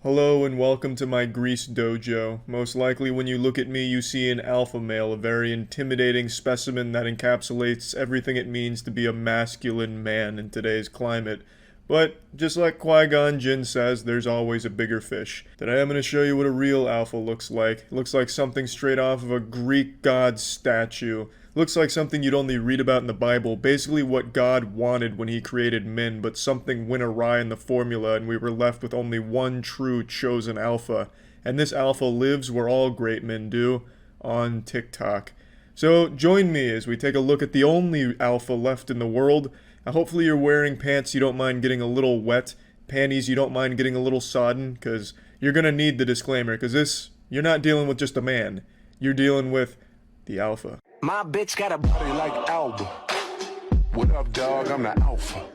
Hello and welcome to my Grease dojo. Most likely when you look at me you see an alpha male, a very intimidating specimen that encapsulates everything it means to be a masculine man in today's climate. But, just like Qui-Gon Jinn says, there's always a bigger fish. Today I'm going to show you what a real alpha looks like. It looks like something straight off of a Greek god statue. Looks like something you'd only read about in the Bible. Basically what God wanted when he created men, but something went awry in the formula and we were left with only one true chosen alpha. And this alpha lives where all great men do, on TikTok. So join me as we take a look at the only alpha left in the world. Hopefully you're wearing pants you don't mind getting a little wet, panties you don't mind getting a little sodden, because you're going to need the disclaimer, because you're not dealing with just a man. You're dealing with the alpha. My bitch got a body like Alba. What up, dog? I'm the alpha.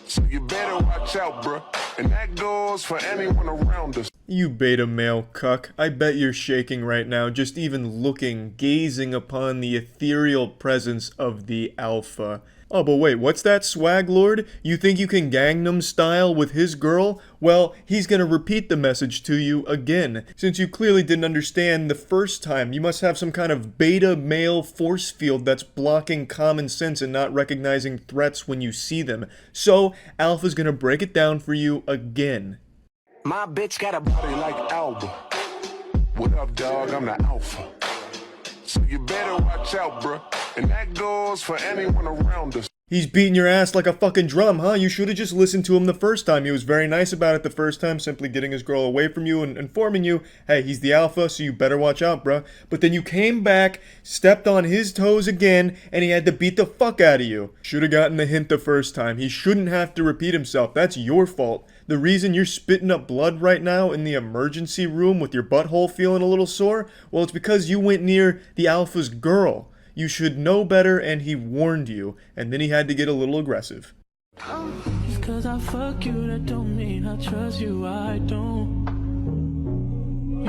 So you better watch out, bruh. And that goes for anyone around us. You beta male cuck, I bet you're shaking right now just even looking, gazing upon the ethereal presence of the alpha. Oh, but wait, what's that, swag lord? You think you can Gangnam Style with his girl? Well, he's gonna repeat the message to you again. Since you clearly didn't understand the first time, you must have some kind of beta male force field that's blocking common sense and not recognizing threats when you see them. So, Alpha's gonna break it down for you again. My bitch got a body like Alba. What up, dog? I'm the alpha. So you better watch out, bruh. And that goes for anyone around us. He's beating your ass like a fucking drum, huh? You should have just listened to him the first time. He was very nice about it the first time, simply getting his girl away from you and informing you, hey, he's the alpha, so you better watch out, bruh. But then you came back, stepped on his toes again, and he had to beat the fuck out of you. Should have gotten the hint the first time. He shouldn't have to repeat himself. That's your fault. The reason you're spitting up blood right now in the emergency room with your butthole feeling a little sore, well, it's because you went near the alpha's girl. You should know better, and he warned you, and then he had to get a little aggressive. Just cause I fuck you, that don't mean I trust you, I don't.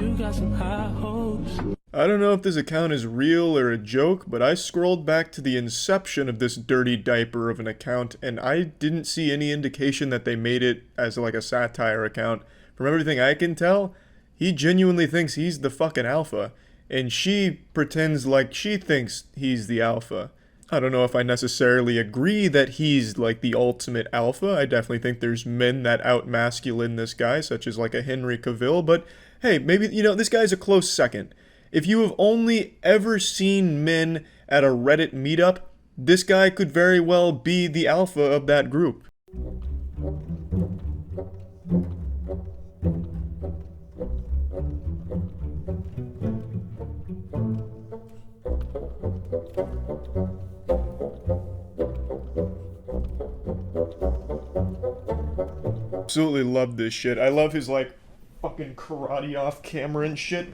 You got some high hopes. I don't know if this account is real or a joke, but I scrolled back to the inception of this dirty diaper of an account, and I didn't see any indication that they made it as like a satire account. From everything I can tell, he genuinely thinks he's the fucking alpha. And she pretends like she thinks he's the alpha. I don't know if I necessarily agree that he's like the ultimate alpha. I definitely think there's men that out-masculine this guy, such as like a Henry Cavill. But hey, maybe, this guy's a close second. If you have only ever seen men at a Reddit meetup, this guy could very well be the alpha of that group. Absolutely love this shit. I love his like fucking karate off camera and shit.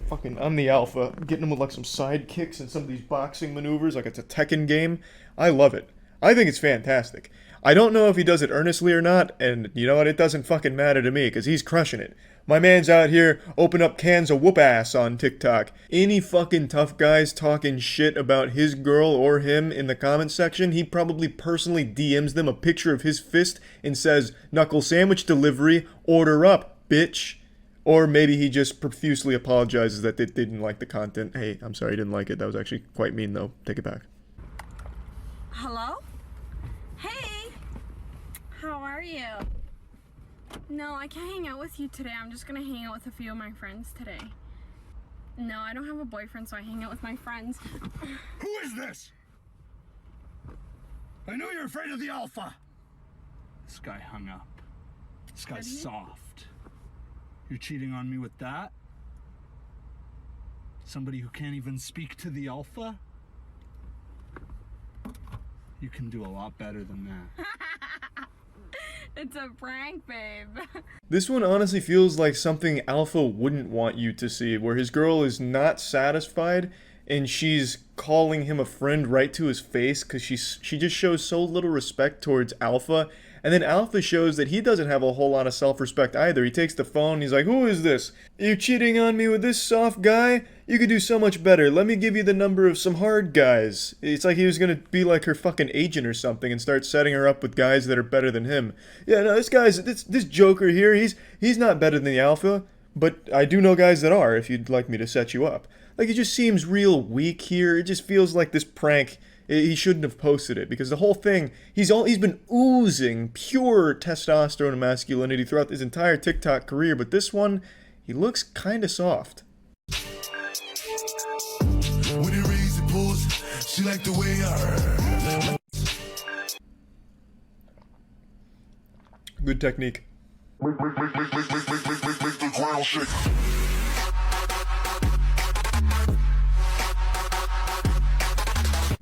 Fucking I'm the alpha, getting him with like some side kicks and some of these boxing maneuvers like it's a Tekken game. I love it. I think it's fantastic. I don't know if he does it earnestly or not, and you know what, it doesn't fucking matter to me because he's crushing it. My man's out here open up cans of whoop ass on TikTok. Any fucking tough guys talking shit about his girl or him in the comment section, he probably personally DMs them a picture of his fist and says, knuckle sandwich delivery, order up, bitch. Or maybe he just profusely apologizes that they didn't like the content. Hey, I'm sorry you didn't like it. That was actually quite mean though. Take it back. Hello? Hey! How are you? No, I can't hang out with you today. I'm just gonna hang out with a few of my friends today. No, I don't have a boyfriend, so I hang out with my friends. Who is this? I know you're afraid of the alpha. This guy hung up. This guy's soft. You're cheating on me with that? Somebody who can't even speak to the alpha? You can do a lot better than that. It's a prank, babe. This one honestly feels like something Alpha wouldn't want you to see, where his girl is not satisfied and she's calling him a friend right to his face because she just shows so little respect towards Alpha. And then Alpha shows that he doesn't have a whole lot of self-respect either. He takes the phone, he's like, who is this? You cheating on me with this soft guy? You could do so much better. Let me give you the number of some hard guys. It's like he was gonna be like her fucking agent or something and start setting her up with guys that are better than him. Yeah, no, this Joker here, he's not better than the Alpha, but I do know guys that are, if you'd like me to set you up. Like, it just seems real weak here. It just feels like this prank, he shouldn't have posted it, because the whole thing, he's been oozing pure testosterone and masculinity throughout his entire TikTok career, but this one, he looks kinda soft. When he raised the pulls, she liked the way I. Good technique. Make the ground shake.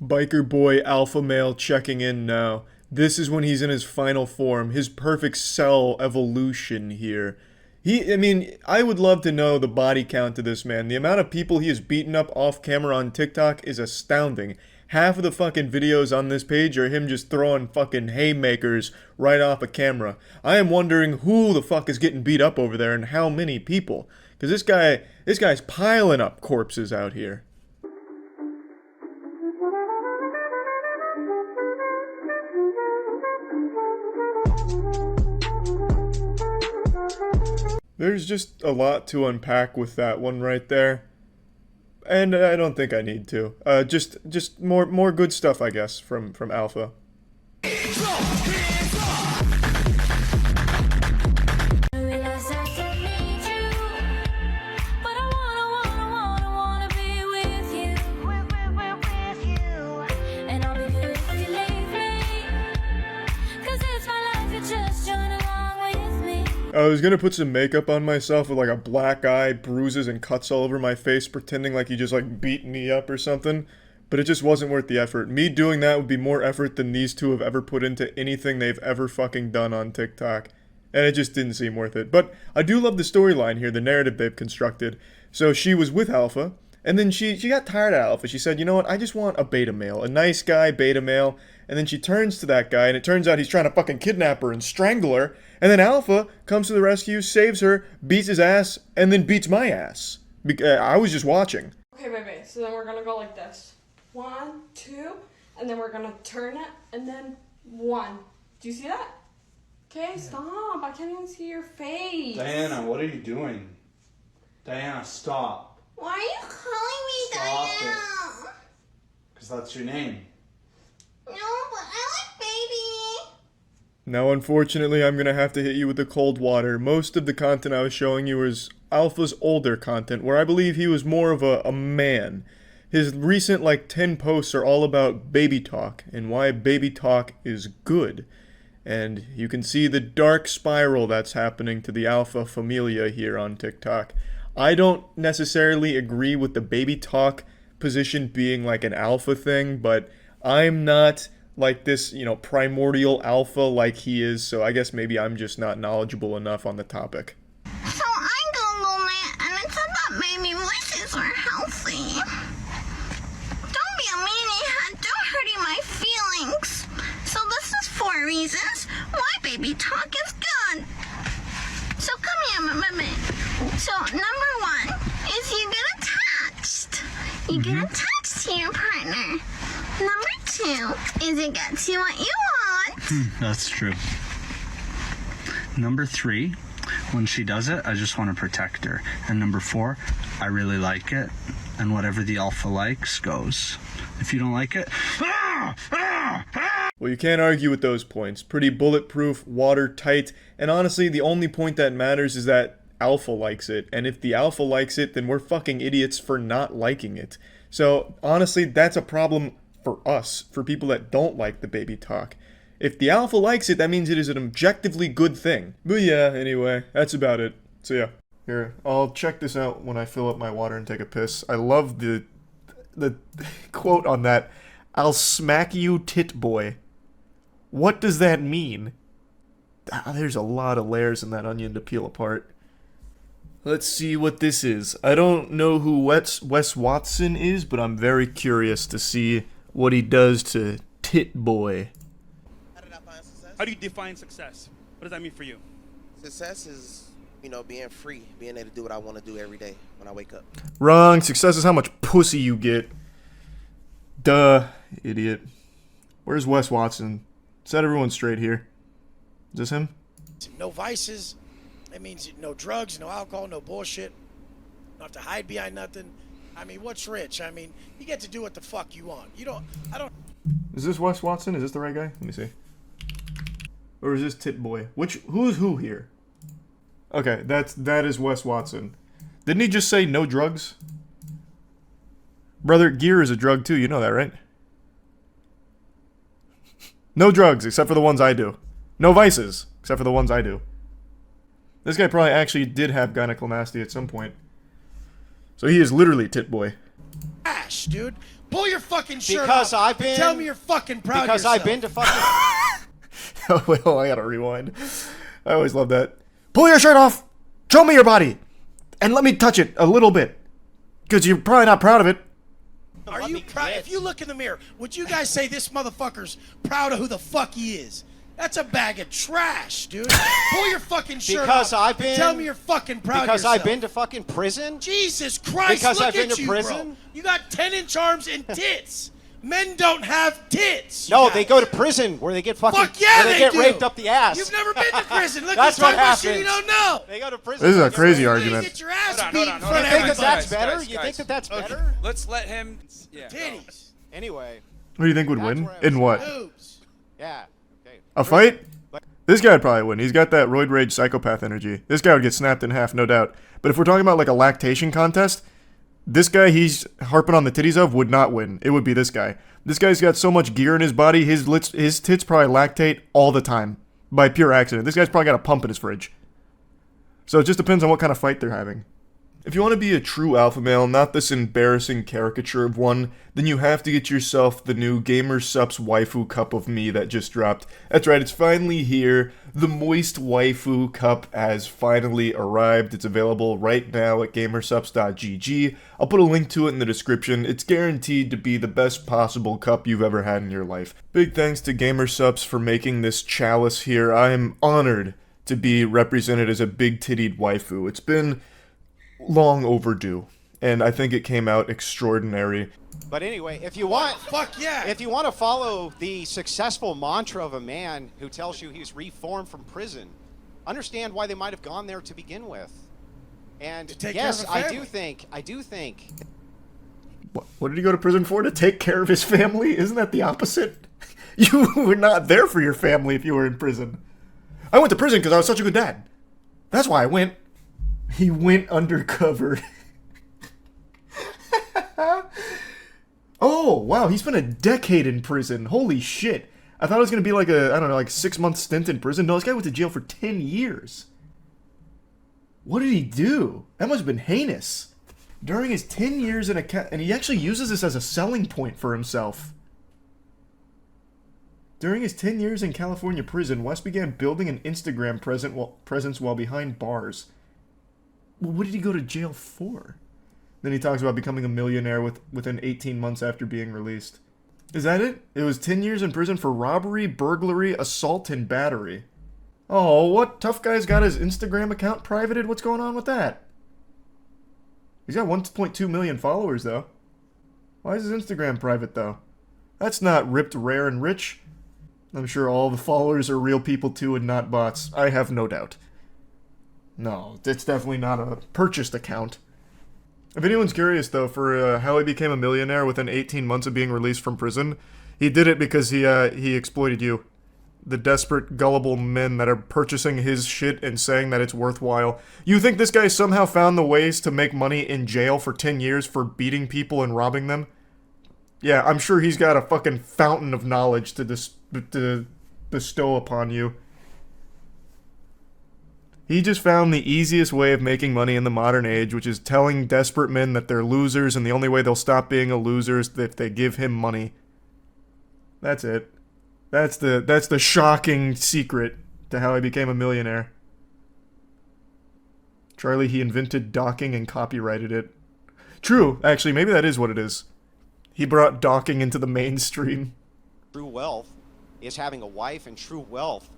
Biker boy alpha male checking in now. This is when he's in his final form, his perfect cell evolution here. I would love to know the body count of this man. The amount of people he has beaten up off camera on TikTok is astounding. Half of the fucking videos on this page are him just throwing fucking haymakers right off a camera. I am wondering who the fuck is getting beat up over there and how many people. Because this guy's piling up corpses out here. There's just a lot to unpack with that one right there. And I don't think I need to. Just more good stuff, I guess, from Alpha. I was gonna put some makeup on myself with like a black eye, bruises and cuts all over my face, pretending like you just like beat me up or something, but it just wasn't worth the effort. Me doing that would be more effort than these two have ever put into anything they've ever fucking done on TikTok, and it just didn't seem worth it. But I do love the storyline here, the narrative they've constructed. So she was with Alpha, and then she got tired of Alpha. She said, you know what, I just want a beta male, a nice guy beta male, and then she turns to that guy, and it turns out he's trying to fucking kidnap her and strangle her. And then Alpha comes to the rescue, saves her, beats his ass, and then beats my ass. I was just watching. Okay, baby, so then we're gonna go like this. 1, 2, and then we're gonna turn it, and then 1. Do you see that? Okay, stop. I can't even see your face. Diana, what are you doing? Diana, stop. Why are you calling me Stop Diana? Because that's your name. No, but I like baby. Now, unfortunately, I'm gonna have to hit you with the cold water. Most of the content I was showing you was Alpha's older content, where I believe he was more of a man. His recent, 10 posts are all about baby talk, and why baby talk is good. And you can see the dark spiral that's happening to the Alpha familia here on TikTok. I don't necessarily agree with the baby talk position being like an alpha thing, but I'm not like this, primordial alpha like he is, so I guess maybe I'm just not knowledgeable enough on the topic. So I Googled it, and it said that baby voices are healthy. Don't be a meanie, don't hurting my feelings. So this is 4 reasons why baby talk is good. So come here, baby. So number 1 is you get attached. You get attached to your partner. Number 2 is it gets you what you want. That's true. Number 3, when she does it, I just want to protect her. And number 4, I really like it. And whatever the alpha likes goes. If you don't like it, Well, you can't argue with those points. Pretty bulletproof, watertight, and honestly, the only point that matters is that Alpha likes it. And if the Alpha likes it, then we're fucking idiots for not liking it. So, honestly, that's a problem for us, for people that don't like the baby talk. If the Alpha likes it, that means it is an objectively good thing. But yeah, anyway, that's about it. So yeah. Here, I'll check this out when I fill up my water and take a piss. I love the quote on that. I'll smack you, tit boy. What does that mean? There's a lot of layers in that onion to peel apart. Let's see what this is. I don't know who Wes Watson is, but I'm very curious to see what he does to Tit Boy. How do you define success? What does that mean for you? Success is, you know, being free, being able to do what I want to do every day when I wake up. Wrong. Success is how much pussy you get. Duh, idiot. Where's Wes Watson? Set everyone straight here. Is this him? No vices. That means no drugs, no alcohol, no bullshit. Don't have to hide behind nothing. I mean, what's rich? I mean, you get to do what the fuck you want. You don't. I don't. Is this Wes Watson? Is this the right guy? Let me see. Or is this Tit Boy? Who's who here? Okay, that is Wes Watson. Didn't he just say no drugs? Brother, gear is a drug too, you know that, right? No drugs, except for the ones I do. No vices, except for the ones I do. This guy probably actually did have gynecomastia at some point. So he is literally Tit Boy. Ash, dude. Pull your fucking shirt because off. I've been. Tell me you're fucking proud because of yourself. I've been to fucking. Oh, well, I gotta rewind. I always love that. Pull your shirt off! Show me your body! And let me touch it a little bit. Because you're probably not proud of it. Are you proud? If you look in the mirror, would you guys say this motherfucker's proud of who the fuck he is? That's a bag of trash, dude. Pull your fucking shirt because off. I've been. Tell me you're fucking proud because of yourself. I've been to fucking prison. Jesus Christ! Because look I've been at to you, prison. Bro. You got 10-inch arms and tits. Men don't have tits. No, they go to prison where they get fucking. Fuck yeah, where they get do. raped up the ass. You've never been to prison. Look, That's you're what talking about happens. shit you don't know. They go to prison. This is a crazy You argument. get your ass Hold beat on, in hold on. front of You think that everybody. that's better? Guys, You think that that's okay. better? Let's let him. Yeah. Titties. Anyway. What do you think would That's win? where I was In what? Boobs. Yeah. Okay. A fight? This guy would probably win. He's got that roid rage psychopath energy. This guy would get snapped in half, no doubt. But if we're talking about like a lactation contest, this guy he's harping on the titties of would not win. It would be this guy. This guy's got so much gear in his body, his tits probably lactate all the time by pure accident. This guy's probably got a pump in his fridge. So it just depends on what kind of fight they're having. If you want to be a true alpha male, not this embarrassing caricature of one, then you have to get yourself the new GamerSupps Waifu Cup of Me that just dropped. That's right, it's finally here. The Moist Waifu Cup has finally arrived. It's available right now at gamersupps.gg. I'll put a link to it in the description. It's guaranteed to be the best possible cup you've ever had in your life. Big thanks to GamerSupps for making this chalice here. I am honored to be represented as a big-tittied waifu. It's been long overdue, and I think it came out extraordinary. But anyway, if you want, Fuck yeah. if you want to follow the successful mantra of a man who tells you he's reformed from prison, understand why they might have gone there to begin with. And To take yes, care of a I family. do think. What did he go to prison for? To take care of his family? Isn't that the opposite? You were not there for your family if you were in prison. I went to prison because I was such a good dad. That's why I went. He went undercover. Oh, wow, he spent a decade in prison. Holy shit. I thought it was going to be like a, I don't know, like 6-month stint in prison. No, this guy went to jail for 10 years. What did he do? That must have been heinous. During his 10 years in a and he actually uses this as a selling point for himself. During his 10 years in California prison, West began building an Instagram presence while behind bars. Well, what did he go to jail for? Then he talks about becoming a millionaire within 18 months after being released. Is that it? It was 10 years in prison for robbery, burglary, assault, and battery. Oh, what? Tough guy's got his Instagram account privated? What's going on with that? He's got 1.2 million followers, though. Why is his Instagram private, though? That's not ripped, rare, and rich. I'm sure all the followers are real people, too, and not bots. I have no doubt. No, it's definitely not a purchased account. If anyone's curious, though, for how he became a millionaire within 18 months of being released from prison, he did it because he exploited you. The desperate, gullible men that are purchasing his shit and saying that it's worthwhile. You think this guy somehow found the ways to make money in jail for 10 years for beating people and robbing them? Yeah, I'm sure he's got a fucking fountain of knowledge to bestow upon you. He just found the easiest way of making money in the modern age, which is telling desperate men that they're losers, and the only way they'll stop being a loser is if they give him money. That's it. That's the shocking secret to how he became a millionaire. Charlie, he invented docking and copyrighted it. True, actually, maybe that is what it is. He brought docking into the mainstream. True wealth. is having a wife and true wealth.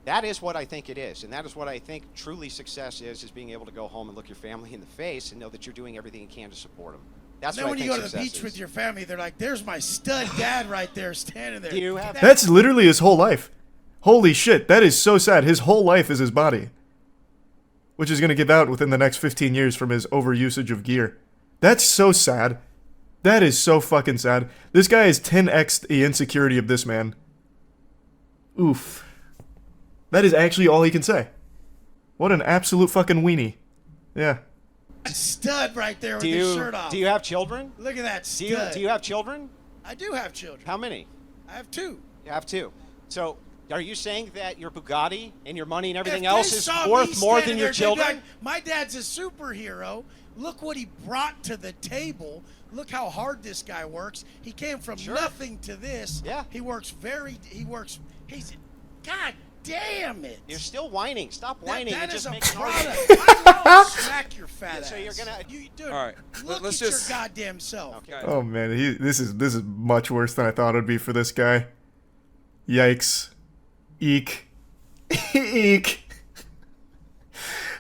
That is what I think it is, and that is what I think truly success is being able to go home and look your family in the face and know that you're doing everything you can to support them. That's And then what when I you think go to the success beach is. with your family, they're like, there's my stud dad right there standing there. Do you have That's literally his whole life. Holy shit, that is so sad. His whole life is his body. Which is going to give out within the next 15 years from his overusage of gear. That's so sad. That is so fucking sad. This guy is 10x the insecurity of this man. Oof. That is actually all he can say. What an absolute fucking weenie. Yeah. Stud right there with his shirt off. Do you have children? Look at that stud. Do you have children? I do have children. How many? I have 2. You have 2. So, are you saying that your Bugatti and your money and everything If else they is saw me worth more standing than your there, they'd be children? like, my dad's a superhero. Look what he brought to the table. Look how hard this guy works. He came from nothing to this. Yeah. He's, God damn it. You're still whining. Stop whining. That and is just a make an product. argument. I'll smack your fat ass. So you're gonna. Dude, All right. look Let's at just. your goddamn self. Okay. Oh man, this is much worse than I thought it would be for this guy. Yikes. Eek. Eek.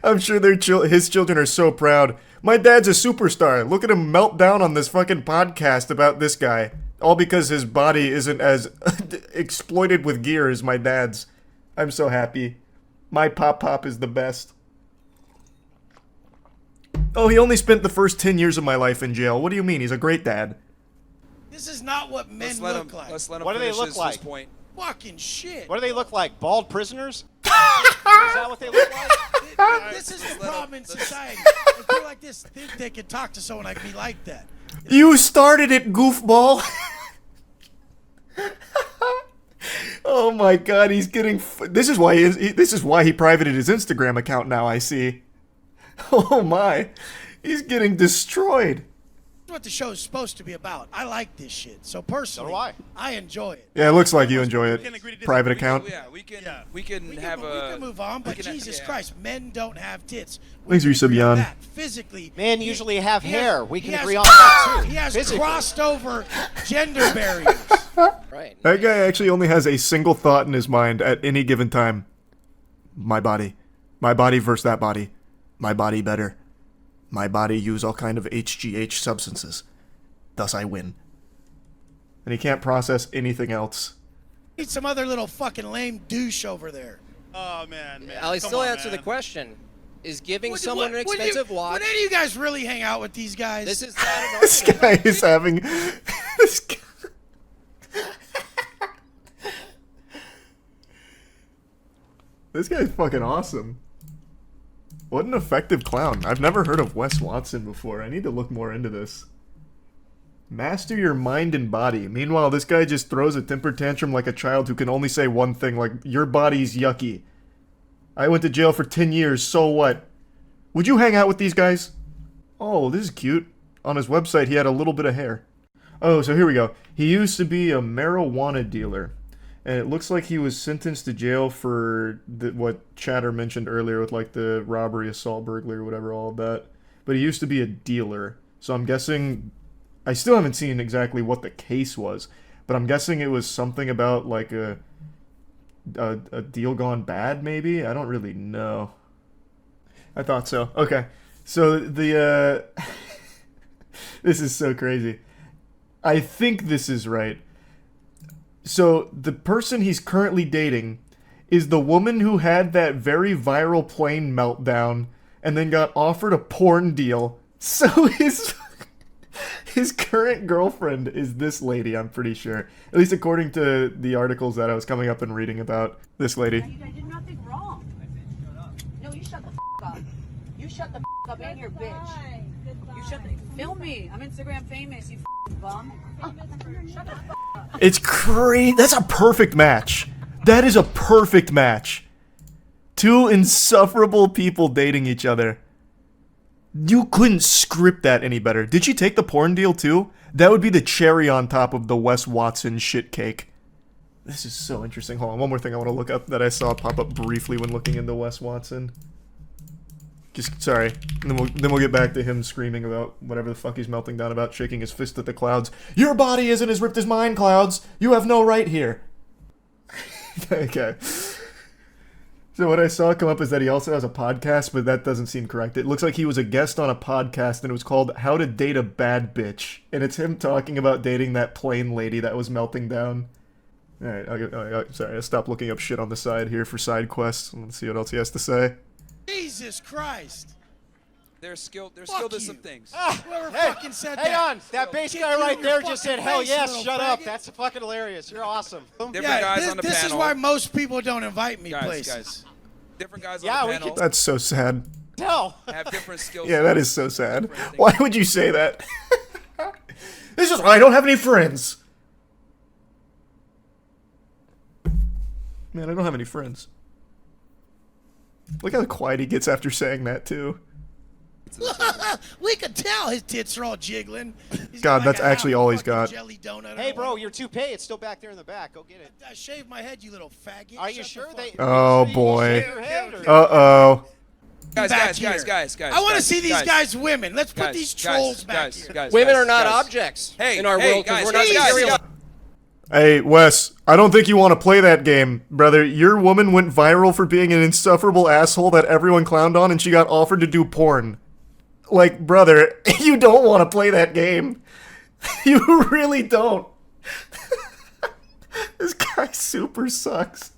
I'm sure his children are so proud. My dad's a superstar. Look at him melt down on this fucking podcast about this guy. All because his body isn't as exploited with gear as my dad's. I'm so happy. My pop is the best. Oh, he only spent the first 10 years of my life in jail. What do you mean? He's a great dad. This is not what men look like. Let's let him What do they finish look his like? point. Fucking shit. What do they look like? Bald prisoners? Is that what they look like? This is the problem in society. If they're like this, think they could talk to someone like me like that. You started it, goofball. Oh my god, he's getting. This is why he privated his Instagram account now. I see. Oh my, he's getting destroyed. That's what the show's supposed to be about. I like this shit. So personally, So do I. enjoy it. Yeah, it looks like you enjoy We it. can agree to Private disagree. account. Yeah, we can. We We can move on, but Jesus Christ, men don't have tits. Thanks, We can agree on Resub-Yan. that. Physically, Men usually have he hair. has- We he can has- agree on that too. He has Physically. crossed over gender barriers. Right. That guy actually only has a single thought in his mind at any given time. My body versus that body. My body better. My body use all kind of HGH substances. Thus I win. And he can't process anything else. Need some other little fucking lame douche over there. Oh man. I'll still answer the question. Is giving someone an expensive watch? Would any of you guys really hang out with these guys? This is not an This guy is having. This guy. This guy's fucking awesome. What an effective clown. I've never heard of Wes Watson before. I need to look more into this. Master your mind and body. Meanwhile, this guy just throws a temper tantrum like a child who can only say one thing, like, your body's yucky. I went to jail for 10 years, so what? Would you hang out with these guys? Oh, this is cute. On his website, he had a little bit of hair. Oh, so here we go. He used to be a marijuana dealer. And it looks like he was sentenced to jail for what Chatter mentioned earlier with like the robbery, assault, burglary, whatever, all of that. But he used to be a dealer. So I'm guessing... I still haven't seen exactly what the case was. But I'm guessing it was something about like a deal gone bad, maybe? I don't really know. I thought so. Okay. So the... This is so crazy. I think this is right. So, the person he's currently dating is the woman who had that very viral plane meltdown and then got offered a porn deal. So, his current girlfriend is this lady, I'm pretty sure. At least according to the articles that I was coming up and reading about this lady. I did nothing wrong. No, you shut the up. You shut the up and you're a bitch. You shut the... Film me. I'm Instagram famous, you bum. Shut the up. It's crazy. That's a perfect match. That is a perfect match. Two insufferable people dating each other. You couldn't script that any better. Did she take the porn deal too? That would be the cherry on top of the Wes Watson shit cake. This is so interesting. Hold on, one more thing I want to look up that I saw pop up briefly when looking into Wes Watson. Just, sorry. And then we'll get back to him screaming about whatever the fuck he's melting down about, shaking his fist at the clouds. Your body isn't as ripped as mine, clouds. You have no right here. Okay. So what I saw come up is that he also has a podcast, but that doesn't seem correct. It looks like he was a guest on a podcast, and it was called How to Date a Bad Bitch. And it's him talking about dating that plain lady that was melting down. Alright, sorry, I stopped looking up shit on the side here for side quests. Let's see what else he has to say. Jesus Christ. They're skilled at some things. Whoever Hey, fucking said hang that. on. That bass Kick guy you right in there your just said, fucking hell face, yes, little shut up. faggot. That's fucking hilarious. You're awesome. Different guys on the this panel. is why most people don't invite me places. Guys. Different guys Yeah, on we the panel. That's so sad. Tell. Have different skills. Yeah, that is so sad. Why would you say that? This is why I don't have any friends. Man, I don't have any friends. Look how quiet he gets after saying that, too. We could tell his tits are all jiggling. He's God, got that's like a actually half all he's fucking got. jelly donut Hey, or bro, whatever. your toupee, it's still back there in the back. Go get it. I shaved my head, you little faggot. Are you Shut sure the they... fuck Oh, are you sure you boy. shave your head, or- Uh-oh. Guys, back here. I want to see these guys women. Let's put these trolls back here. Women are not objects in our world because we're not material. Hey, Wes, I don't think you want to play that game, brother. Your woman went viral for being an insufferable asshole that everyone clowned on, and she got offered to do porn. Like, brother, you don't want to play that game. You really don't. This guy super sucks.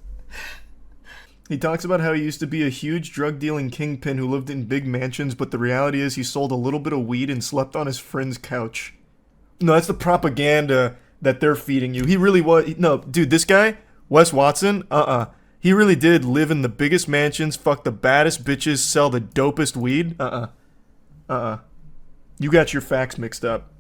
He talks about how he used to be a huge drug-dealing kingpin who lived in big mansions, but the reality is he sold a little bit of weed and slept on his friend's couch. No, that's the propaganda that they're feeding you. He really was... No, dude, this guy, Wes Watson, he really did live in the biggest mansions, fuck the baddest bitches, sell the dopest weed. You got your facts mixed up.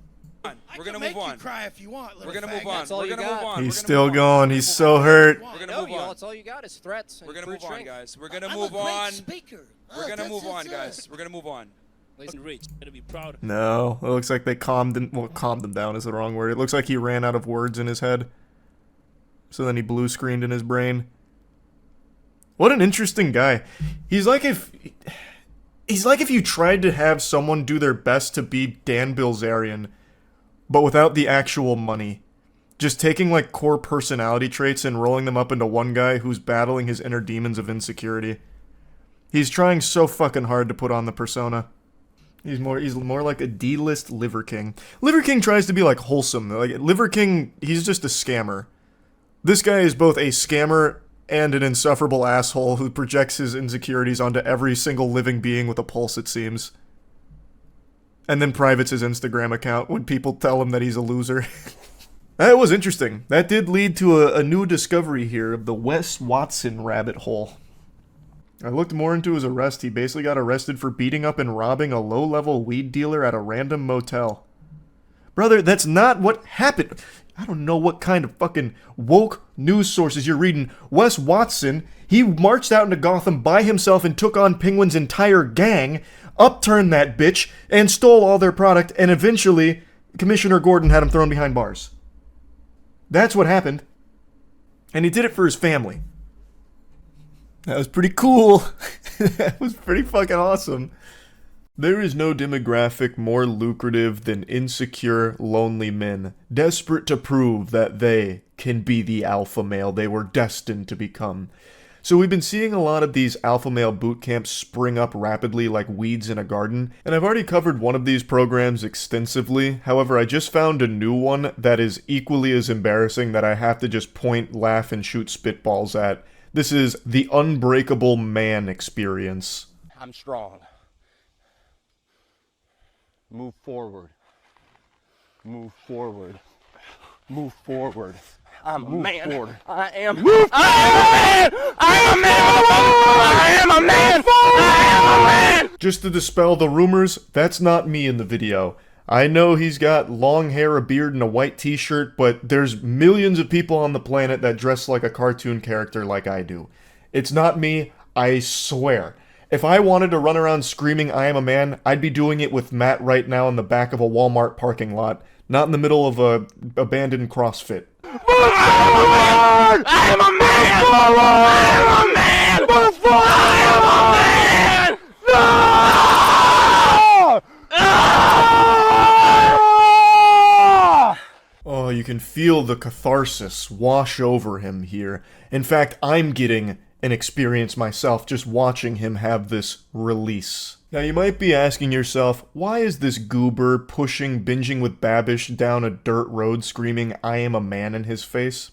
We're gonna move on. You cry if you want, We're gonna move on. That's all We're you gonna move got. on. He's still going. He's so hurt. We're gonna No, move you know, on. that's all you got is threats. We're gonna fruit move on, drink. guys. We're gonna I'm move a great on. speaker. We're gonna move on, guys. We're gonna move on. Listen, Rich, better be proud. No, it looks like they calmed him down is the wrong word. It looks like he ran out of words in his head. So then he blue screened in his brain. What an interesting guy. He's like if you tried to have someone do their best to be Dan Bilzerian, but without the actual money. Just taking like core personality traits and rolling them up into one guy who's battling his inner demons of insecurity. He's trying so fucking hard to put on the persona. He's more like a D-list Liver King. Liver King tries to be like wholesome. Like Liver King, he's just a scammer. This guy is both a scammer and an insufferable asshole who projects his insecurities onto every single living being with a pulse, it seems. And then privates his Instagram account when people tell him that he's a loser. That was interesting. That did lead to a new discovery here of the Wes Watson rabbit hole. I looked more into his arrest. He basically got arrested for beating up and robbing a low-level weed dealer at a random motel. Brother, that's not what happened. I don't know what kind of fucking woke news sources you're reading. Wes Watson, he marched out into Gotham by himself and took on Penguin's entire gang, upturned that bitch, and stole all their product, and eventually Commissioner Gordon had him thrown behind bars. That's what happened. And he did it for his family. That was pretty cool. That was pretty fucking awesome. There is no demographic more lucrative than insecure, lonely men, desperate to prove that they can be the alpha male they were destined to become. So we've been seeing a lot of these alpha male boot camps spring up rapidly like weeds in a garden, and I've already covered one of these programs extensively. However, I just found a new one that is equally as embarrassing that I have to just point, laugh, and shoot spitballs at. This is the Unbreakable Man experience. I'm strong. Move forward. Move forward. Move forward. I'm a man. Forward. I am. Move I am a man. I am a man. I am a man. Just to dispel the rumors, that's not me in the video. I know he's got long hair, a beard, and a white t-shirt, but there's millions of people on the planet that dress like a cartoon character like I do. It's not me, I swear. If I wanted to run around screaming I am a man, I'd be doing it with Matt right now in the back of a Walmart parking lot, not in the middle of a abandoned CrossFit. I am a man. I am a man. I am a man. Oh, you can feel the catharsis wash over him here. In fact, I'm getting an experience myself just watching him have this release. Now you might be asking yourself, why is this goober pushing Binging with Babish down a dirt road screaming, "I am a man" in his face?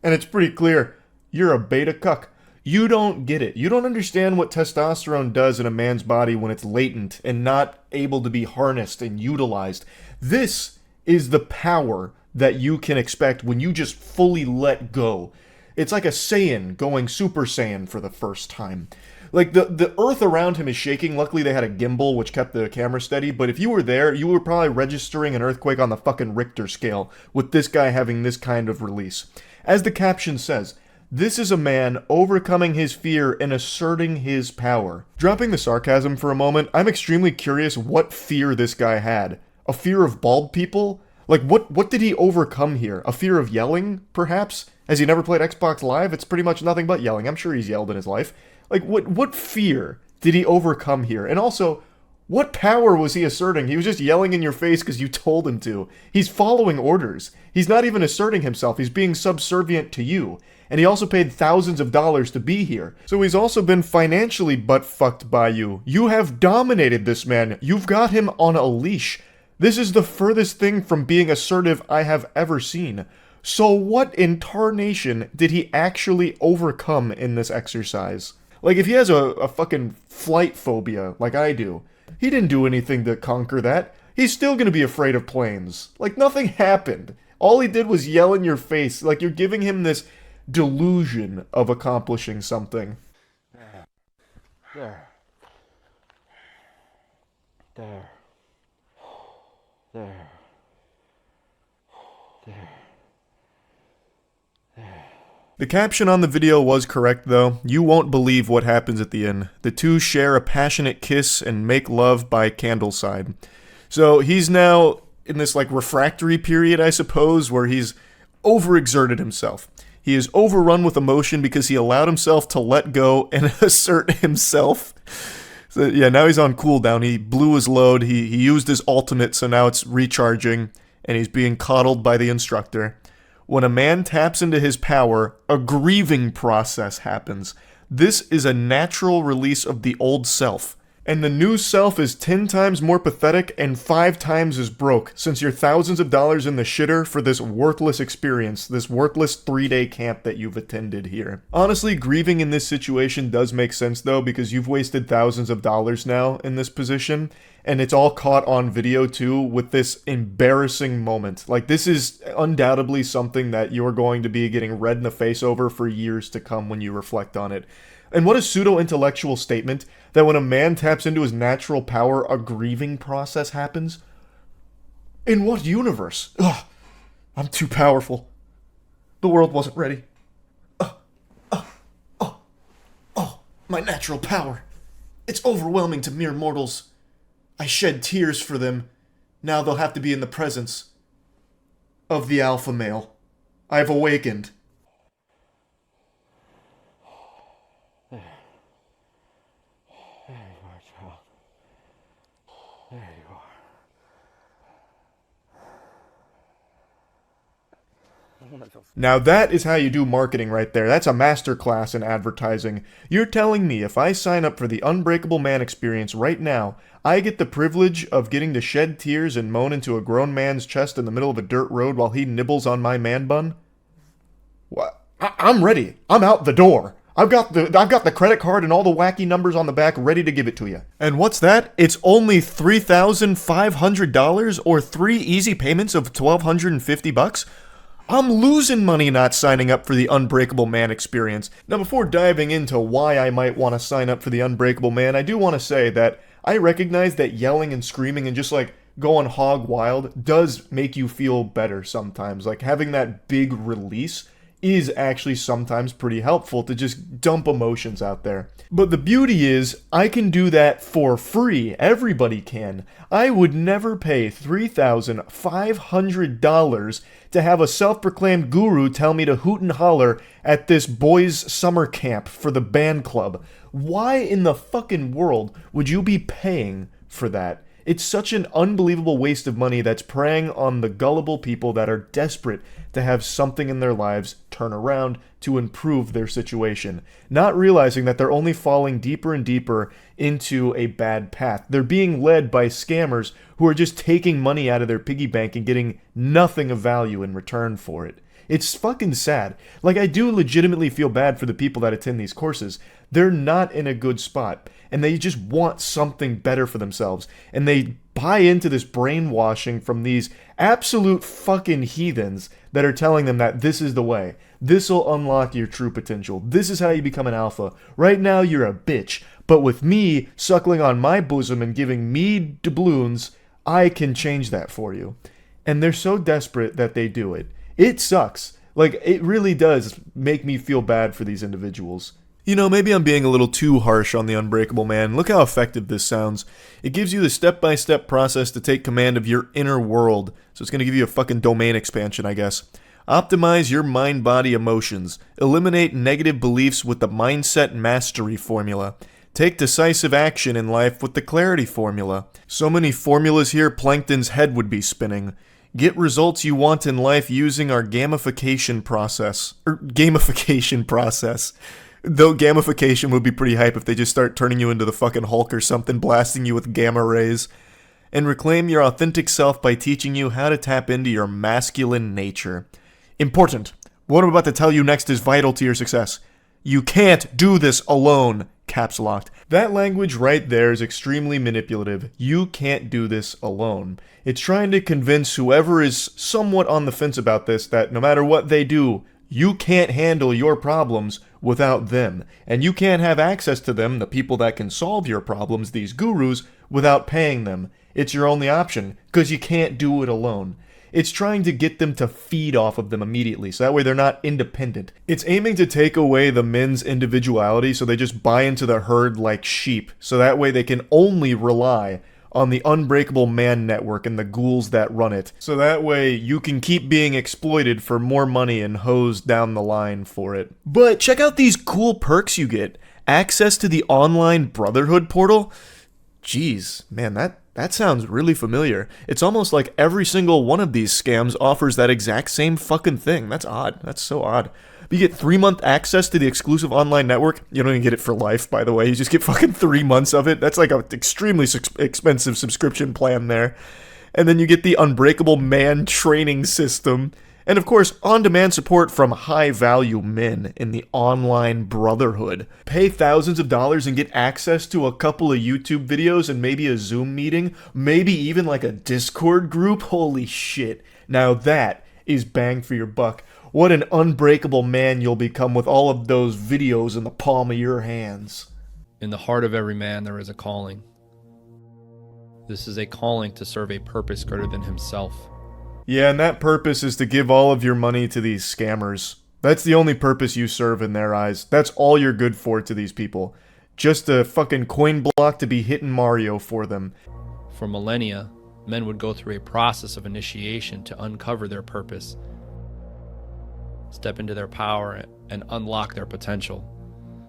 And it's pretty clear, you're a beta cuck. You don't get it. You don't understand what testosterone does in a man's body when it's latent and not able to be harnessed and utilized. This is the power that you can expect when you just fully let go. It's like a Saiyan going Super Saiyan for the first time. Like, the earth around him is shaking. Luckily, they had a gimbal, which kept the camera steady. But if you were there, you were probably registering an earthquake on the fucking Richter scale with this guy having this kind of release. As the caption says, this is a man overcoming his fear and asserting his power. Dropping the sarcasm for a moment, I'm extremely curious what fear this guy had. A fear of bald people? Like, what did he overcome here? A fear of yelling, perhaps? Has he never played Xbox Live? It's pretty much nothing but yelling. I'm sure he's yelled in his life. Like, what fear did he overcome here? And also, what power was he asserting? He was just yelling in your face because you told him to. He's following orders. He's not even asserting himself. He's being subservient to you. And he also paid thousands of dollars to be here. So he's also been financially butt-fucked by you. You have dominated this man. You've got him on a leash. This is the furthest thing from being assertive I have ever seen. So what in tarnation did he actually overcome in this exercise? Like, if he has a fucking flight phobia, like I do, he didn't do anything to conquer that. He's still gonna be afraid of planes. Like, nothing happened. All he did was yell in your face. Like, you're giving him this delusion of accomplishing something. There. There. There. There. The caption on the video was correct though. You won't believe what happens at the end. The two share a passionate kiss and make love by candleside. So he's now in this like refractory period, I suppose, where he's overexerted himself. He is overrun with emotion because he allowed himself to let go and assert himself. So yeah, now he's on cooldown. He blew his load. He used his ultimate, so now it's recharging, and he's being coddled by the instructor. When a man taps into his power, a grieving process happens. This is a natural release of the old self. And the new self is 10 times more pathetic and 5 times as broke, since you're thousands of dollars in the shitter for this worthless experience, this worthless 3-day camp that you've attended here. Honestly, grieving in this situation does make sense though, because you've wasted thousands of dollars now in this position, and it's all caught on video too with this embarrassing moment. Like, this is undoubtedly something that you're going to be getting red in the face over for years to come when you reflect on it. And what a pseudo-intellectual statement that when a man taps into his natural power, a grieving process happens? In what universe? Ugh, I'm too powerful. The world wasn't ready. My natural power. It's overwhelming to mere mortals. I shed tears for them. Now they'll have to be in the presence of the alpha male. I have awakened. Now that is how you do marketing right there. That's a masterclass in advertising. You're telling me if I sign up for the Unbreakable Man experience right now, I get the privilege of getting to shed tears and moan into a grown man's chest in the middle of a dirt road while he nibbles on my man bun? What? I'm ready. I'm out the door. I've got the credit card and all the wacky numbers on the back ready to give it to you. And what's that? It's only $3,500 or 3 easy payments of $1,250? I'm losing money not signing up for the Unbreakable Man experience. Now, before diving into why I might want to sign up for the Unbreakable Man, I do want to say that I recognize that yelling and screaming and just like going hog wild does make you feel better sometimes. Like having that big release is actually sometimes pretty helpful to just dump emotions out there. But the beauty is, I can do that for free. Everybody can. I would never pay $3,500 to have a self-proclaimed guru tell me to hoot and holler at this boys' summer camp for the band club. Why in the fucking world would you be paying for that? It's such an unbelievable waste of money that's preying on the gullible people that are desperate to have something in their lives turn around to improve their situation, not realizing that they're only falling deeper and deeper into a bad path. They're being led by scammers who are just taking money out of their piggy bank and getting nothing of value in return for it. It's fucking sad. Like, I do legitimately feel bad for the people that attend these courses. They're not in a good spot, and they just want something better for themselves, and they buy into this brainwashing from these absolute fucking heathens that are telling them that this is the way. This will unlock your true potential. This is how you become an alpha. Right now, you're a bitch, but with me suckling on my bosom and giving me doubloons, I can change that for you. And they're so desperate that they do it. It sucks. Like, it really does make me feel bad for these individuals. You know, maybe I'm being a little too harsh on the Unbreakable Man. Look how effective this sounds. It gives you the step-by-step process to take command of your inner world. So it's going to give you a fucking domain expansion, I guess. Optimize your mind-body emotions. Eliminate negative beliefs with the Mindset Mastery formula. Take decisive action in life with the Clarity formula. So many formulas here, Plankton's head would be spinning. Get results you want in life using our gamification process. Though gamification would be pretty hype if they just start turning you into the fucking Hulk or something, blasting you with gamma rays. And reclaim your authentic self by teaching you how to tap into your masculine nature. Important. What I'm about to tell you next is vital to your success. You can't do this alone. Caps locked. That language right there is extremely manipulative. You can't do this alone. It's trying to convince whoever is somewhat on the fence about this that no matter what they do, you can't handle your problems without them. And you can't have access to them, the people that can solve your problems, these gurus, without paying them. It's your only option, because you can't do it alone. It's trying to get them to feed off of them immediately, so that way they're not independent. It's aiming to take away the men's individuality so they just buy into the herd like sheep, so that way they can only rely on the Unbreakable Man network and the ghouls that run it. So that way you can keep being exploited for more money and hosed down the line for it. But check out these cool perks you get. Access to the online Brotherhood portal? Jeez, man, that sounds really familiar. It's almost like every single one of these scams offers that exact same fucking thing. That's odd. That's so odd. But you get 3-month access to the exclusive online network. You don't even get it for life, by the way. You just get fucking 3 months of it. That's like an extremely expensive subscription plan there. And then you get the Unbreakable Man training system. And of course, on-demand support from high-value men in the online Brotherhood. Pay thousands of dollars and get access to a couple of YouTube videos and maybe a Zoom meeting, maybe even like a Discord group. Holy shit. Now that is bang for your buck. What an unbreakable man you'll become with all of those videos in the palm of your hands. In the heart of every man there is a calling. This is a calling to serve a purpose greater than himself. Yeah, and that purpose is to give all of your money to these scammers. That's the only purpose you serve in their eyes. That's all you're good for to these people. Just a fucking coin block to be hitting Mario for them. For millennia, men would go through a process of initiation to uncover their purpose, step into their power, and unlock their potential.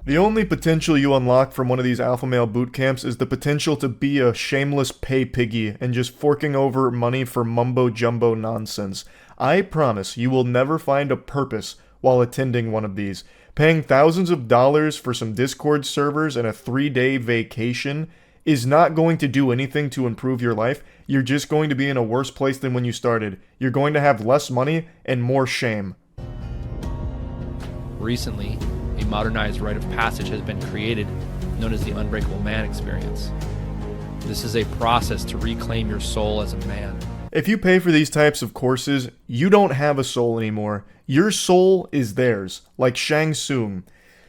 The only potential you unlock from one of these alpha male boot camps is the potential to be a shameless pay piggy and just forking over money for mumbo jumbo nonsense. I promise you will never find a purpose while attending one of these. Paying thousands of dollars for some Discord servers and a 3-day vacation is not going to do anything to improve your life. You're just going to be in a worse place than when you started. You're going to have less money and more shame. Recently, a modernized rite of passage has been created, known as the Unbreakable Man experience. This is a process to reclaim your soul as a man. If you pay for these types of courses, you don't have a soul anymore. Your soul is theirs, like Shang Tsung.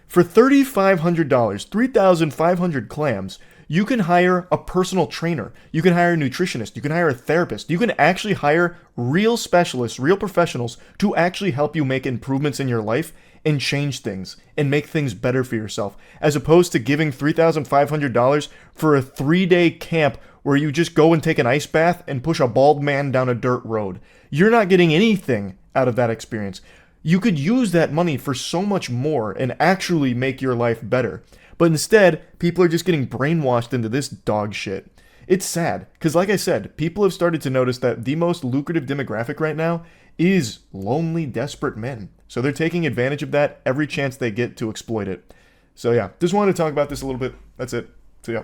For $3,500, 3,500 clams, you can hire a personal trainer. You can hire a nutritionist. You can hire a therapist. You can actually hire real specialists, real professionals to actually help you make improvements in your life and change things and make things better for yourself, as opposed to giving $3,500 for a 3-day camp where you just go and take an ice bath and push a bald man down a dirt road. You're not getting anything out of that experience. You could use that money for so much more and actually make your life better. But instead, people are just getting brainwashed into this dog shit. It's sad, because like I said, people have started to notice that the most lucrative demographic right now is lonely, desperate men. So they're taking advantage of that every chance they get to exploit it. So yeah, just wanted to talk about this a little bit. That's it. So yeah.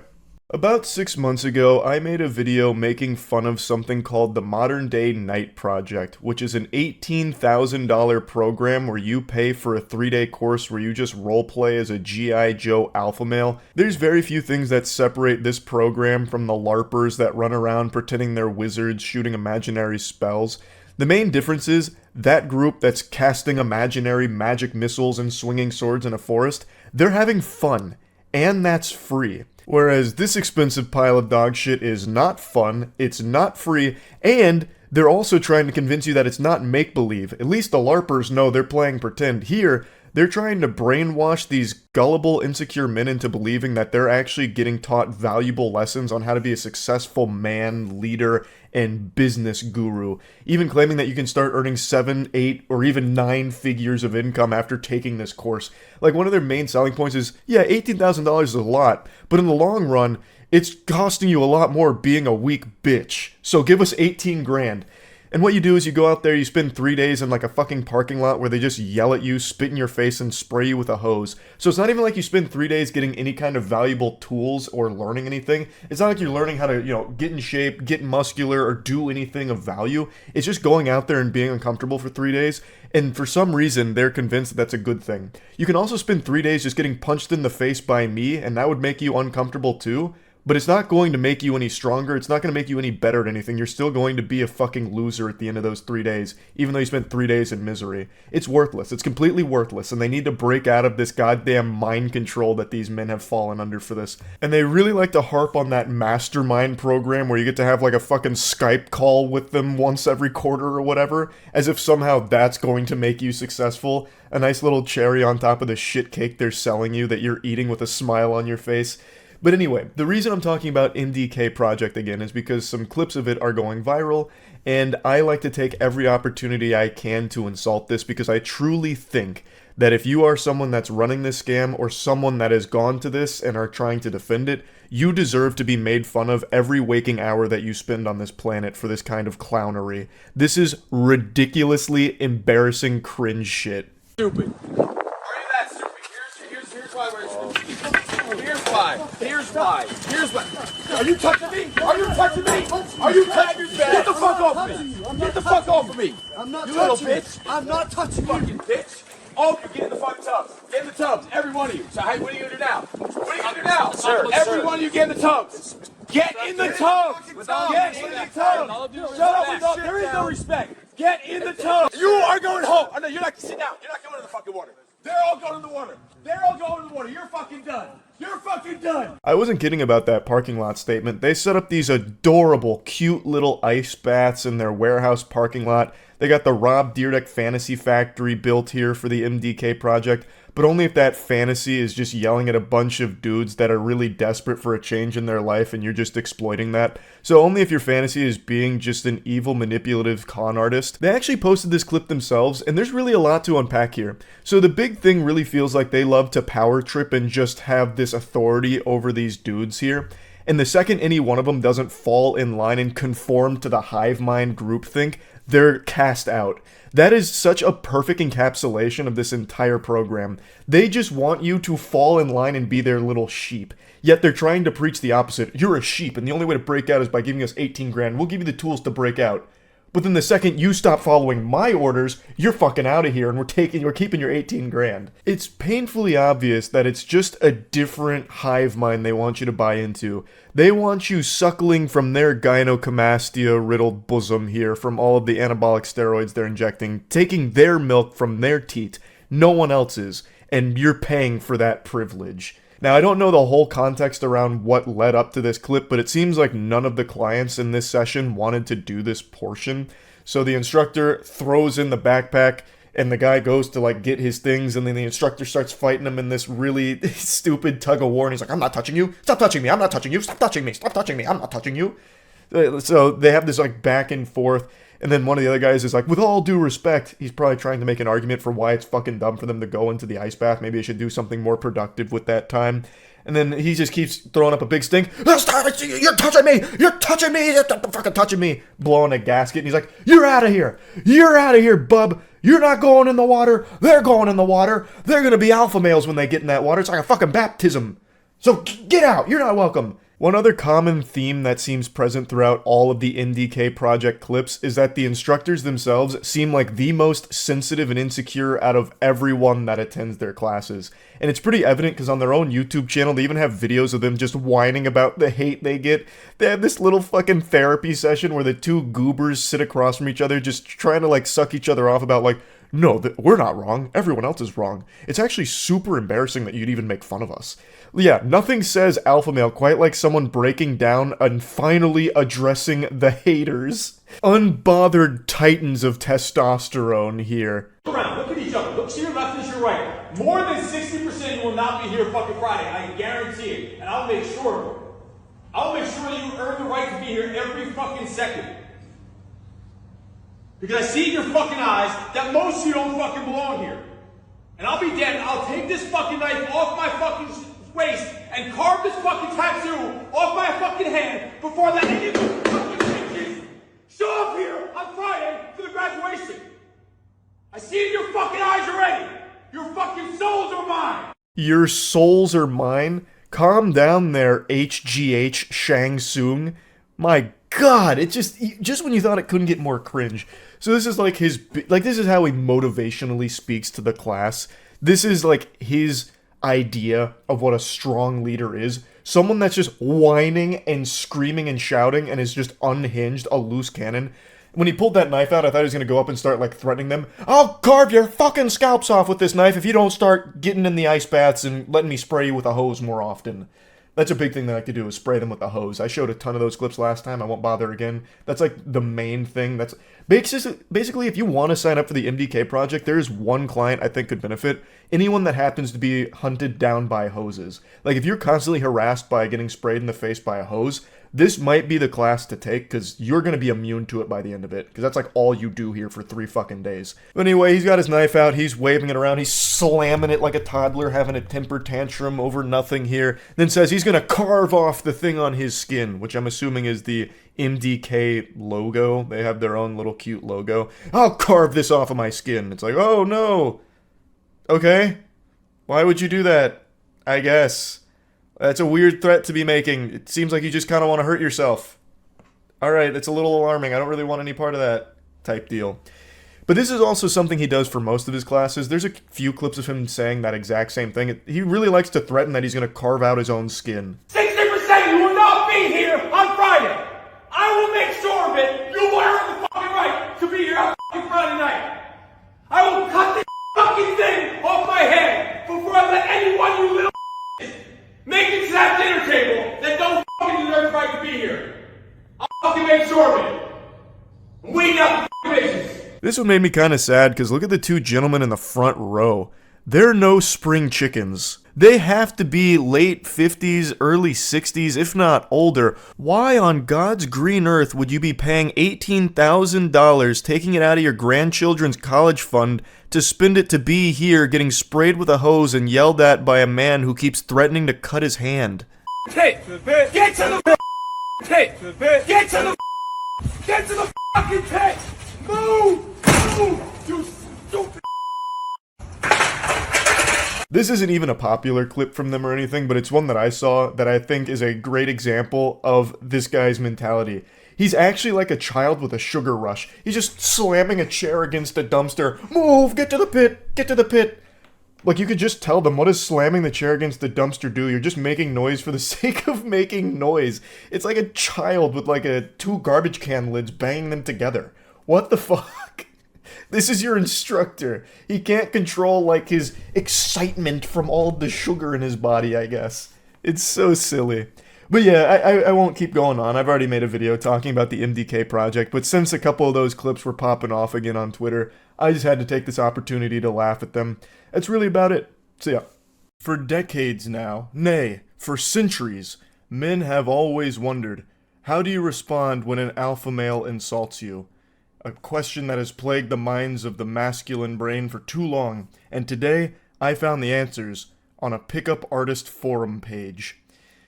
About 6 months ago, I made a video making fun of something called the Modern Day Night Project, which is an $18,000 program where you pay for a 3-day course where you just roleplay as a G.I. Joe alpha male. There's very few things that separate this program from the LARPers that run around pretending they're wizards shooting imaginary spells. The main difference is that group that's casting imaginary magic missiles and swinging swords in a forest, they're having fun, and that's free. Whereas this expensive pile of dog shit is not fun, it's not free, and they're also trying to convince you that it's not make-believe. At least the LARPers know they're playing pretend. Here, they're trying to brainwash these gullible, insecure men into believing that they're actually getting taught valuable lessons on how to be a successful man, leader, and business guru. Even claiming that you can start earning 7, 8, or even 9 figures of income after taking this course. Like, one of their main selling points is, yeah, $18,000 is a lot, but in the long run, it's costing you a lot more being a weak bitch. So give us 18 grand. And what you do is you go out there, you spend 3 days in like a fucking parking lot where they just yell at you, spit in your face, and spray you with a hose. So it's not even like you spend 3 days getting any kind of valuable tools or learning anything. It's not like you're learning how to, get in shape, get muscular, or do anything of value. It's just going out there and being uncomfortable for 3 days. And for some reason, they're convinced that that's a good thing. You can also spend 3 days just getting punched in the face by me, and that would make you uncomfortable too. But it's not going to make you any stronger, it's not going to make you any better at anything, you're still going to be a fucking loser at the end of those 3 days, even though you spent 3 days in misery. It's worthless, it's completely worthless, and they need to break out of this goddamn mind control that these men have fallen under for this. And they really like to harp on that mastermind program where you get to have like a fucking Skype call with them once every quarter or whatever, as if somehow that's going to make you successful. A nice little cherry on top of the shit cake they're selling you that you're eating with a smile on your face. But anyway, the reason I'm talking about MDK Project again is because some clips of it are going viral, and I like to take every opportunity I can to insult this because I truly think that if you are someone that's running this scam or someone that has gone to this and are trying to defend it, you deserve to be made fun of every waking hour that you spend on this planet for this kind of clownery. This is ridiculously embarrassing cringe shit. Stupid. Are you that stupid? Here's why we're stupid. Here's why. Here's why. Here's why. Are you touching me? Are you touching me? Are you touching me? Get the fuck off of me. Get the fuck off of me. I'm not you little touching you. bitch. I'm not touching you. Fucking bitch. All of you get in the fucking tubs. Get in the tubs. Every one of you. So hey, what are you gonna do now? What are you gonna do now? Sir, Every sir. one of you get in the tubs. Get in the tubs. Get in the tubs. Shut up. There is no respect. Get in the tubs. You are going home. Oh, no, you're not. Sit down. You're not going in the fucking water. They're all going in the water. They're all going in the water. You're fucking done. You're fucking done. I wasn't kidding about that parking lot statement. They set up these adorable, cute little ice baths in their warehouse parking lot. They got the Rob Dyrdek Fantasy Factory built here for the MDK project, but only if that fantasy is just yelling at a bunch of dudes that are really desperate for a change in their life and you're just exploiting that. So only if your fantasy is being just an evil, manipulative con artist. They actually posted this clip themselves, and there's really a lot to unpack here. So the big thing really feels like they love to power trip and just have this authority over these dudes here. And the second any one of them doesn't fall in line and conform to the hive mind groupthink, they're cast out. That is such a perfect encapsulation of this entire program. They just want you to fall in line and be their little sheep. Yet they're trying to preach the opposite. You're a sheep, and the only way to break out is by giving us 18 grand. We'll give you the tools to break out. But then the second you stop following my orders, you're fucking out of here and we're keeping your 18 grand. It's painfully obvious that it's just a different hive mind they want you to buy into. They want you suckling from their gynecomastia-riddled bosom here from all of the anabolic steroids they're injecting, taking their milk from their teat, no one else's, and you're paying for that privilege. Now, I don't know the whole context around what led up to this clip, but it seems like none of the clients in this session wanted to do this portion. So the instructor throws in the backpack, and the guy goes to like get his things, and then the instructor starts fighting him in this really stupid tug of war, and he's like, I'm not touching you, stop touching me, I'm not touching you, stop touching me, stop touching me, I'm not touching you. So they have this like back and forth, and then one of the other guys is like, with all due respect, he's probably trying to make an argument for why it's fucking dumb for them to go into the ice bath. Maybe they should do something more productive with that time. And then he just keeps throwing up a big stink. You're touching me! You're touching me! You're fucking touching me! Blowing a gasket. And he's like, you're out of here! You're out of here, bub! You're not going in the water! They're going in the water! They're gonna be alpha males when they get in that water. It's like a fucking baptism! So get out! You're not welcome! One other common theme that seems present throughout all of the MDK project clips is that the instructors themselves seem like the most sensitive and insecure out of everyone that attends their classes. And it's pretty evident because on their own YouTube channel, they even have videos of them just whining about the hate they get. They have this little fucking therapy session where the two goobers sit across from each other just trying to like suck each other off about like, no, we're not wrong. Everyone else is wrong. It's actually super embarrassing that you'd even make fun of us. Yeah, nothing says alpha male quite like someone breaking down and finally addressing the haters. Unbothered titans of testosterone here. Around, look at each other. Look to your left and to your right. More than 60% you will not be here fucking Friday. I guarantee it. And I'll make sure of it. I'll make sure that you earn the right to be here every fucking second. Because I see in your fucking eyes that most of you don't fucking belong here. And I'll be damned, I'll take this fucking knife off my fucking waist and carve this fucking tattoo off my fucking hand before I let any of you fucking bitches show up here on Friday for the graduation. I see it in your fucking eyes already. Your fucking souls are mine. Your souls are mine? Calm down there, HGH Shang Tsung. My God, it just when you thought it couldn't get more cringe. So this is like this is how he motivationally speaks to the class. This is like his idea of what a strong leader is. Someone that's just whining and screaming and shouting and is just unhinged, a loose cannon. When he pulled that knife out, I thought he was going to go up and start like threatening them. I'll carve your fucking scalps off with this knife if you don't start getting in the ice baths and letting me spray you with a hose more often. That's a big thing that I like to do, is spray them with a hose. I showed a ton of those clips last time. I won't bother again. That's like the main thing. That's basically, if you want to sign up for the MDK project, there is one client I think could benefit. Anyone that happens to be hunted down by hoses. Like if you're constantly harassed by getting sprayed in the face by a hose, this might be the class to take because you're going to be immune to it by the end of it. Because that's like all you do here for 3 fucking days. But anyway, he's got his knife out. He's waving it around. He's slamming it like a toddler having a temper tantrum over nothing here. Then says he's going to carve off the thing on his skin, which I'm assuming is the MDK logo. They have their own little cute logo. I'll carve this off of my skin. It's like, oh no. Okay. Why would you do that? I guess. That's a weird threat to be making. It seems like you just kind of want to hurt yourself. Alright, it's a little alarming. I don't really want any part of that type deal. But this is also something he does for most of his classes. There's a few clips of him saying that exact same thing. He really likes to threaten that he's going to carve out his own skin. 60% you will not be here on Friday. I will make sure of it. You will earn the fucking right to be here on fucking Friday night. I will cut this fucking thing off my head before I let anyone you little make it to that dinner table that don't fucking deserve the right to be here. I'll fucking make sure of it. Weed out the fucking bitches. This one made me kind of sad because look at the two gentlemen in the front row. They're no spring chickens. They have to be late 50s, early 60s, if not older. Why on God's green earth would you be paying $18,000, taking it out of your grandchildren's college fund, to spend it to be here getting sprayed with a hose and yelled at by a man who keeps threatening to cut his hand? Tate, get to the Tate, get to the fucking tent. Move, you stupid. This isn't even a popular clip from them or anything, but it's one that I saw that I think is a great example of this guy's mentality. He's actually like a child with a sugar rush. He's just slamming a chair against a dumpster. Move! Get to the pit! Get to the pit! Like, you could just tell them, what does slamming the chair against the dumpster do? You're just making noise for the sake of making noise. It's like a child with like 2 garbage can lids banging them together. What the fuck? This is your instructor. He can't control, like, his excitement from all the sugar in his body, I guess. It's so silly. But yeah, I won't keep going on. I've already made a video talking about the MDK project, but since a couple of those clips were popping off again on Twitter, I just had to take this opportunity to laugh at them. That's really about it. So yeah. For decades now, nay, for centuries, men have always wondered, how do you respond when an alpha male insults you? A question that has plagued the minds of the masculine brain for too long, and today I found the answers on a pickup artist forum page.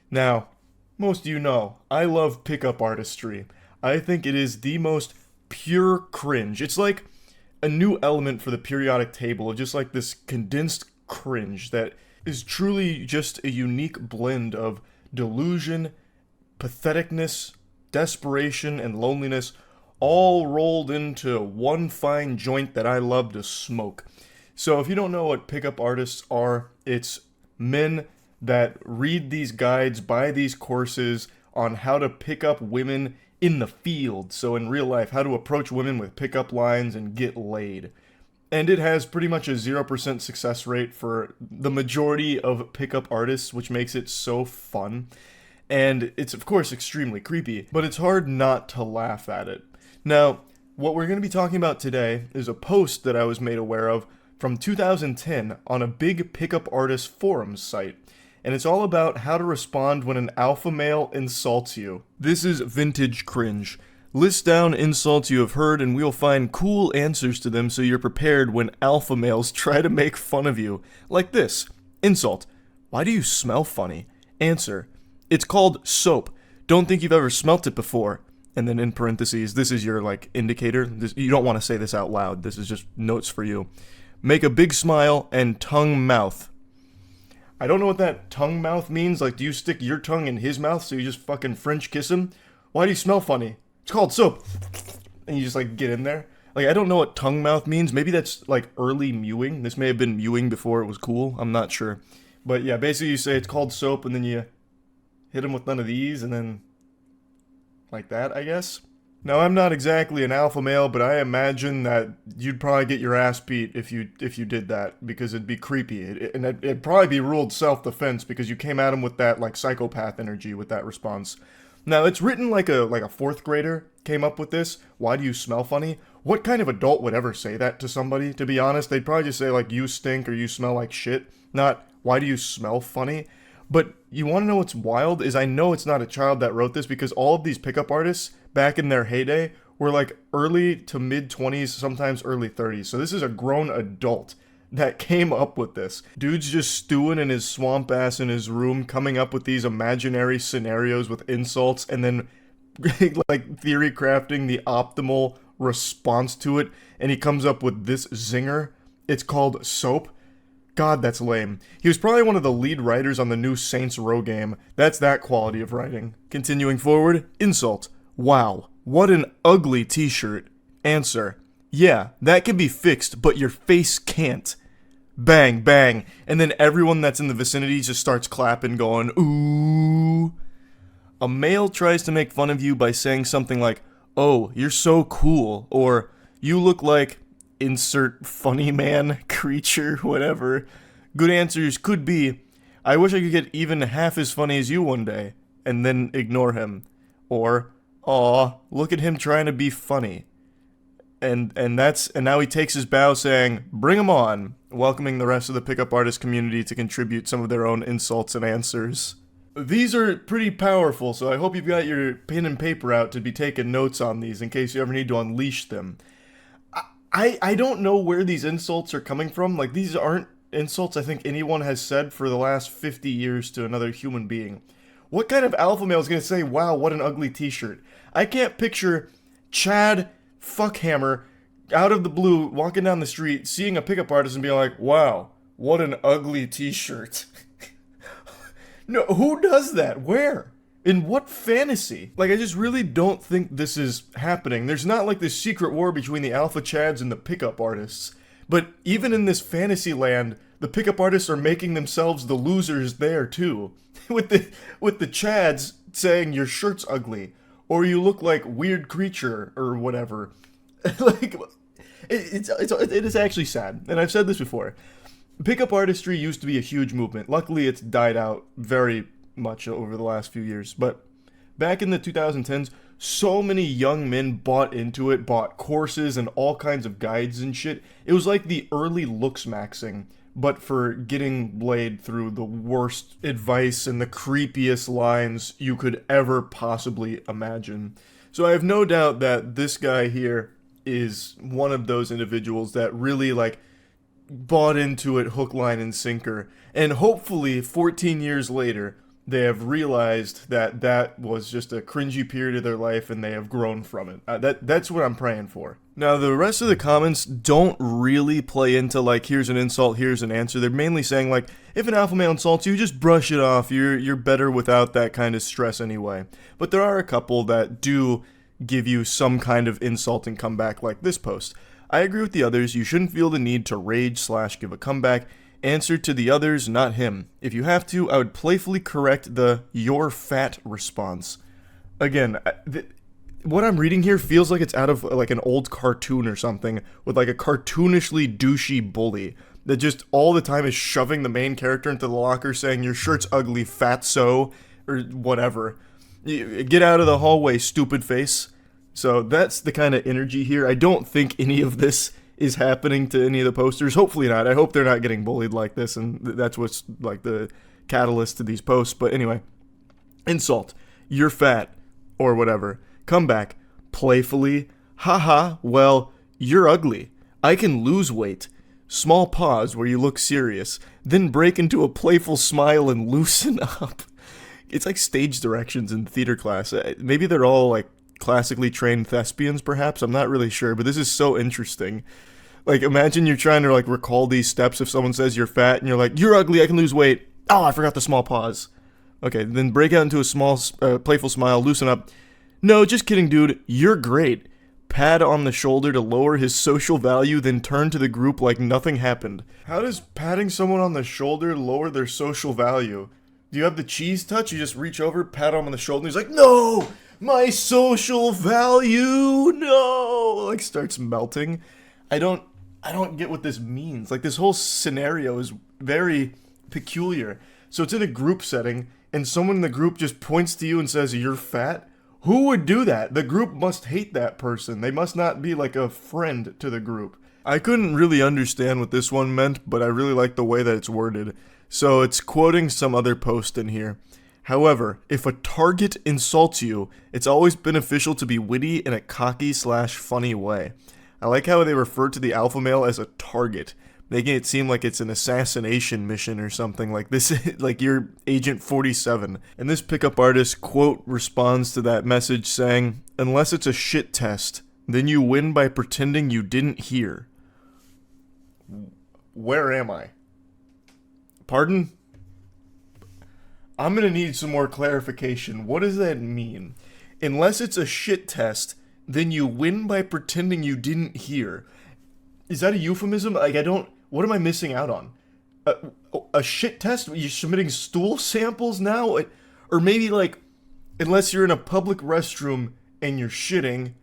Now, most of you know, I love pickup artistry. I think it is the most pure cringe. It's like a new element for the periodic table of just like this condensed cringe that is truly just a unique blend of delusion, patheticness, desperation, and loneliness, all rolled into one fine joint that I love to smoke. So if you don't know what pickup artists are, it's men that read these guides, buy these courses on how to pick up women in the field. So in real life, how to approach women with pickup lines and get laid. And it has pretty much a 0% success rate for the majority of pickup artists, which makes it so fun. And it's of course extremely creepy, but it's hard not to laugh at it. Now, what we're going to be talking about today is a post that I was made aware of from 2010 on a big pickup artist forums site. And it's all about how to respond when an alpha male insults you. This is vintage cringe. List down insults you have heard and we'll find cool answers to them so you're prepared when alpha males try to make fun of you. Like this. Insult. Why do you smell funny? Answer. It's called soap. Don't think you've ever smelt it before. And then in parentheses, this is your like indicator. You don't want to say this out loud. This is just notes for you. Make a big smile and tongue mouth. I don't know what that tongue mouth means. Like, do you stick your tongue in his mouth so you just fucking French kiss him? Why do you smell funny? It's called soap. And you just like get in there. Like, I don't know what tongue mouth means. Maybe that's like early mewing. This may have been mewing before it was cool. I'm not sure. But yeah, basically you say it's called soap and then you hit him with none of these and then like that, I guess. Now, I'm not exactly an alpha male, but I imagine that you'd probably get your ass beat if you did that, because it'd be creepy. It'd probably be ruled self-defense because you came at him with that like psychopath energy with that response. Now, it's written like a fourth grader came up with this. Why do you smell funny? What kind of adult would ever say that to somebody, to be honest? They'd probably just say like, you stink or you smell like shit, not why do you smell funny? But you want to know what's wild is I know it's not a child that wrote this, because all of these pickup artists back in their heyday were like early to mid 20s, sometimes early 30s. So this is a grown adult that came up with this. Dude's just stewing in his swamp ass in his room, coming up with these imaginary scenarios with insults and then like theory crafting the optimal response to it. And he comes up with this zinger. It's called soap. God, that's lame. He was probably one of the lead writers on the new Saints Row game. That's that quality of writing. Continuing forward, insult. Wow, what an ugly t-shirt. Answer. Yeah, that can be fixed, but your face can't. Bang, bang. And then everyone that's in the vicinity just starts clapping, going, ooh. A male tries to make fun of you by saying something like, oh, you're so cool, or you look like insert funny man, creature, whatever. Good answers could be, I wish I could get even half as funny as you one day, and then ignore him. Or, aw, look at him trying to be funny. And now he takes his bow saying, bring him on, welcoming the rest of the pickup artist community to contribute some of their own insults and answers. These are pretty powerful, so I hope you've got your pen and paper out to be taking notes on these in case you ever need to unleash them. I don't know where these insults are coming from. Like, these aren't insults I think anyone has said for the last 50 years to another human being. What kind of alpha male is going to say, wow, what an ugly t-shirt? I can't picture Chad Fuckhammer out of the blue walking down the street, seeing a pickup artist and being like, wow, what an ugly t-shirt. No, who does that? Where? In what fantasy? Like, I just really don't think this is happening. There's not like this secret war between the alpha chads and the pickup artists. But even in this fantasy land, the pickup artists are making themselves the losers there too. with the chads saying your shirt's ugly, or you look like weird creature, or whatever. Like, it is actually sad, and I've said this before. Pickup artistry used to be a huge movement. Luckily, it's died out very much over the last few years. But back in the 2010s, so many young men bought into it, bought courses and all kinds of guides and shit. It was like the early looks maxing, but for getting laid through the worst advice and the creepiest lines you could ever possibly imagine. So I have no doubt that this guy here is one of those individuals that really, like, bought into it hook, line, and sinker. And hopefully, 14 years later, they have realized that that was just a cringy period of their life and they have grown from it. That's what I'm praying for. Now, the rest of the comments don't really play into, like, here's an insult, here's an answer. They're mainly saying, like, if an alpha male insults you, just brush it off. You're better without that kind of stress anyway. But there are a couple that do give you some kind of insult and comeback, like this post. I agree with the others. You shouldn't feel the need to rage/give a comeback. Answer to the others, not him. If you have to, I would playfully correct the "you're fat" response. Again, what I'm reading here feels like it's out of like an old cartoon or something, with like a cartoonishly douchey bully that just all the time is shoving the main character into the locker saying, your shirt's ugly, fatso, or whatever. Get out of the hallway, stupid face. So that's the kind of energy here. I don't think any of this is happening to any of the posters. Hopefully not. I hope they're not getting bullied like this, and that's what's like the catalyst to these posts. But anyway, insult, you're fat, or whatever. Come back, playfully, haha, well, you're ugly. I can lose weight. Small pause where you look serious, then break into a playful smile and loosen up. It's like stage directions in theater class. Maybe they're all like classically trained thespians, perhaps. I'm not really sure, but this is so interesting. Like, imagine you're trying to like recall these steps if someone says you're fat and you're like, you're ugly, I can lose weight. Oh, I forgot the small pause. Okay, then break out into a small, playful smile, loosen up. No, just kidding, dude. You're great. Pat on the shoulder to lower his social value, then turn to the group like nothing happened. How does patting someone on the shoulder lower their social value? Do you have the cheese touch? You just reach over, pat him on the shoulder, and he's like, no! My social value, no! Like, starts melting. I don't get what this means. Like, this whole scenario is very peculiar. So it's in a group setting, and someone in the group just points to you and says, you're fat? Who would do that? The group must hate that person. They must not be like a friend to the group. I couldn't really understand what this one meant, but I really like the way that it's worded. So it's quoting some other post in here. However, if a target insults you, it's always beneficial to be witty in a cocky/funny way. I like how they refer to the alpha male as a target, making it seem like it's an assassination mission or something like this, like you're Agent 47. And this pickup artist quote responds to that message saying, unless it's a shit test, then you win by pretending you didn't hear. Where am I? Pardon? I'm gonna need some more clarification. What does that mean? Unless it's a shit test, then you win by pretending you didn't hear. Is that a euphemism? Like, what am I missing out on? A shit test? You're submitting stool samples now? Or maybe, like, unless you're in a public restroom and you're shitting,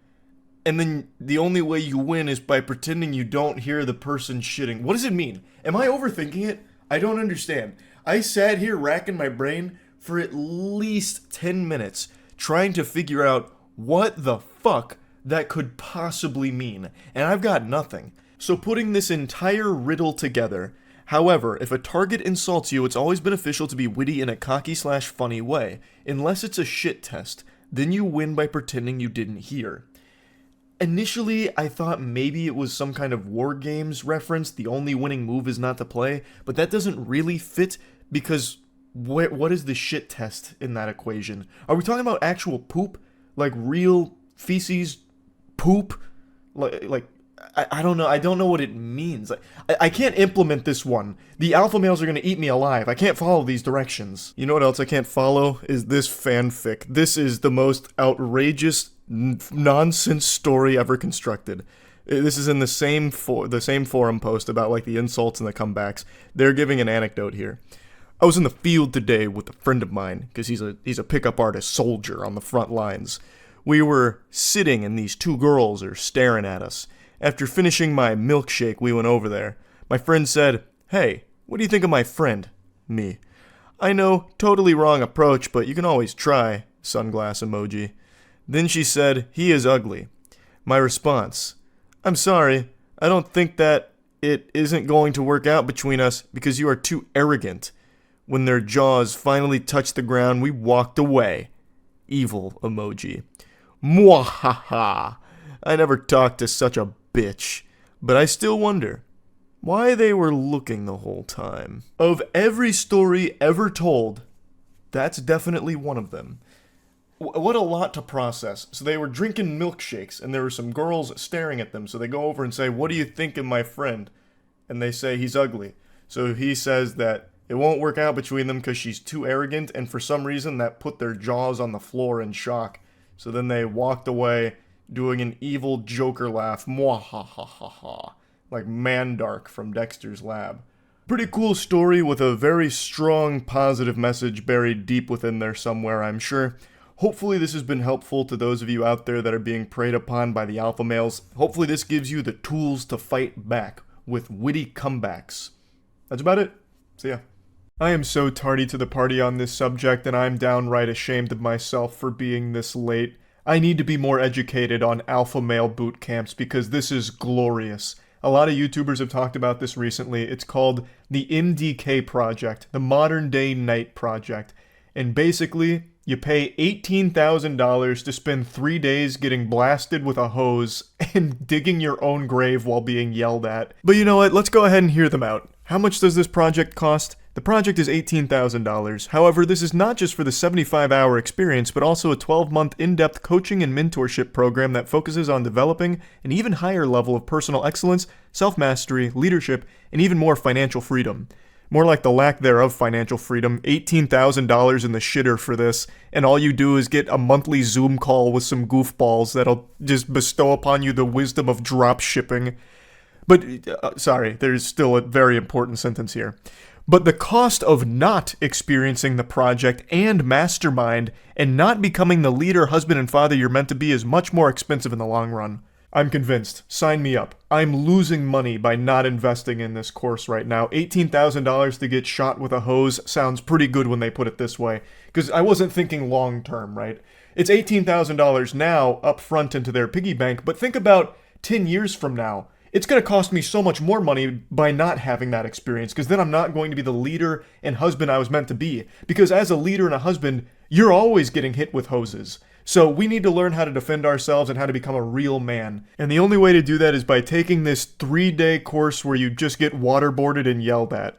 and then the only way you win is by pretending you don't hear the person shitting. What does it mean? Am I overthinking it? I don't understand. I sat here racking my brain for at least 10 minutes trying to figure out what the fuck that could possibly mean, and I've got nothing. So putting this entire riddle together, however, if a target insults you, it's always beneficial to be witty in a cocky/funny way. Unless it's a shit test, then you win by pretending you didn't hear. Initially, I thought maybe it was some kind of War Games reference, the only winning move is not to play, but that doesn't really fit because what is the shit test in that equation? Are we talking about actual poop? Like real feces poop? Like I don't know. I don't know what it means. I can't implement this one. The alpha males are going to eat me alive. I can't follow these directions. You know what else I can't follow? Is this fanfic. This is the most outrageous nonsense story ever constructed. This is in the same forum post about like the insults and the comebacks. They're giving an anecdote here. I was in the field today with a friend of mine because he's a pickup artist soldier on the front lines. We were sitting and these two girls are staring at us. After finishing my milkshake, we went over there. My friend said, "Hey, what do you think of my friend?" Me. "I know, totally wrong approach, but you can always try." Sunglass emoji. Then she said, "He is ugly." My response, "I'm sorry, I don't think that it isn't going to work out between us because you are too arrogant." When their jaws finally touched the ground, we walked away. Evil emoji. Mwahaha. I never talked to such a bitch. But I still wonder, why they were looking the whole time. Of every story ever told, that's definitely one of them. What a lot to process. So they were drinking milkshakes, and there were some girls staring at them, so they go over and say, "What do you think of my friend?" And they say, "He's ugly." So he says that it won't work out between them because she's too arrogant, and for some reason that put their jaws on the floor in shock. So then they walked away doing an evil Joker laugh, mwahahaha, like Mandark from Dexter's Lab. Pretty cool story with a very strong positive message buried deep within there somewhere, I'm sure. Hopefully this has been helpful to those of you out there that are being preyed upon by the alpha males. Hopefully this gives you the tools to fight back with witty comebacks. That's about it. See ya. I am so tardy to the party on this subject, and I'm downright ashamed of myself for being this late. I need to be more educated on alpha male boot camps because this is glorious. A lot of YouTubers have talked about this recently. It's called the MDK Project, the Modern Day Night Project. And basically, you pay $18,000 to spend 3 days getting blasted with a hose and digging your own grave while being yelled at. But you know what? Let's go ahead and hear them out. How much does this project cost? The project is $18,000. However, this is not just for the 75-hour experience, but also a 12-month in-depth coaching and mentorship program that focuses on developing an even higher level of personal excellence, self-mastery, leadership, and even more financial freedom. More like the lack thereof financial freedom, $18,000 in the shitter for this, and all you do is get a monthly Zoom call with some goofballs that'll just bestow upon you the wisdom of drop shipping. But, sorry, there's still a very important sentence here. But the cost of not experiencing the project and mastermind and not becoming the leader, husband, and father you're meant to be is much more expensive in the long run. I'm convinced. Sign me up. I'm losing money by not investing in this course right now. $18,000 to get shot with a hose sounds pretty good when they put it this way. Because I wasn't thinking long term, right? It's $18,000 now up front into their piggy bank, but think about 10 years from now. It's going to cost me so much more money by not having that experience, because then I'm not going to be the leader and husband I was meant to be. Because as a leader and a husband, you're always getting hit with hoses. So we need to learn how to defend ourselves and how to become a real man. And the only way to do that is by taking this 3-day course where you just get waterboarded and yelled at.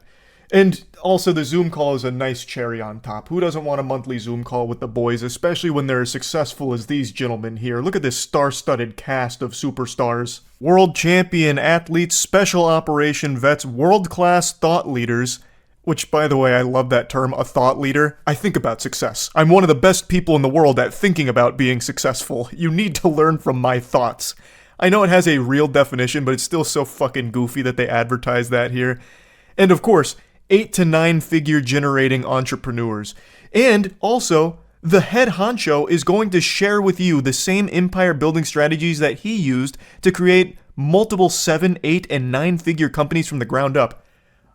And also the Zoom call is a nice cherry on top. Who doesn't want a monthly Zoom call with the boys, especially when they're as successful as these gentlemen here? Look at this star-studded cast of superstars. World champion athletes, special operation vets, world-class thought leaders. Which, by the way, I love that term, a thought leader. I think about success. I'm one of the best people in the world at thinking about being successful. You need to learn from my thoughts. I know it has a real definition, but it's still so fucking goofy that they advertise that here. And of course, 8 to 9 figure generating entrepreneurs. And also, the head honcho is going to share with you the same empire building strategies that he used to create multiple 7, 8, and 9 figure companies from the ground up.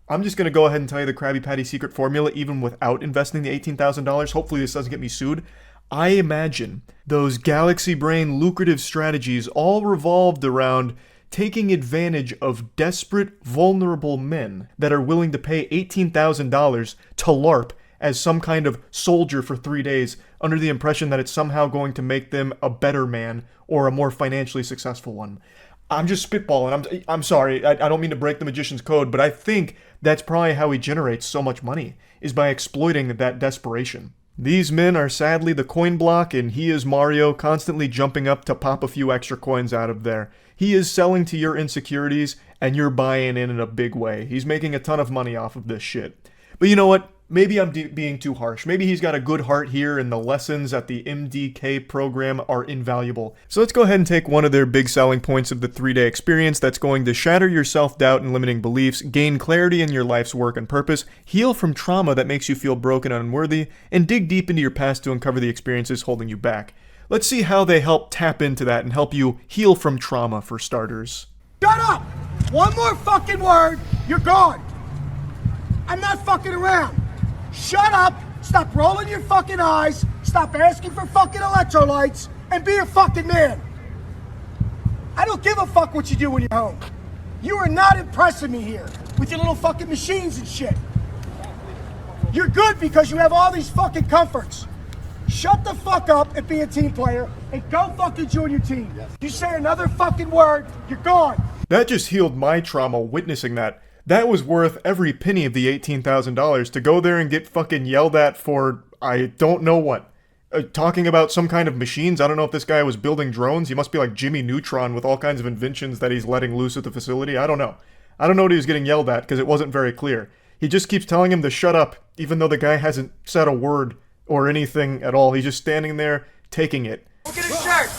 I'm just going to go ahead and tell you the Krabby Patty secret formula even without investing the $18,000. Hopefully this doesn't get me sued. I imagine those galaxy brain lucrative strategies all revolved around taking advantage of desperate, vulnerable men that are willing to pay $18,000 to LARP as some kind of soldier for 3 days under the impression that it's somehow going to make them a better man or a more financially successful one. I'm just spitballing. I'm sorry. I don't mean to break the magician's code, but I think that's probably how he generates so much money, is by exploiting that desperation. These men are sadly the coin block, and he is Mario, constantly jumping up to pop a few extra coins out of there. He is selling to your insecurities, and you're buying in a big way. He's making a ton of money off of this shit. But you know what? Maybe I'm being too harsh. Maybe he's got a good heart here and the lessons at the MDK program are invaluable. So let's go ahead and take one of their big selling points of the 3-day experience that's going to shatter your self-doubt and limiting beliefs, gain clarity in your life's work and purpose, heal from trauma that makes you feel broken and unworthy, and dig deep into your past to uncover the experiences holding you back. Let's see how they help tap into that and help you heal from trauma for starters. Shut up! One more fucking word, you're gone. I'm not fucking around. Shut up, stop rolling your fucking eyes, stop asking for fucking electrolytes, and be a fucking man. I don't give a fuck what you do when you're home. You are not impressing me here with your little fucking machines and shit. You're good because you have all these fucking comforts. Shut the fuck up and be a team player and go fucking join your team. You say another fucking word, you're gone. That just healed my trauma witnessing that. That was worth every penny of the $18,000 to go there and get fucking yelled at for, I don't know what. Talking about some kind of machines. I don't know if this guy was building drones. He must be like Jimmy Neutron with all kinds of inventions that he's letting loose at the facility. I don't know. I don't know what he was getting yelled at because it wasn't very clear. He just keeps telling him to shut up, even though the guy hasn't said a word or anything at all. He's just standing there taking it. Look at his shirt.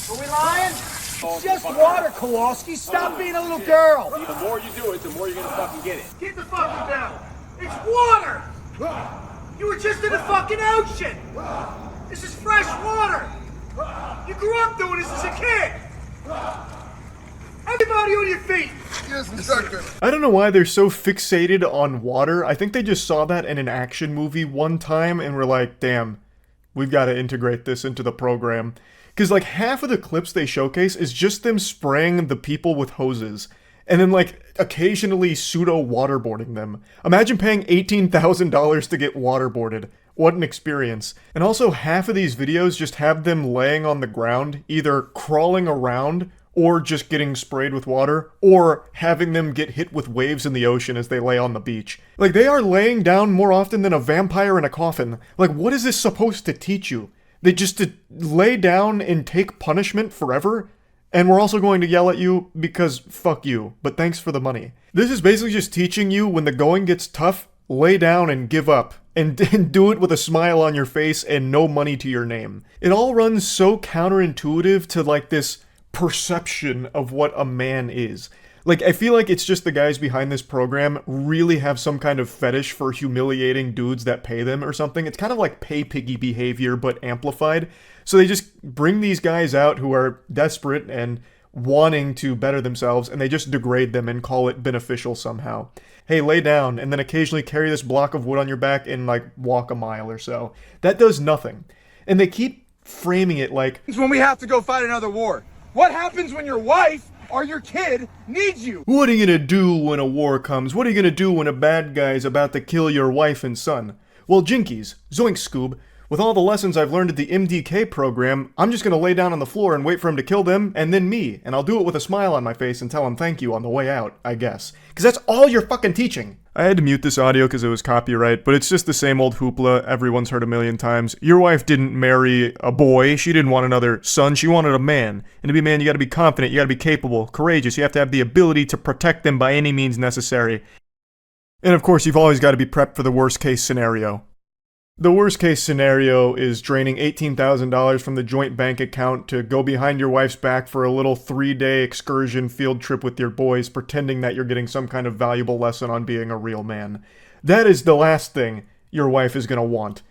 Are we lying? It's just water, Kowalski. Stop being a little girl. The more you do it, the more you're gonna fucking get it. Get the fucking down. It's water. You were just in the fucking ocean. This is fresh water. You grew up doing this as a kid. Everybody on your feet. Yes, instructor. I don't know why they're so fixated on water. I think they just saw that in an action movie one time and were like, damn, we've got to integrate this into the program. Because like half of the clips they showcase is just them spraying the people with hoses. And then like occasionally pseudo waterboarding them. Imagine paying $18,000 to get waterboarded. What an experience. And also half of these videos just have them laying on the ground, either crawling around or just getting sprayed with water, or having them get hit with waves in the ocean as they lay on the beach. Like, they are laying down more often than a vampire in a coffin. Like, what is this supposed to teach you? They just to lay down and take punishment forever? And we're also going to yell at you because fuck you, but thanks for the money. This is basically just teaching you when the going gets tough, lay down and give up. And do it with a smile on your face and no money to your name. It all runs so counterintuitive to like this perception of what a man is. Like, I feel like it's just the guys behind this program really have some kind of fetish for humiliating dudes that pay them or something. It's kind of like pay piggy behavior, but amplified. So they just bring these guys out who are desperate and wanting to better themselves, and they just degrade them and call it beneficial somehow. Hey, lay down, and then occasionally carry this block of wood on your back and, like, walk a mile or so. That does nothing. And they keep framing it like, It's when we have to go fight another war. What happens when your wife or your kid needs you? what are you gonna do when a war comes? What are you gonna do when a bad guy's about to kill your wife and son? Well, jinkies, zoink Scoob, with all the lessons I've learned at the MDK program, I'm just gonna lay down on the floor and wait for him to kill them, and then me, and I'll do it with a smile on my face and tell him thank you on the way out, I guess. Because that's all you're fucking teaching. I had to mute this audio because it was copyright, but it's just the same old hoopla everyone's heard a million times. Your wife didn't marry a boy, she didn't want another son, she wanted a man. And to be a man, you gotta be confident, you gotta be capable, courageous, you have to have the ability to protect them by any means necessary. And of course, you've always gotta be prepped for the worst case scenario. The worst case scenario is draining $18,000 from the joint bank account to go behind your wife's back for a little 3-day excursion field trip with your boys, pretending that you're getting some kind of valuable lesson on being a real man. That is the last thing your wife is gonna want.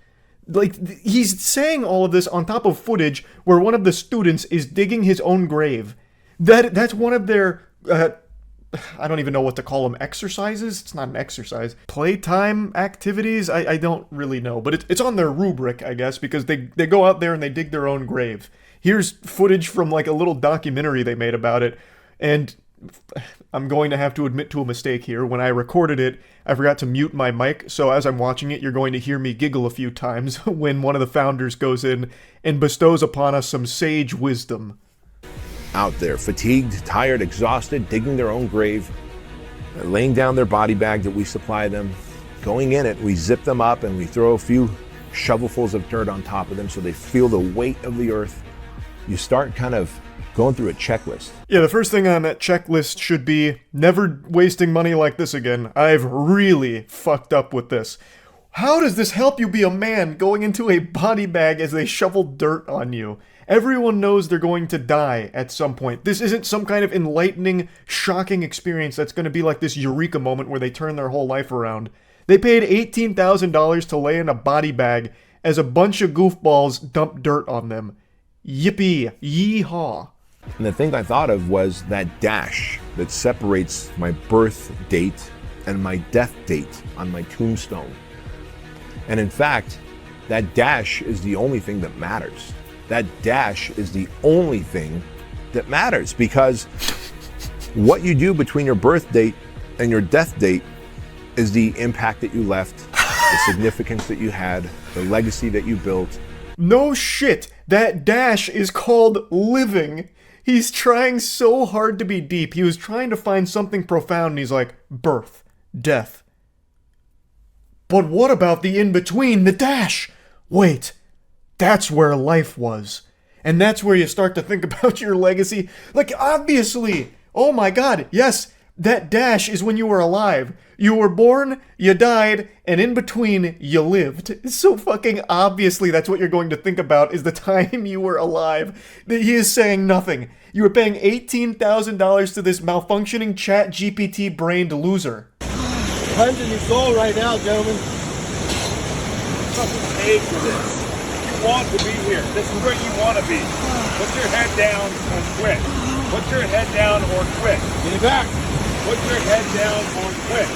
Like, he's saying all of this on top of footage where one of the students is digging his own grave. That's one of their, I don't even know what to call them, exercises? It's not an exercise. Playtime activities? I don't really know, but it's on their rubric, I guess, because they go out there and they dig their own grave. Here's footage from like a little documentary they made about it, and I'm going to have to admit to a mistake here. When I recorded it, I forgot to mute my mic, so as I'm watching it, you're going to hear me giggle a few times when one of the founders goes in and bestows upon us some sage wisdom. Out there, fatigued, tired, exhausted, digging their own grave, laying down their body bag that we supply them, going in it, we zip them up and we throw a few shovelfuls of dirt on top of them so they feel the weight of the earth. You start kind of going through a checklist. Yeah, the first thing on that checklist should be never wasting money like this again. I've really fucked up with this. How does this help you be a man going into a body bag as they shovel dirt on you? Everyone knows they're going to die at some point. This isn't some kind of enlightening, shocking experience that's going to be like this eureka moment where they turn their whole life around. They paid $18,000 to lay in a body bag as a bunch of goofballs dump dirt on them. Yippee, yeehaw. And the thing I thought of was that dash that separates my birth date and my death date on my tombstone. And in fact, that dash is the only thing that matters. That dash is the only thing that matters, because what you do between your birth date and your death date is the impact that you left, the significance that you had, the legacy that you built. No shit! That dash is called living. He's trying so hard to be deep. He was trying to find something profound, and he's like, birth, death. But what about the in-between, the dash? Wait, that's where life was. And that's where you start to think about your legacy. Like, obviously, oh my god, yes, that dash is when you were alive. You were born, you died, and in between, you lived. So fucking obviously that's what you're going to think about is the time you were alive. He is saying nothing. You were paying $18,000 to this malfunctioning chat GPT brained loser. Time's in your soul right now, gentlemen. Fucking paid for this. You want to be here. This is where you want to be. Put your head down and quit. Put your head down or quit. Get it back. Put your head down or quit.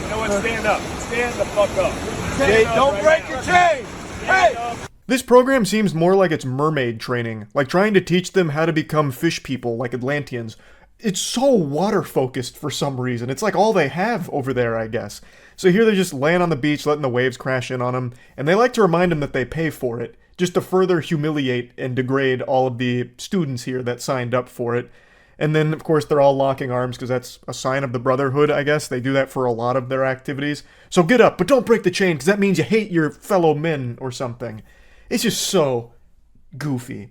You know what? Stand up. Stand the fuck up. Hey, don't break your chain. Hey! This program seems more like it's mermaid training, like trying to teach them how to become fish people like Atlanteans. It's so water-focused for some reason. It's like all they have over there, I guess. So here they're just laying on the beach, letting the waves crash in on them, and they like to remind them that they pay for it, just to further humiliate and degrade all of the students here that signed up for it. And then, of course, they're all locking arms because that's a sign of the brotherhood, I guess. They do that for a lot of their activities. So get up, but don't break the chain because that means you hate your fellow men or something. It's just so goofy.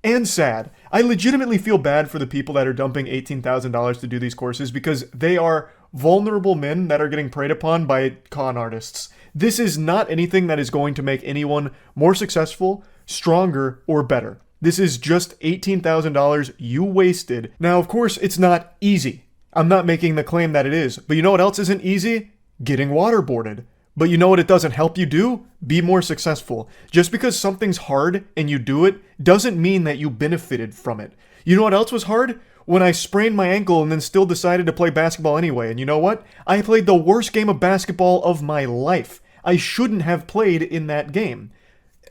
And sad. I legitimately feel bad for the people that are dumping $18,000 to do these courses because they are vulnerable men that are getting preyed upon by con artists. This is not anything that is going to make anyone more successful, stronger, or better. This is just $18,000 you wasted. Now, of course, it's not easy. I'm not making the claim that it is. But you know what else isn't easy? Getting waterboarded. But you know what it doesn't help you do? Be more successful. Just because something's hard and you do it doesn't mean that you benefited from it. You know what else was hard? When I sprained my ankle and then still decided to play basketball anyway. And you know what? I played the worst game of basketball of my life. I shouldn't have played in that game.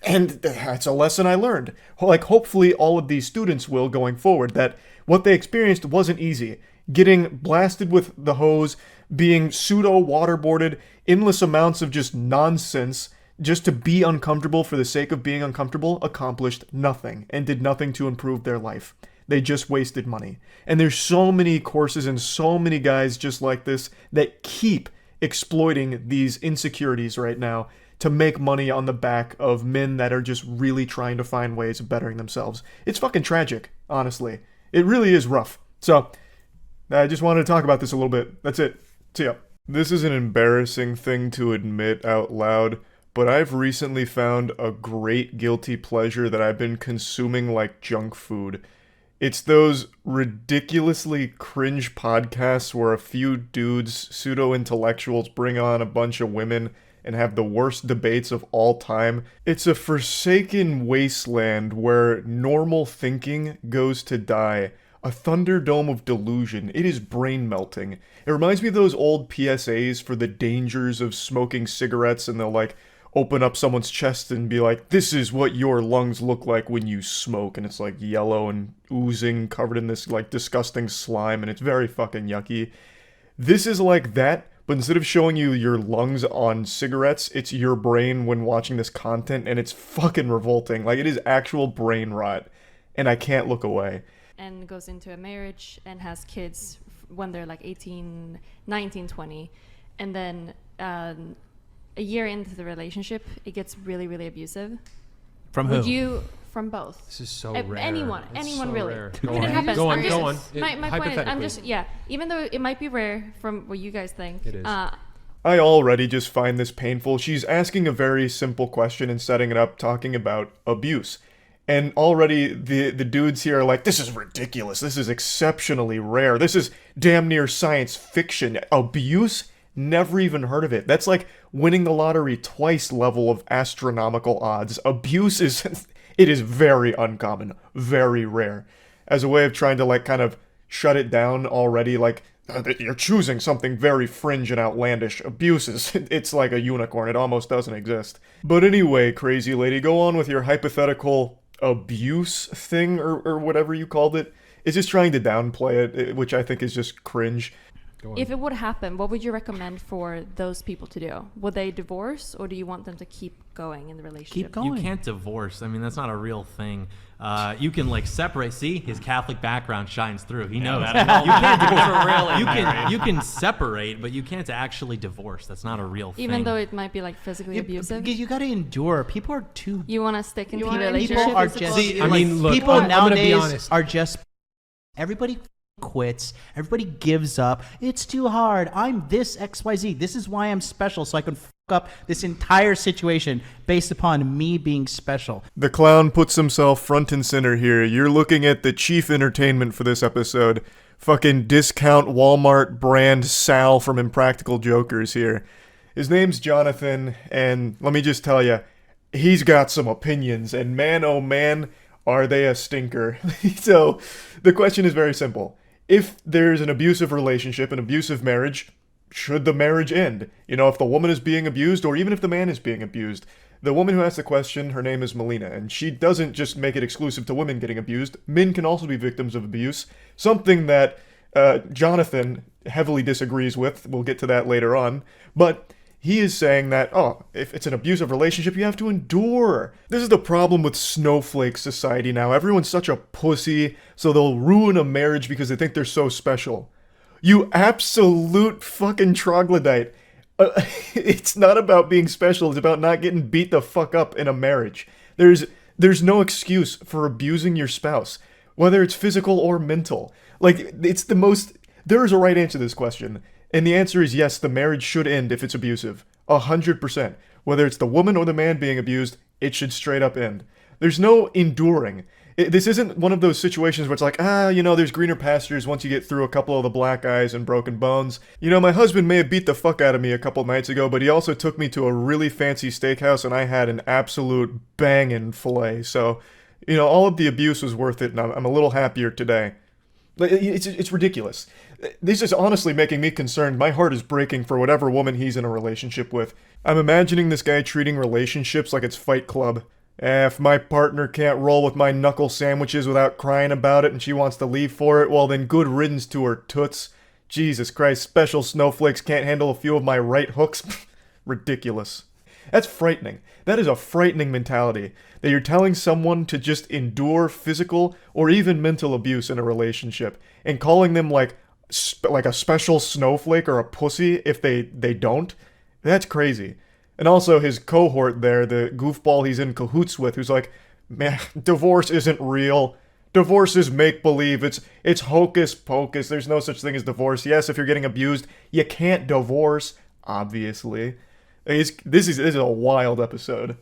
And that's a lesson I learned. Like, hopefully all of these students will going forward, that what they experienced wasn't easy. Getting blasted with the hose, being pseudo-waterboarded, endless amounts of just nonsense, just to be uncomfortable for the sake of being uncomfortable, accomplished nothing, and did nothing to improve their life. They just wasted money. And there's so many courses and so many guys just like this that keep exploiting these insecurities right now to make money on the back of men that are just really trying to find ways of bettering themselves. It's fucking tragic, honestly. It really is rough. So, I just wanted to talk about this a little bit. That's it. See ya. This is an embarrassing thing to admit out loud, but I've recently found a great guilty pleasure that I've been consuming like junk food. It's those ridiculously cringe podcasts where a few dudes, pseudo-intellectuals, bring on a bunch of women and have the worst debates of all time. It's a forsaken wasteland where normal thinking goes to die. A thunderdome of delusion. It is brain-melting. It reminds me of those old PSAs for the dangers of smoking cigarettes, and they'll, like, open up someone's chest and be like, this is what your lungs look like when you smoke, and it's, like, yellow and oozing, covered in this, like, disgusting slime, and it's very fucking yucky. This is like that, but instead of showing you your lungs on cigarettes, it's your brain when watching this content, and it's fucking revolting. Like, it is actual brain rot, and I can't look away. And goes into a marriage and has kids when they're like 18, 19, 20. And then a year into the relationship, it gets really, really abusive. From Would who? you... From both. This is so rare. Anyone It's so really. rare. I mean, it happens. Go on. My point is, I'm just, yeah, even though it might be rare from what you guys think. It is. I already just find this painful. She's asking a very simple question and setting it up, talking about abuse. And already the dudes here are like, this is ridiculous. This is exceptionally rare. This is damn near science fiction. Abuse? Never even heard of it. That's like winning the lottery twice level of astronomical odds. Abuse is... It is very uncommon, very rare. As a way of trying to, like, kind of shut it down already, like, you're choosing something very fringe and outlandish. Abuse is, it's like a unicorn, it almost doesn't exist. But anyway, crazy lady, go on with your hypothetical abuse thing, or whatever you called it. It's just trying to downplay it, which I think is just cringe. If it would happen, what would you recommend for those people to do? Would they divorce, or do you want them to keep going in the relationship? You can't divorce. I mean, that's not a real thing. You can like separate. See, his Catholic background shines through. He knows. You can't divorce. You can separate, but you can't actually divorce. That's not a real thing. Even though it might be like physically abusive. You got to endure. People are too. You want to stick in the People relationship. are just. I mean, look, people I'm gonna be nowadays honest. are just. Everybody quits. Everybody gives up. It's too hard. I'm this XYZ. This is why I'm special, so I can fuck up this entire situation based upon me being special. The clown puts himself front and center here. You're looking at the chief entertainment for this episode. Fucking discount Walmart brand Sal from Impractical Jokers here. His name's Jonathan, and let me just tell you, he's got some opinions, and man, oh man, are they a stinker. So, the question is very simple. If there's an abusive relationship, an abusive marriage, should the marriage end? You know, if the woman is being abused, or even if the man is being abused. The woman who asked the question, her name is Melina, and she doesn't just make it exclusive to women getting abused. Men can also be victims of abuse, something that Jonathan heavily disagrees with. We'll get to that later on. But he is saying that, if it's an abusive relationship, you have to endure. This is the problem with snowflake society now. Everyone's such a pussy, so they'll ruin a marriage because they think they're so special. You absolute fucking troglodyte. It's not about being special, it's about not getting beat the fuck up in a marriage. There's no excuse for abusing your spouse, whether it's physical or mental. Like, there is a right answer to this question. And the answer is yes, the marriage should end if it's abusive. 100%. Whether it's the woman or the man being abused, it should straight up end. There's no enduring. This isn't one of those situations where it's like, there's greener pastures once you get through a couple of the black eyes and broken bones. You know, my husband may have beat the fuck out of me a couple nights ago, but he also took me to a really fancy steakhouse and I had an absolute bangin' filet. So, all of the abuse was worth it, and I'm a little happier today. It's ridiculous. This is honestly making me concerned. My heart is breaking for whatever woman he's in a relationship with. I'm imagining this guy treating relationships like it's Fight Club. If my partner can't roll with my knuckle sandwiches without crying about it and she wants to leave for it, well then good riddance to her toots. Jesus Christ, special snowflakes can't handle a few of my right hooks. Ridiculous. That's frightening. That is a frightening mentality. That you're telling someone to just endure physical or even mental abuse in a relationship and calling them like a special snowflake or a pussy if they don't. That's crazy. And also his cohort there, the goofball he's in cahoots with, who's like, man, divorce isn't real. Divorce is make-believe. It's hocus pocus. There's no such thing as divorce. Yes, if you're getting abused, you can't divorce, obviously. This is a wild episode.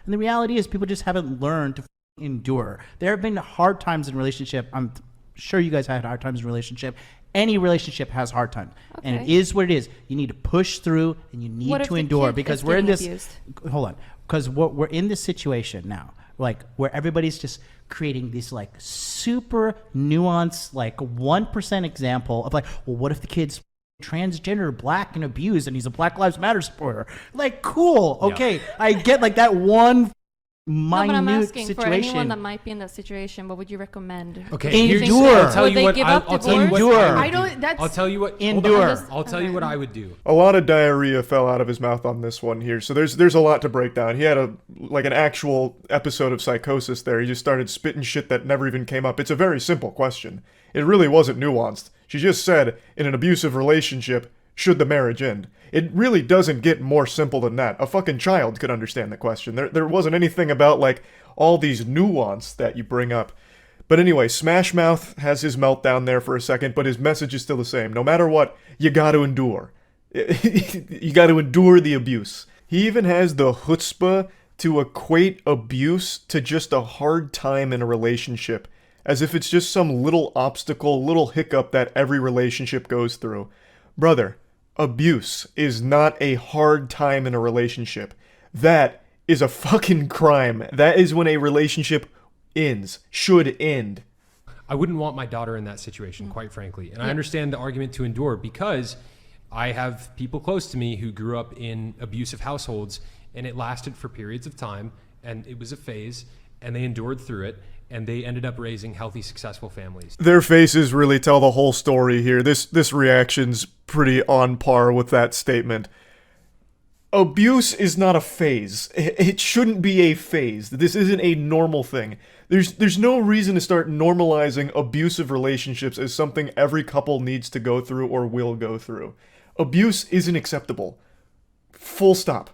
And the reality is people just haven't learned to endure. There have been hard times in relationship. I'm sure you guys had hard times in relationship. Any relationship has hard times. Okay. And it is what it is. You need to push through and you need to endure because we're in this abused? Hold on. Because we're in this situation now, like where everybody's just creating this like super nuanced, like 1% example of like, well, what if the kid's transgender, black, and abused, and he's a Black Lives Matter supporter? Like, cool. Okay, yeah. I get like that one minute but I'm asking situation. For anyone that might be in that situation, what would you recommend? Okay, endure. I'll tell you what. I'll tell you what. I don't. That's. I'll tell you what. Endure. I'll tell you what I would do. A lot of diarrhea fell out of his mouth on this one here, so there's a lot to break down. He had an actual episode of psychosis there. He just started spitting shit that never even came up. It's a very simple question. It really wasn't nuanced. She just said, in an abusive relationship, should the marriage end? It really doesn't get more simple than that. A fucking child could understand the question. There wasn't anything about, like, all these nuance that you bring up. But anyway, Smash Mouth has his meltdown there for a second, but his message is still the same. No matter what, you gotta endure. You gotta endure the abuse. He even has the chutzpah to equate abuse to just a hard time in a relationship, as if it's just some little obstacle, little hiccup that every relationship goes through. Brother, abuse is not a hard time in a relationship. That is a fucking crime. That is when a relationship ends, should end. I wouldn't want my daughter in that situation, quite frankly. And I understand the argument to endure because I have people close to me who grew up in abusive households and it lasted for periods of time and it was a phase and they endured through it. and they ended up raising healthy, successful families. Their faces really tell the whole story here. This reaction's pretty on par with that statement. Abuse is not a phase. It shouldn't be a phase. This isn't a normal thing. There's no reason to start normalizing abusive relationships as something every couple needs to go through or will go through. Abuse isn't acceptable. Full stop.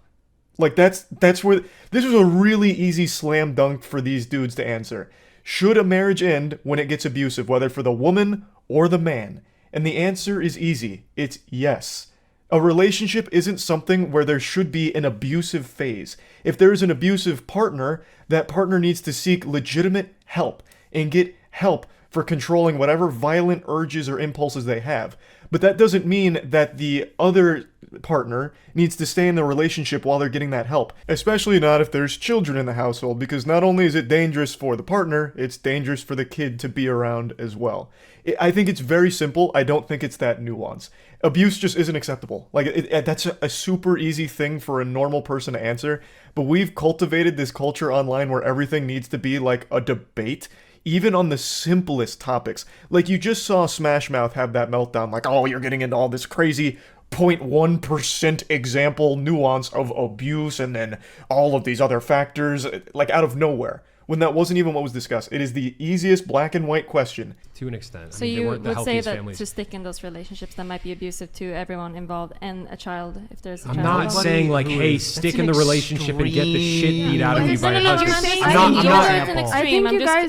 Like, that's where... This was a really easy slam dunk for these dudes to answer. Should a marriage end when it gets abusive, whether for the woman or the man? And the answer is easy. It's yes. A relationship isn't something where there should be an abusive phase. If there is an abusive partner, that partner needs to seek legitimate help and get help for controlling whatever violent urges or impulses they have. But that doesn't mean that the other partner needs to stay in the relationship while they're getting that help. Especially not if there's children in the household, because not only is it dangerous for the partner, it's dangerous for the kid to be around as well. I think it's very simple. I don't think it's that nuanced. Abuse just isn't acceptable. Like, that's a super easy thing for a normal person to answer, but we've cultivated this culture online where everything needs to be like a debate, even on the simplest topics. Like, you just saw Smash Mouth have that meltdown, like, oh, you're getting into all this crazy 0.1% example nuance of abuse and then all of these other factors, like, out of nowhere, when that wasn't even what was discussed. It is the easiest black and white question. To an extent. So you would say that to stick in those relationships that might be abusive to everyone involved and a child, if there's a child. I'm not saying like, hey, stick in the relationship and get the shit beat out of you by a husband.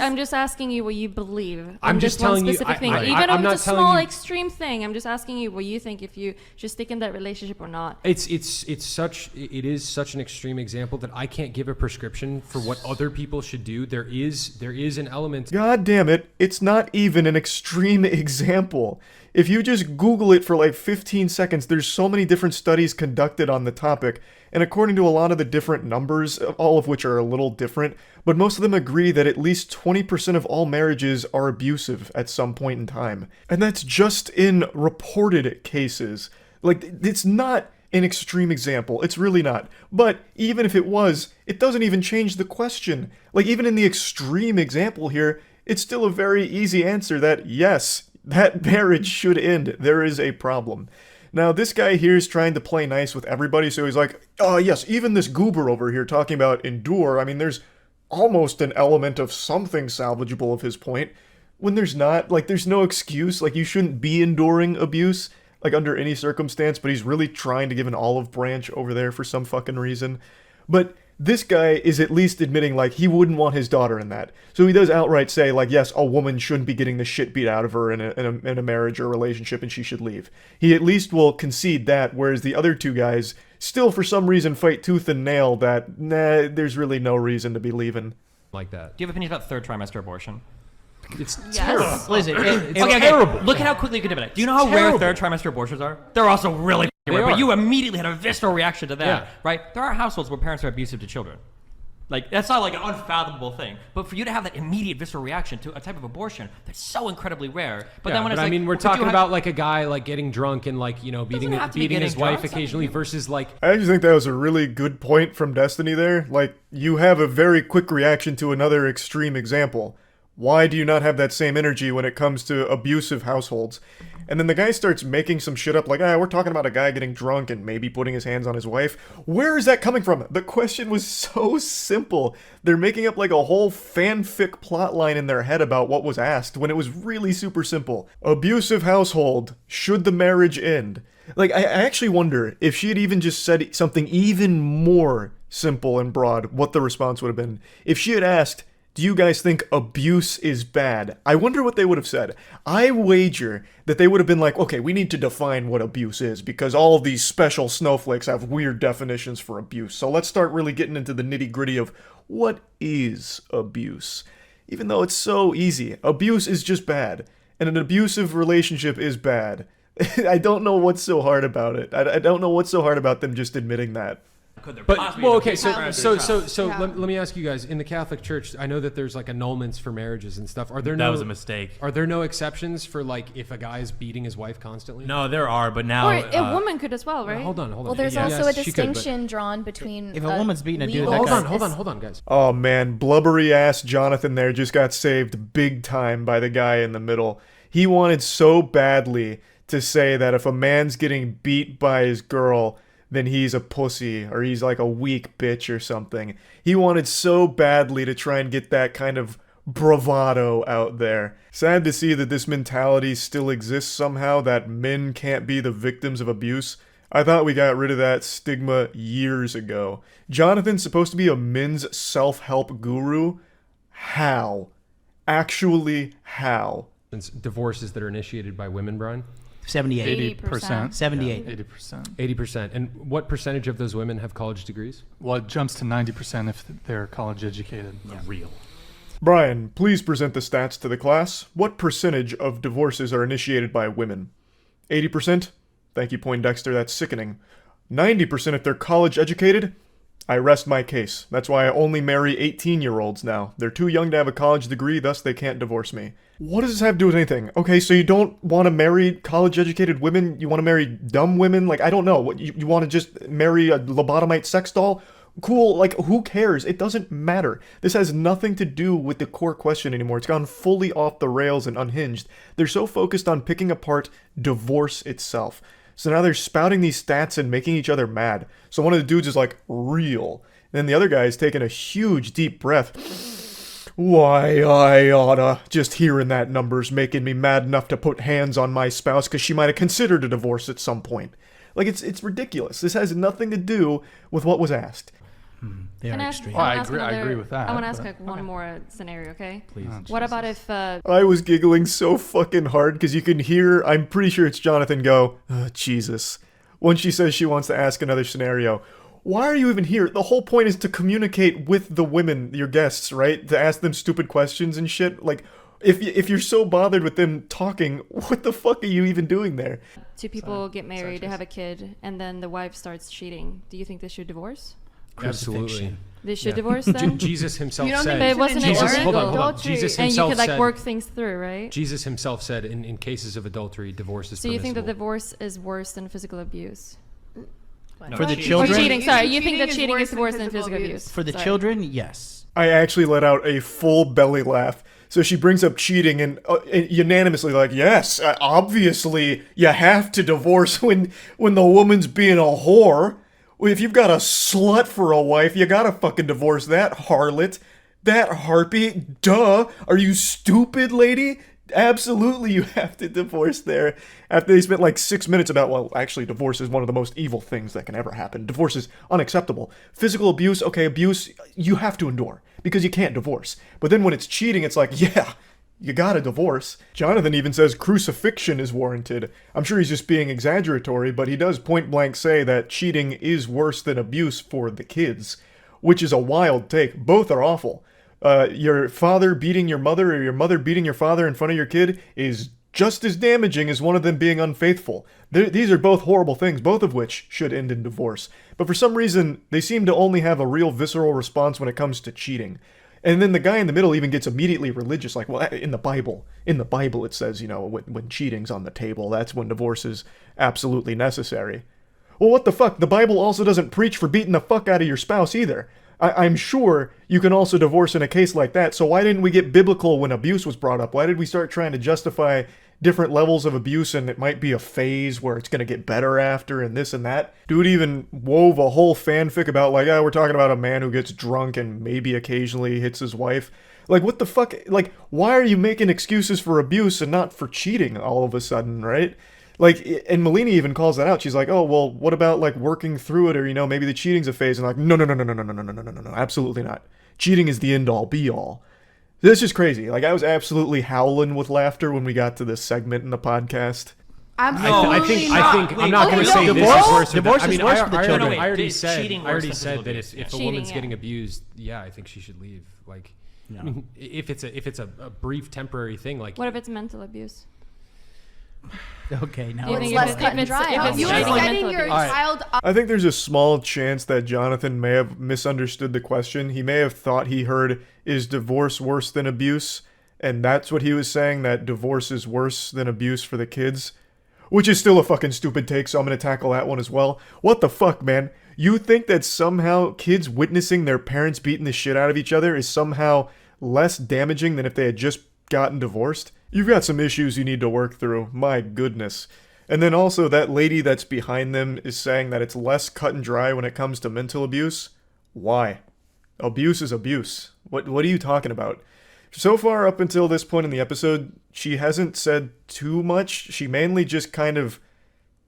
I'm just asking you what you believe. I'm just telling you. Even if it's a small extreme thing, I'm just asking you what you think, if you should stick in that relationship or not. It is such an extreme example that I can't give a prescription for what other people should do. There is an element. God damn it, it's not even an extreme example. If you just Google it for like 15 seconds, there's so many different studies conducted on the topic, and according to a lot of the different numbers, all of which are a little different, but most of them agree that at least 20% of all marriages are abusive at some point in time. And that's just in reported cases. Like, it's not an extreme example. It's really not. But even if it was, it doesn't even change the question. Like, even in the extreme example here, it's still a very easy answer that, yes, that marriage should end. There is a problem. Now, this guy here is trying to play nice with everybody, so he's like, oh, yes, even this goober over here talking about endure. I mean, there's almost an element of something salvageable of his point, when there's not. Like, there's no excuse. Like, you shouldn't be enduring abuse, like, under any circumstance, but he's really trying to give an olive branch over there for some fucking reason. But this guy is at least admitting, like, he wouldn't want his daughter in that. So he does outright say, like, yes, a woman shouldn't be getting the shit beat out of her in a marriage or relationship, and she should leave. He at least will concede that, whereas the other two guys still, for some reason, fight tooth and nail that, nah, there's really no reason to be leaving. Like that. Do you have opinions about third trimester abortion? It's terrible. Listen, it's terrible. Look at how quickly you can debate it. Do you know how rare third trimester abortions are? They're also really rare, but you immediately had a visceral reaction to that, right? There are households where parents are abusive to children. Like, that's not like an unfathomable thing. But for you to have that immediate visceral reaction to a type of abortion, that's so incredibly rare. But then when it's I like, mean, we're talking about like a guy like getting drunk and like, you know, beating his wife occasionally versus like. I actually think that was a really good point from Destiny there. Like, you have a very quick reaction to another extreme example. Why do you not have that same energy when it comes to abusive households? And then the guy starts making some shit up like, we're talking about a guy getting drunk and maybe putting his hands on his wife. Where is that coming from? The question was so simple. They're making up like a whole fanfic plotline in their head about what was asked when it was really super simple. Abusive household. Should the marriage end? Like, I actually wonder if she had even just said something even more simple and broad, what the response would have been. If she had asked, do you guys think abuse is bad? I wonder what they would have said. I wager that they would have been like, okay, we need to define what abuse is, because all of these special snowflakes have weird definitions for abuse. So let's start really getting into the nitty-gritty of what is abuse. Even though it's so easy, abuse is just bad, and an abusive relationship is bad. I don't know what's so hard about it. I don't know what's so hard about them just admitting that. Could there But possibly well, be okay, a so child? let me ask you guys. In the Catholic Church, I know that there's like annulments for marriages and stuff. Are there That was a mistake. Are there no exceptions for like if a guy is beating his wife constantly? No, there are, but now Or a woman could as well, right? Hold on. Well, there's also a distinction drawn between. If a woman's beating a dude, legal hold on, guys. Oh man, blubbery ass Jonathan there just got saved big time by the guy in the middle. He wanted so badly to say that if a man's getting beat by his girl, then he's a pussy or he's like a weak bitch or something. He wanted so badly to try and get that kind of bravado out there. Sad to see that this mentality still exists somehow, that men can't be the victims of abuse. I thought we got rid of that stigma years ago. Jonathan's supposed to be a men's self-help guru? How? Actually, how? Divorces that are initiated by women, Brian? 78%. 78. 80%. 80%. And what percentage of those women have college degrees? Well, it jumps to 90% if they're college educated. Real. Brian, please present the stats to the class. What percentage of divorces are initiated by women? 80%? Thank you, Poindexter, that's sickening. 90% if they're college educated? I rest my case. That's why I only marry 18-year-olds now. They're too young to have a college degree, thus they can't divorce me. What does this have to do with anything? Okay, so you don't want to marry college-educated women? You want to marry dumb women? Like, I don't know. What, you want to just marry a lobotomite sex doll? Cool, like, who cares? It doesn't matter. This has nothing to do with the core question anymore. It's gone fully off the rails and unhinged. They're so focused on picking apart divorce itself. So now they're spouting these stats and making each other mad. So one of the dudes is like, real. And then the other guy is taking a huge deep breath. Why, I oughta. Just hearing that number's making me mad enough to put hands on my spouse because she might have considered a divorce at some point. Like, it's ridiculous. This has nothing to do with what was asked. They Can are I ask- extreme. I wanna I ask agree. I another- agree with that. I want to ask but- like one more scenario, okay? Please. What about if I was giggling so fucking hard because you can hear, I'm pretty sure it's Jonathan go, oh, Jesus. When she says she wants to ask another scenario. Why are you even here? The whole point is to communicate with the women, your guests, right? To ask them stupid questions and shit. Like, if you're so bothered with them talking, what the fuck are you even doing there? two people get married, they have a kid, and then the wife starts cheating? Do you think they should divorce? Absolutely. They should divorce then? Jesus himself You don't said. think it wasn't Jesus, an hold on. adultery? Jesus And you himself could like said. work things through, right? Jesus himself said, in cases of adultery, divorce is So you think that permissible. divorce is worse than physical abuse? For the children? Or cheating, sorry. You think that Cheating cheating is is worse than physical abuse? For the Sorry. children, yes. I actually let out a full belly laugh. So she brings up cheating and unanimously like, yes, obviously you have to divorce when the woman's being a whore. Well, if you've got a slut for a wife, you gotta fucking divorce that harlot, that harpy. Duh. Are you stupid, lady? Absolutely you have to divorce there. After they spent like 6 minutes about, well, actually divorce is one of the most evil things that can ever happen. Divorce is unacceptable. Physical abuse, okay, abuse, you have to endure because you can't divorce. But then when it's cheating, it's like, yeah, you gotta divorce. Jonathan even says crucifixion is warranted. I'm sure he's just being exaggeratory, but he does point blank say that cheating is worse than abuse for the kids, which is a wild take. Both are awful. Your father beating your mother or your mother beating your father in front of your kid is just as damaging as one of them being unfaithful. These are both horrible things, both of which should end in divorce. But for some reason, they seem to only have a real visceral response when it comes to cheating. And then the guy in the middle even gets immediately religious, like, well, in the Bible it says, you know, when cheating's on the table, that's when divorce is absolutely necessary. Well, what the fuck? The Bible also doesn't preach for beating the fuck out of your spouse either. I'm sure you can also divorce in a case like that, so why didn't we get biblical when abuse was brought up? Why did we start trying to justify different levels of abuse and it might be a phase where it's going to get better after and this and that? Dude even wove a whole fanfic about like, oh, we're talking about a man who gets drunk and maybe occasionally hits his wife. Like, what the fuck? Like, why are you making excuses for abuse and not for cheating all of a sudden, right? Like, and Melina even calls that out. She's like, oh, well, what about, like, working through it or, you know, maybe the cheating's a phase. And like, no, absolutely not. Cheating is the end-all, be-all. This is just crazy. Like, I was absolutely howling with laughter when we got to this segment in the podcast. Absolutely I think I'm not going to say this is worse. Divorce I mean, is worse for the children. I already Cheating worse said than physical that abuse. if a Cheating, woman's yeah. getting abused, yeah, I think she should leave. Like, I mean, if it's a brief temporary thing, like What if it's mental abuse? Okay, now Do you It's think less if cut and it's- dry. if it's You are cheating setting mental your abuse? child up. I think there's a small chance that Jonathan may have misunderstood the question. He may have thought he heard, is divorce worse than abuse? And that's what he was saying, that divorce is worse than abuse for the kids. Which is still a fucking stupid take, so I'm gonna tackle that one as well. What the fuck, man? You think that somehow kids witnessing their parents beating the shit out of each other is somehow less damaging than if they had just gotten divorced? You've got some issues you need to work through. My goodness. And then also that lady that's behind them is saying that it's less cut and dry when it comes to mental abuse. Why? Abuse is abuse. What are you talking about? So far up until this point in the episode, she hasn't said too much. She mainly just kind of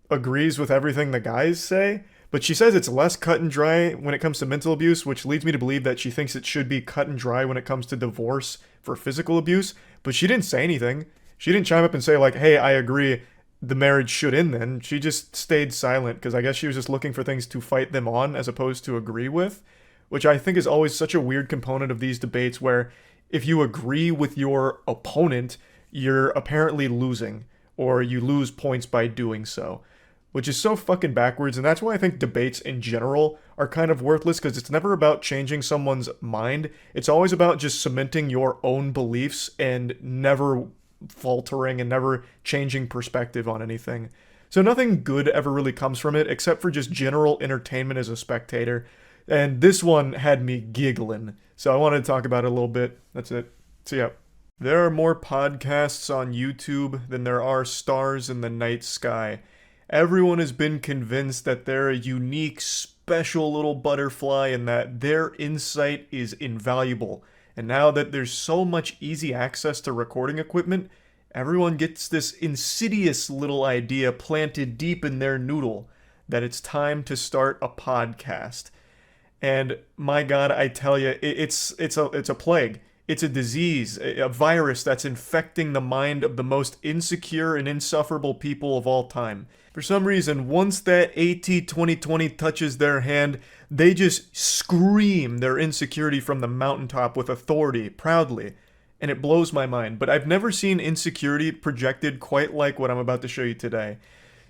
agrees with everything the guys say. But she says it's less cut and dry when it comes to mental abuse, which leads me to believe that she thinks it should be cut and dry when it comes to divorce for physical abuse. But she didn't say anything. She didn't chime up and say like, hey, I agree, the marriage should end then. She just stayed silent because I guess she was just looking for things to fight them on as opposed to agree with, which I think is always such a weird component of these debates where if you agree with your opponent, you're apparently losing, or you lose points by doing so, which is so fucking backwards. And that's why I think debates in general are kind of worthless, because it's never about changing someone's mind. It's always about just cementing your own beliefs and never faltering and never changing perspective on anything. So nothing good ever really comes from it, except for just general entertainment as a spectator. And this one had me giggling. So I wanted to talk about it a little bit. That's it. So yeah. There are more podcasts on YouTube than there are stars in the night sky. Everyone has been convinced that they're a unique, special little butterfly and that their insight is invaluable. And now that there's so much easy access to recording equipment, everyone gets this insidious little idea planted deep in their noodle that it's time to start a podcast. And my God, I tell you, it's a plague. It's a disease, a virus that's infecting the mind of the most insecure and insufferable people of all time. For some reason, once that AT 2020 touches their hand, they just scream their insecurity from the mountaintop with authority, proudly. And it blows my mind. But I've never seen insecurity projected quite like what I'm about to show you today.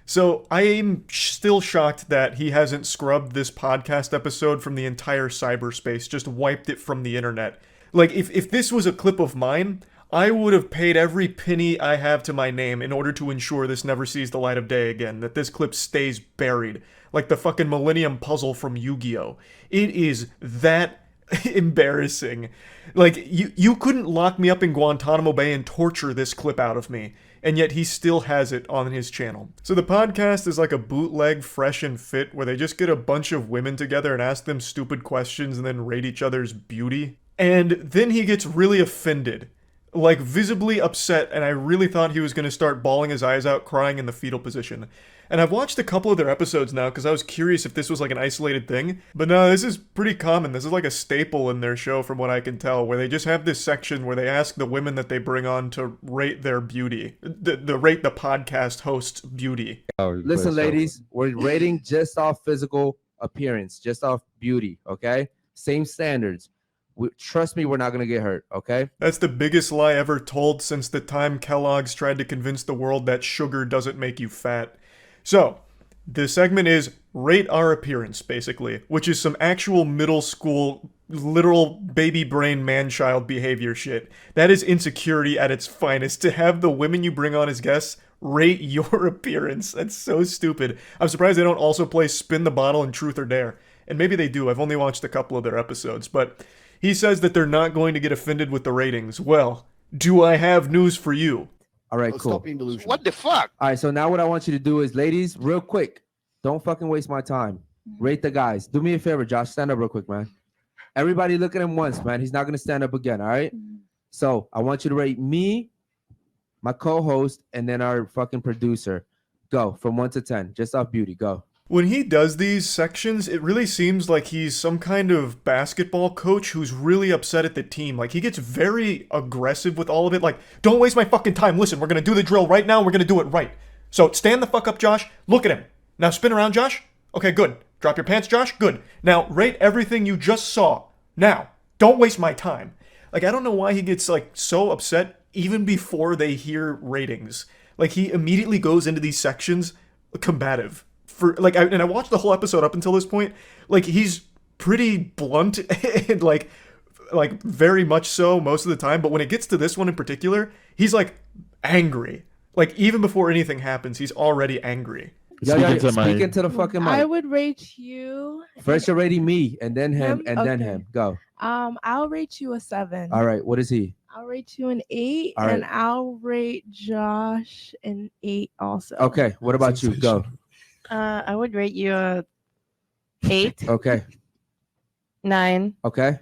So I am still shocked that he hasn't scrubbed this podcast episode from the entire cyberspace, just wiped it from the internet. Like, if this was a clip of mine, I would have paid every penny I have to my name in order to ensure this never sees the light of day again, that this clip stays buried, like the fucking Millennium Puzzle from Yu-Gi-Oh! It is that embarrassing. Like, you couldn't lock me up in Guantanamo Bay and torture this clip out of me, and yet he still has it on his channel. So the podcast is like a bootleg Fresh and Fit, where they just get a bunch of women together and ask them stupid questions and then rate each other's beauty. And then he gets really offended, like visibly upset, and I really thought he was going to start bawling his eyes out, crying in the fetal position. And I've watched a couple of their episodes now because I was curious if this was like an isolated thing. But no, this is pretty common. This is like a staple in their show from what I can tell, where they just have this section where they ask the women that they bring on to rate their beauty, the rate the podcast host's beauty. Listen, ladies, we're rating just off physical appearance, just off beauty, okay? Same standards. Trust me, we're not going to get hurt, okay? That's the biggest lie ever told since the time Kellogg's tried to convince the world that sugar doesn't make you fat. So, the segment is Rate Our Appearance, basically, which is some actual middle school, literal baby brain man-child behavior shit. That is insecurity at its finest, to have the women you bring on as guests rate your appearance. That's so stupid. I'm surprised they don't also play Spin the Bottle and Truth or Dare. And maybe they do, I've only watched a couple of their episodes, but he says that they're not going to get offended with the ratings. Well, do I have news for you? All right, cool. Stop being delusional. What the fuck? All right, so now what I want you to do is, ladies, real quick, don't fucking waste my time. Rate the guys. Do me a favor, Josh. Stand up real quick, man. Everybody look at him once, man. He's not going to stand up again, all right? So I want you to rate me, my co-host, and then our fucking producer. Go, from 1 to 10. Just off beauty. Go. When he does these sections, it really seems like he's some kind of basketball coach who's really upset at the team. Like, he gets very aggressive with all of it. Like, don't waste my fucking time. Listen, we're going to do the drill right now. We're going to do it right. So stand the fuck up, Josh. Look at him. Now spin around, Josh. Okay, good. Drop your pants, Josh. Good. Now rate everything you just saw. Now, don't waste my time. Like, I don't know why he gets, like, so upset even before they hear ratings. Like, he immediately goes into these sections combative. And I watched the whole episode up until this point. Like, he's pretty blunt and like very much so most of the time. But when it gets to this one in particular, he's like angry. Like, even before anything happens, he's already angry. Speaking to the fucking mic. I would rate you. First you're rating me, and then him, and then him. Go. I'll rate you a 7. All right. What is he? I'll rate you an 8, All right. and I'll rate Josh an 8 also. Okay. What about you? Go. I would rate you a 8. Okay. 9. Okay.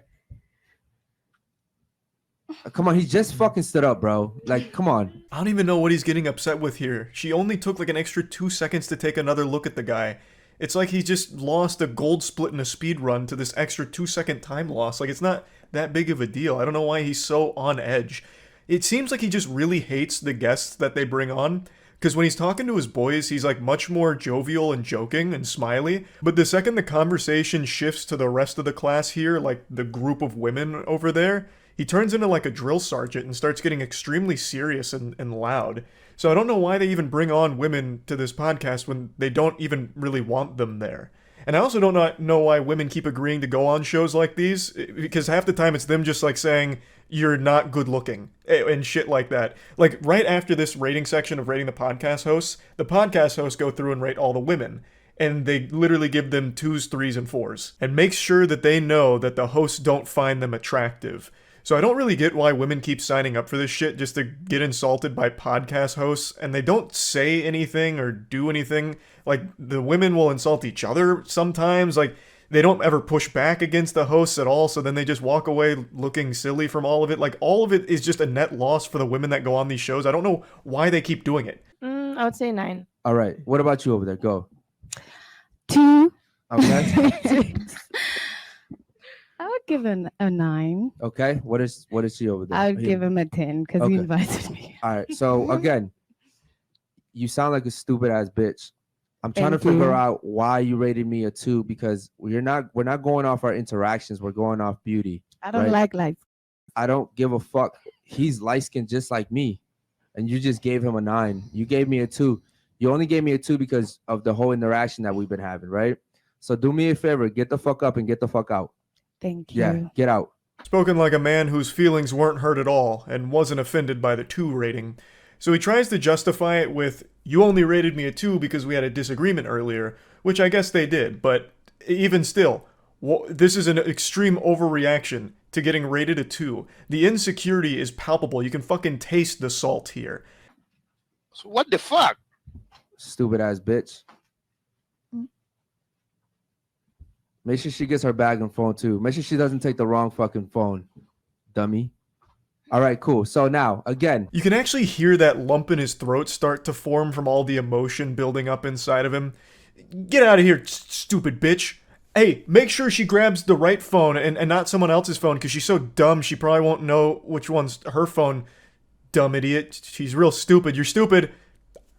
Come on, he just fucking stood up, bro. Like, come on. I don't even know what he's getting upset with here. She only took like an extra 2 seconds to take another look at the guy. It's like he just lost a gold split in a speed run to this extra 2-second time loss. Like, it's not that big of a deal. I don't know why he's so on edge. It seems like he just really hates the guests that they bring on. Because when he's talking to his boys, he's like much more jovial and joking and smiley. But the second the conversation shifts to the rest of the class here, like the group of women over there, he turns into like a drill sergeant and starts getting extremely serious and loud. So I don't know why they even bring on women to this podcast when they don't even really want them there. And I also don't know why women keep agreeing to go on shows like these, because half the time it's them just like saying, you're not good looking and shit like that. Like, right after this rating section of rating the podcast hosts go through and rate all the women. And they literally give them 2s, 3s, and 4s. And make sure that they know that the hosts don't find them attractive. So I don't really get why women keep signing up for this shit just to get insulted by podcast hosts, and they don't say anything or do anything. Like, the women will insult each other sometimes. Like, they don't ever push back against the hosts at all, so then they just walk away looking silly from all of it. Like, all of it is just a net loss for the women that go on these shows. I don't know why they keep doing it. I would say 9. All right. What about you over there? Go. 2. Okay. I would give him a 9. Okay. What is she over there? I would give him a 10 because he invited me. All right. So again, you sound like a stupid ass bitch. I'm trying Thank to figure you. out why you rated me a 2, because we're not going off our interactions. We're going off beauty. I don't right? like light. I don't give a fuck. He's light skinned just like me, and you just gave him a 9. You gave me a 2. You only gave me a 2 because of the whole interaction that we've been having, right? So do me a favor, get the fuck up and get the fuck out. Thank you. Yeah, get out. Spoken like a man whose feelings weren't hurt at all and wasn't offended by the 2 rating. So he tries to justify it with, you only rated me a 2 because we had a disagreement earlier, which I guess they did, but even still, this is an extreme overreaction to getting rated a 2. The insecurity is palpable. You can fucking taste the salt here. So what the fuck? Stupid ass bitch. Make sure she gets her bag and phone too. Make sure she doesn't take the wrong fucking phone, dummy. All right, cool. So now, again. You can actually hear that lump in his throat start to form from all the emotion building up inside of him. Get out of here, stupid bitch. Hey, make sure she grabs the right phone and not someone else's phone, because she's so dumb she probably won't know which one's her phone. Dumb idiot. She's real stupid. You're stupid.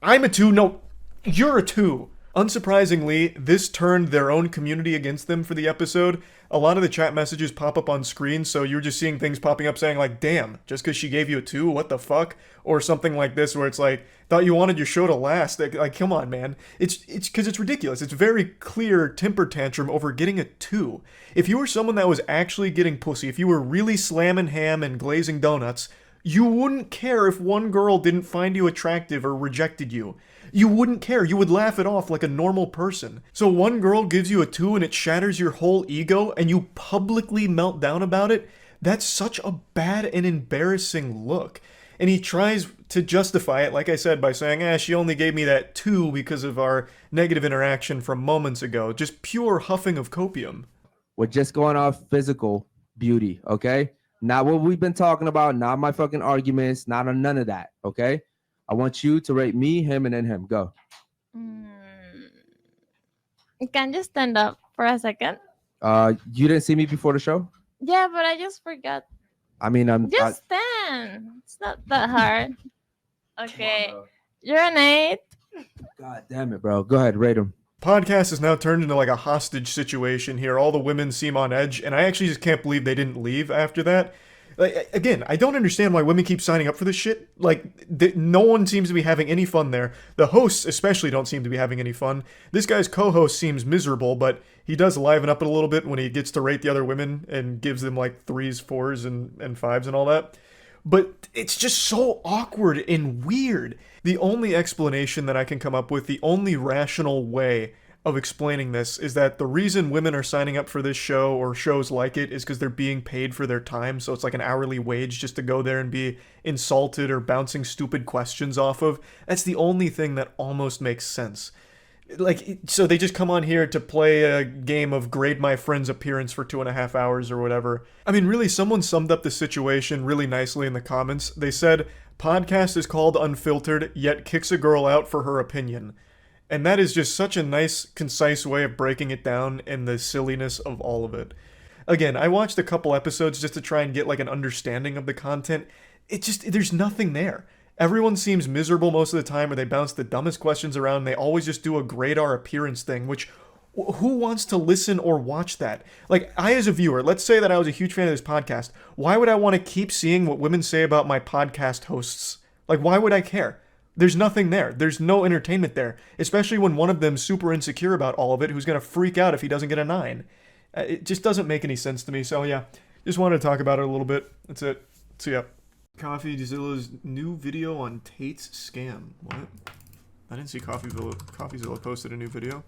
I'm a 2. No, you're a 2. Unsurprisingly, this turned their own community against them for the episode. A lot of the chat messages pop up on screen, so you're just seeing things popping up saying like, damn, just because she gave you a 2, what the fuck? Or something like this where it's like, thought you wanted your show to last. Like, come on, man. It's because it's ridiculous. It's very clear temper tantrum over getting a 2. If you were someone that was actually getting pussy, if you were really slamming ham and glazing donuts, you wouldn't care if one girl didn't find you attractive or rejected you. You wouldn't care. You would laugh it off like a normal person. So one girl gives you a 2 and it shatters your whole ego and you publicly melt down about it? That's such a bad and embarrassing look. And he tries to justify it, like I said, by saying, she only gave me that 2 because of our negative interaction from moments ago. Just pure huffing of copium. We're just going off physical beauty, okay? Not what we've been talking about, not my fucking arguments, not on none of that, okay? I want you to rate me, him, and then him. Go. Can you stand up for a second? You didn't see me before the show? Yeah, but I just forgot. I mean, Just stand. It's not that hard. Okay. You're an 8. God damn it, bro. Go ahead, rate him. Podcast is now turned into like a hostage situation here. All the women seem on edge, and I actually just can't believe they didn't leave after that. Like, again, I don't understand why women keep signing up for this shit. Like, no one seems to be having any fun there. The hosts especially don't seem to be having any fun. This guy's co-host seems miserable, but he does liven up it a little bit when he gets to rate the other women and gives them like 3s, 4s, and 5s and all that. But it's just so awkward and weird. The only explanation that I can come up with, the only rational way of explaining this, is that the reason women are signing up for this show or shows like it is because they're being paid for their time. So it's like an hourly wage just to go there and be insulted or bouncing stupid questions off of. That's the only thing that almost makes sense. Like, so they just come on here to play a game of grade my friend's appearance for 2.5 hours or whatever. I mean, really, someone summed up the situation really nicely in the comments. They said, podcast is called Unfiltered, yet kicks a girl out for her opinion. And that is just such a nice, concise way of breaking it down and the silliness of all of it. Again, I watched a couple episodes just to try and get like an understanding of the content. It just, there's nothing there. Everyone seems miserable most of the time, or they bounce the dumbest questions around. They always just do a grade our appearance thing, which who wants to listen or watch that? Like, I as a viewer, let's say that I was a huge fan of this podcast. Why would I want to keep seeing what women say about my podcast hosts? Like, why would I care? There's nothing there. There's no entertainment there, especially when one of them's super insecure about all of it, who's going to freak out if he doesn't get a 9. It just doesn't make any sense to me. So yeah, just wanted to talk about it a little bit. That's it. So yeah. CoffeeZilla's new video on Tate's scam. What? I didn't see CoffeeZilla posted a new video.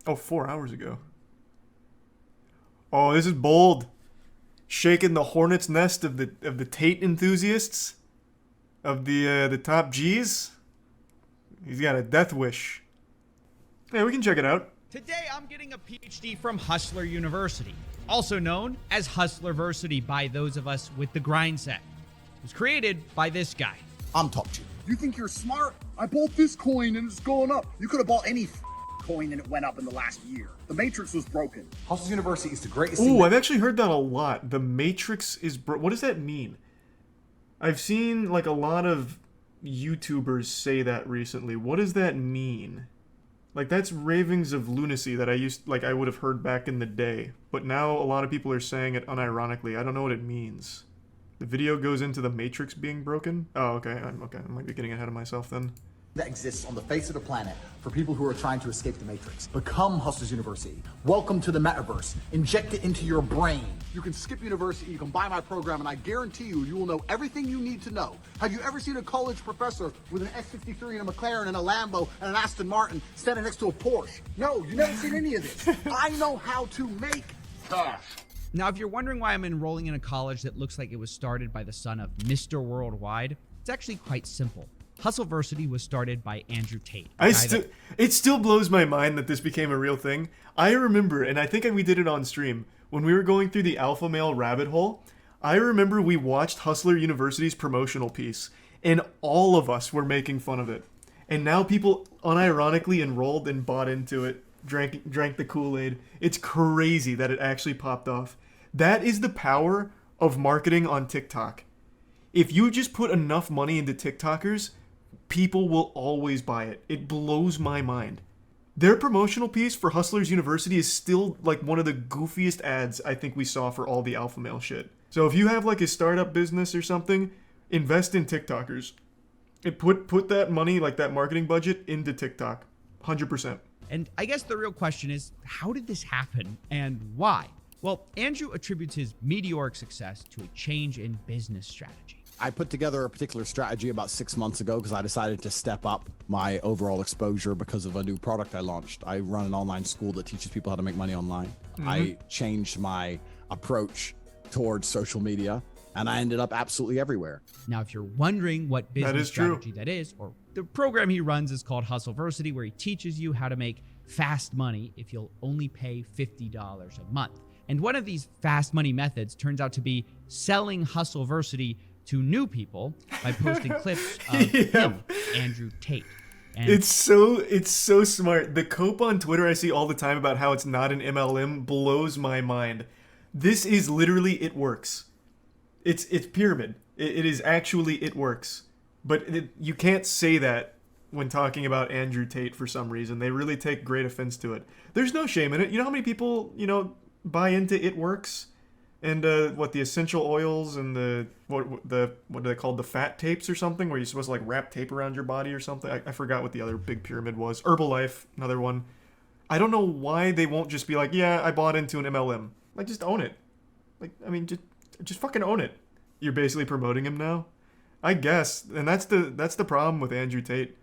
Oh, 4 hours ago. Oh, this is bold. Shaking the hornet's nest of the Tate enthusiasts. Of the top G's. He's got a death wish. Yeah, we can check it out. Today I'm getting a PhD from Hustler University, also known as Hustlerversity by those of us with the grind set. It was created by this guy. I'm top 2. You think you're smart? I bought this coin and it's going up. You could have bought any coin and it went up in the last year. The Matrix was broken. Hustler University is the greatest thing. Ooh, I've actually heard that a lot. The Matrix is what does that mean? I've seen like a lot of YouTubers say that recently. What does that mean? Like, that's ravings of lunacy that I would have heard back in the day. But now a lot of people are saying it unironically. I don't know what it means. The video goes into the Matrix being broken? Oh, okay. I might be getting ahead of myself then. That exists on the face of the planet for people who are trying to escape the Matrix. Become Hustlers University. Welcome to the metaverse. Inject it into your brain. You can skip university, you can buy my program, and I guarantee you, you will know everything you need to know. Have you ever seen a college professor with an S63 and a McLaren and a Lambo and an Aston Martin standing next to a Porsche? No, you've never seen any of this. I know how to make cash. Now, if you're wondering why I'm enrolling in a college that looks like it was started by the son of Mr. Worldwide, it's actually quite simple. Hustleversity was started by Andrew Tate. It still blows my mind that this became a real thing. I remember, and I think we did it on stream, when we were going through the alpha male rabbit hole, I remember we watched Hustler University's promotional piece, and all of us were making fun of it. And now people unironically enrolled and bought into it, drank the Kool-Aid. It's crazy that it actually popped off. That is the power of marketing on TikTok. If you just put enough money into TikTokers, people will always buy it. It blows my mind. Their promotional piece for Hustlers University is still like one of the goofiest ads I think we saw for all the alpha male shit. So if you have like a startup business or something, invest in TikTokers. And put that money, like that marketing budget, into TikTok. 100%. And I guess the real question is, how did this happen and why? Well, Andrew attributes his meteoric success to a change in business strategy. I put together a particular strategy about 6 months ago because I decided to step up my overall exposure because of a new product I launched. I run an online school that teaches people how to make money online. Mm-hmm. I changed my approach towards social media, and I ended up absolutely everywhere. Now, if you're wondering what business strategy that is, or the program he runs is called Hustleversity, where he teaches you how to make fast money if you'll only pay $50 a month. And one of these fast money methods turns out to be selling Hustleversity to new people by posting clips of him, Andrew Tate. And it's so smart. The cope on Twitter I see all the time about how it's not an MLM blows my mind. This is literally it works. It's pyramid. It is actually it works. But you can't say that when talking about Andrew Tate for some reason. They really take great offense to it. There's no shame in it. You know how many people, buy into it works? And what the essential oils and what are they called, the fat tapes or something, where you're supposed to like wrap tape around your body or something. I forgot what the other big pyramid was. Herbalife, another one. I don't know why they won't just be like, yeah, I bought into an MLM. Like, just own it. Like, I mean, just fucking own it. You're basically promoting him now, I guess. And that's the problem with Andrew Tate.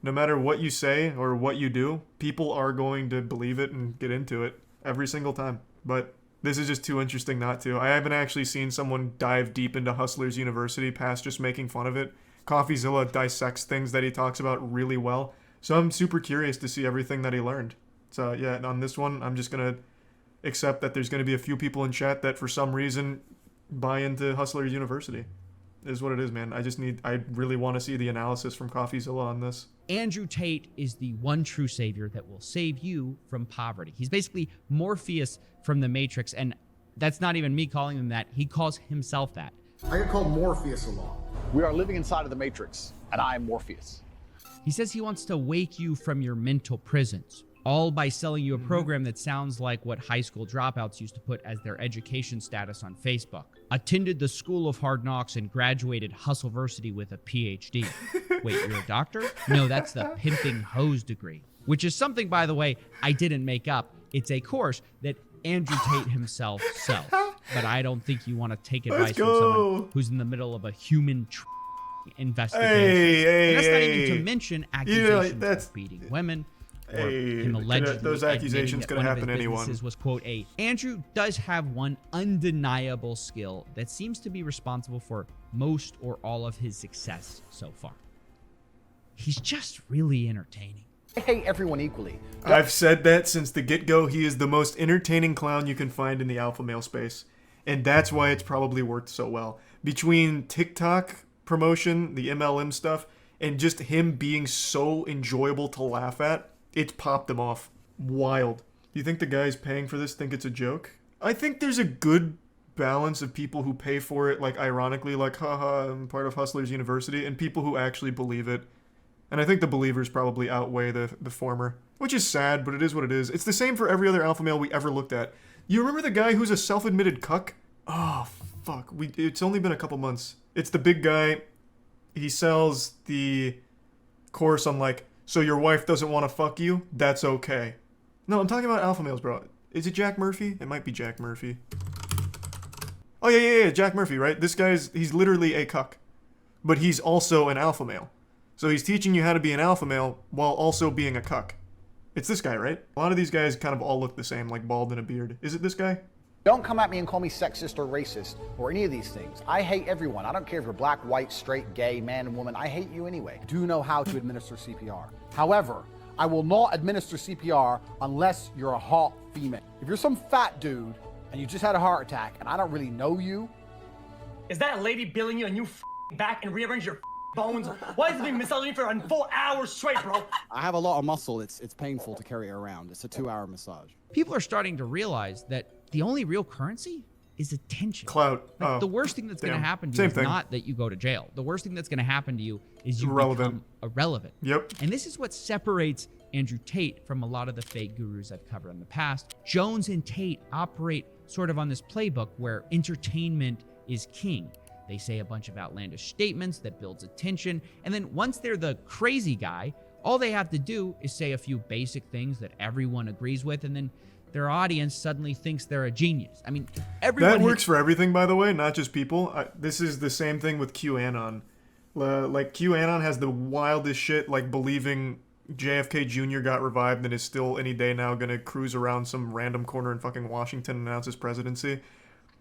No matter what you say or what you do, people are going to believe it and get into it every single time. But this is just too interesting not to. I haven't actually seen someone dive deep into Hustlers University past just making fun of it. CoffeeZilla dissects things that he talks about really well. So I'm super curious to see everything that he learned. So yeah, on this one, I'm just going to accept that there's going to be a few people in chat that for some reason buy into Hustlers University. Is what it is, man. I really want to see the analysis from CoffeeZilla on this. Andrew Tate is the one true savior that will save you from poverty. He's basically Morpheus from the Matrix, and that's not even me calling him that. He calls himself that. I get called Morpheus a lot. We are living inside of the Matrix, and I am Morpheus. He says he wants to wake you from your mental prisons, all by selling you a program that sounds like what high school dropouts used to put as their education status on Facebook. Attended the School of Hard Knocks and graduated Hustleversity with a PhD. Wait, you're a doctor? No, that's the Pimping Hose degree, which is something, by the way, I didn't make up. It's a course that Andrew Tate himself sells. But I don't think you want to take advice from someone who's in the middle of a human investigation. And that's not even to mention accusations of beating women. Or him allegedly those accusations could happen to anyone. Was, quote, Andrew does have one undeniable skill that seems to be responsible for most or all of his success so far. He's just really entertaining. I hate everyone equally. I've said that since the get-go. He is the most entertaining clown you can find in the alpha male space. And that's why it's probably worked so well. Between TikTok promotion, the MLM stuff, and just him being so enjoyable to laugh at, it's popped him off. Wild. Do you think the guys paying for this think it's a joke? I think there's a good balance of people who pay for it, like ironically, like, haha, I'm part of Hustlers University, and people who actually believe it. And I think the believers probably outweigh the former, which is sad, but it is what it is. It's the same for every other alpha male we ever looked at. You remember the guy who's a self-admitted cuck? Oh, fuck. It's only been a couple months. It's the big guy. He sells the course on, like, so your wife doesn't want to fuck you? That's okay. No, I'm talking about alpha males, bro. Is it Jack Murphy? It might be Jack Murphy. Oh, yeah, Jack Murphy, right? This he's literally a cuck. But he's also an alpha male. So he's teaching you how to be an alpha male while also being a cuck. It's this guy, right? A lot of these guys kind of all look the same, like bald and a beard. Is it this guy? Don't come at me and call me sexist or racist or any of these things. I hate everyone. I don't care if you're black, white, straight, gay, man, and woman. I hate you anyway. I do know how to administer CPR. However, I will not administer CPR unless you're a hot female. If you're some fat dude and you just had a heart attack and I don't really know you. Is that a lady billing you and you back and rearrange your bones? Why is it being massaging for 4 hours straight, bro? I have a lot of muscle. It's painful to carry it around. It's a 2-hour massage. People are starting to realize that the only real currency is attention. Clout. Like, the worst thing that's going to happen to you is not that you go to jail. The worst thing that's going to happen to you is you become irrelevant. Yep. And this is what separates Andrew Tate from a lot of the fake gurus I've covered in the past. Jones and Tate operate sort of on this playbook where entertainment is king. They say a bunch of outlandish statements that builds attention, and then once they're the crazy guy, all they have to do is say a few basic things that everyone agrees with, and then their audience suddenly thinks they're a genius. I mean, everyone... That works for everything, by the way, not just people. This is the same thing with QAnon. Like, QAnon has the wildest shit, like believing JFK Jr. got revived and is still any day now going to cruise around some random corner in fucking Washington and announce his presidency.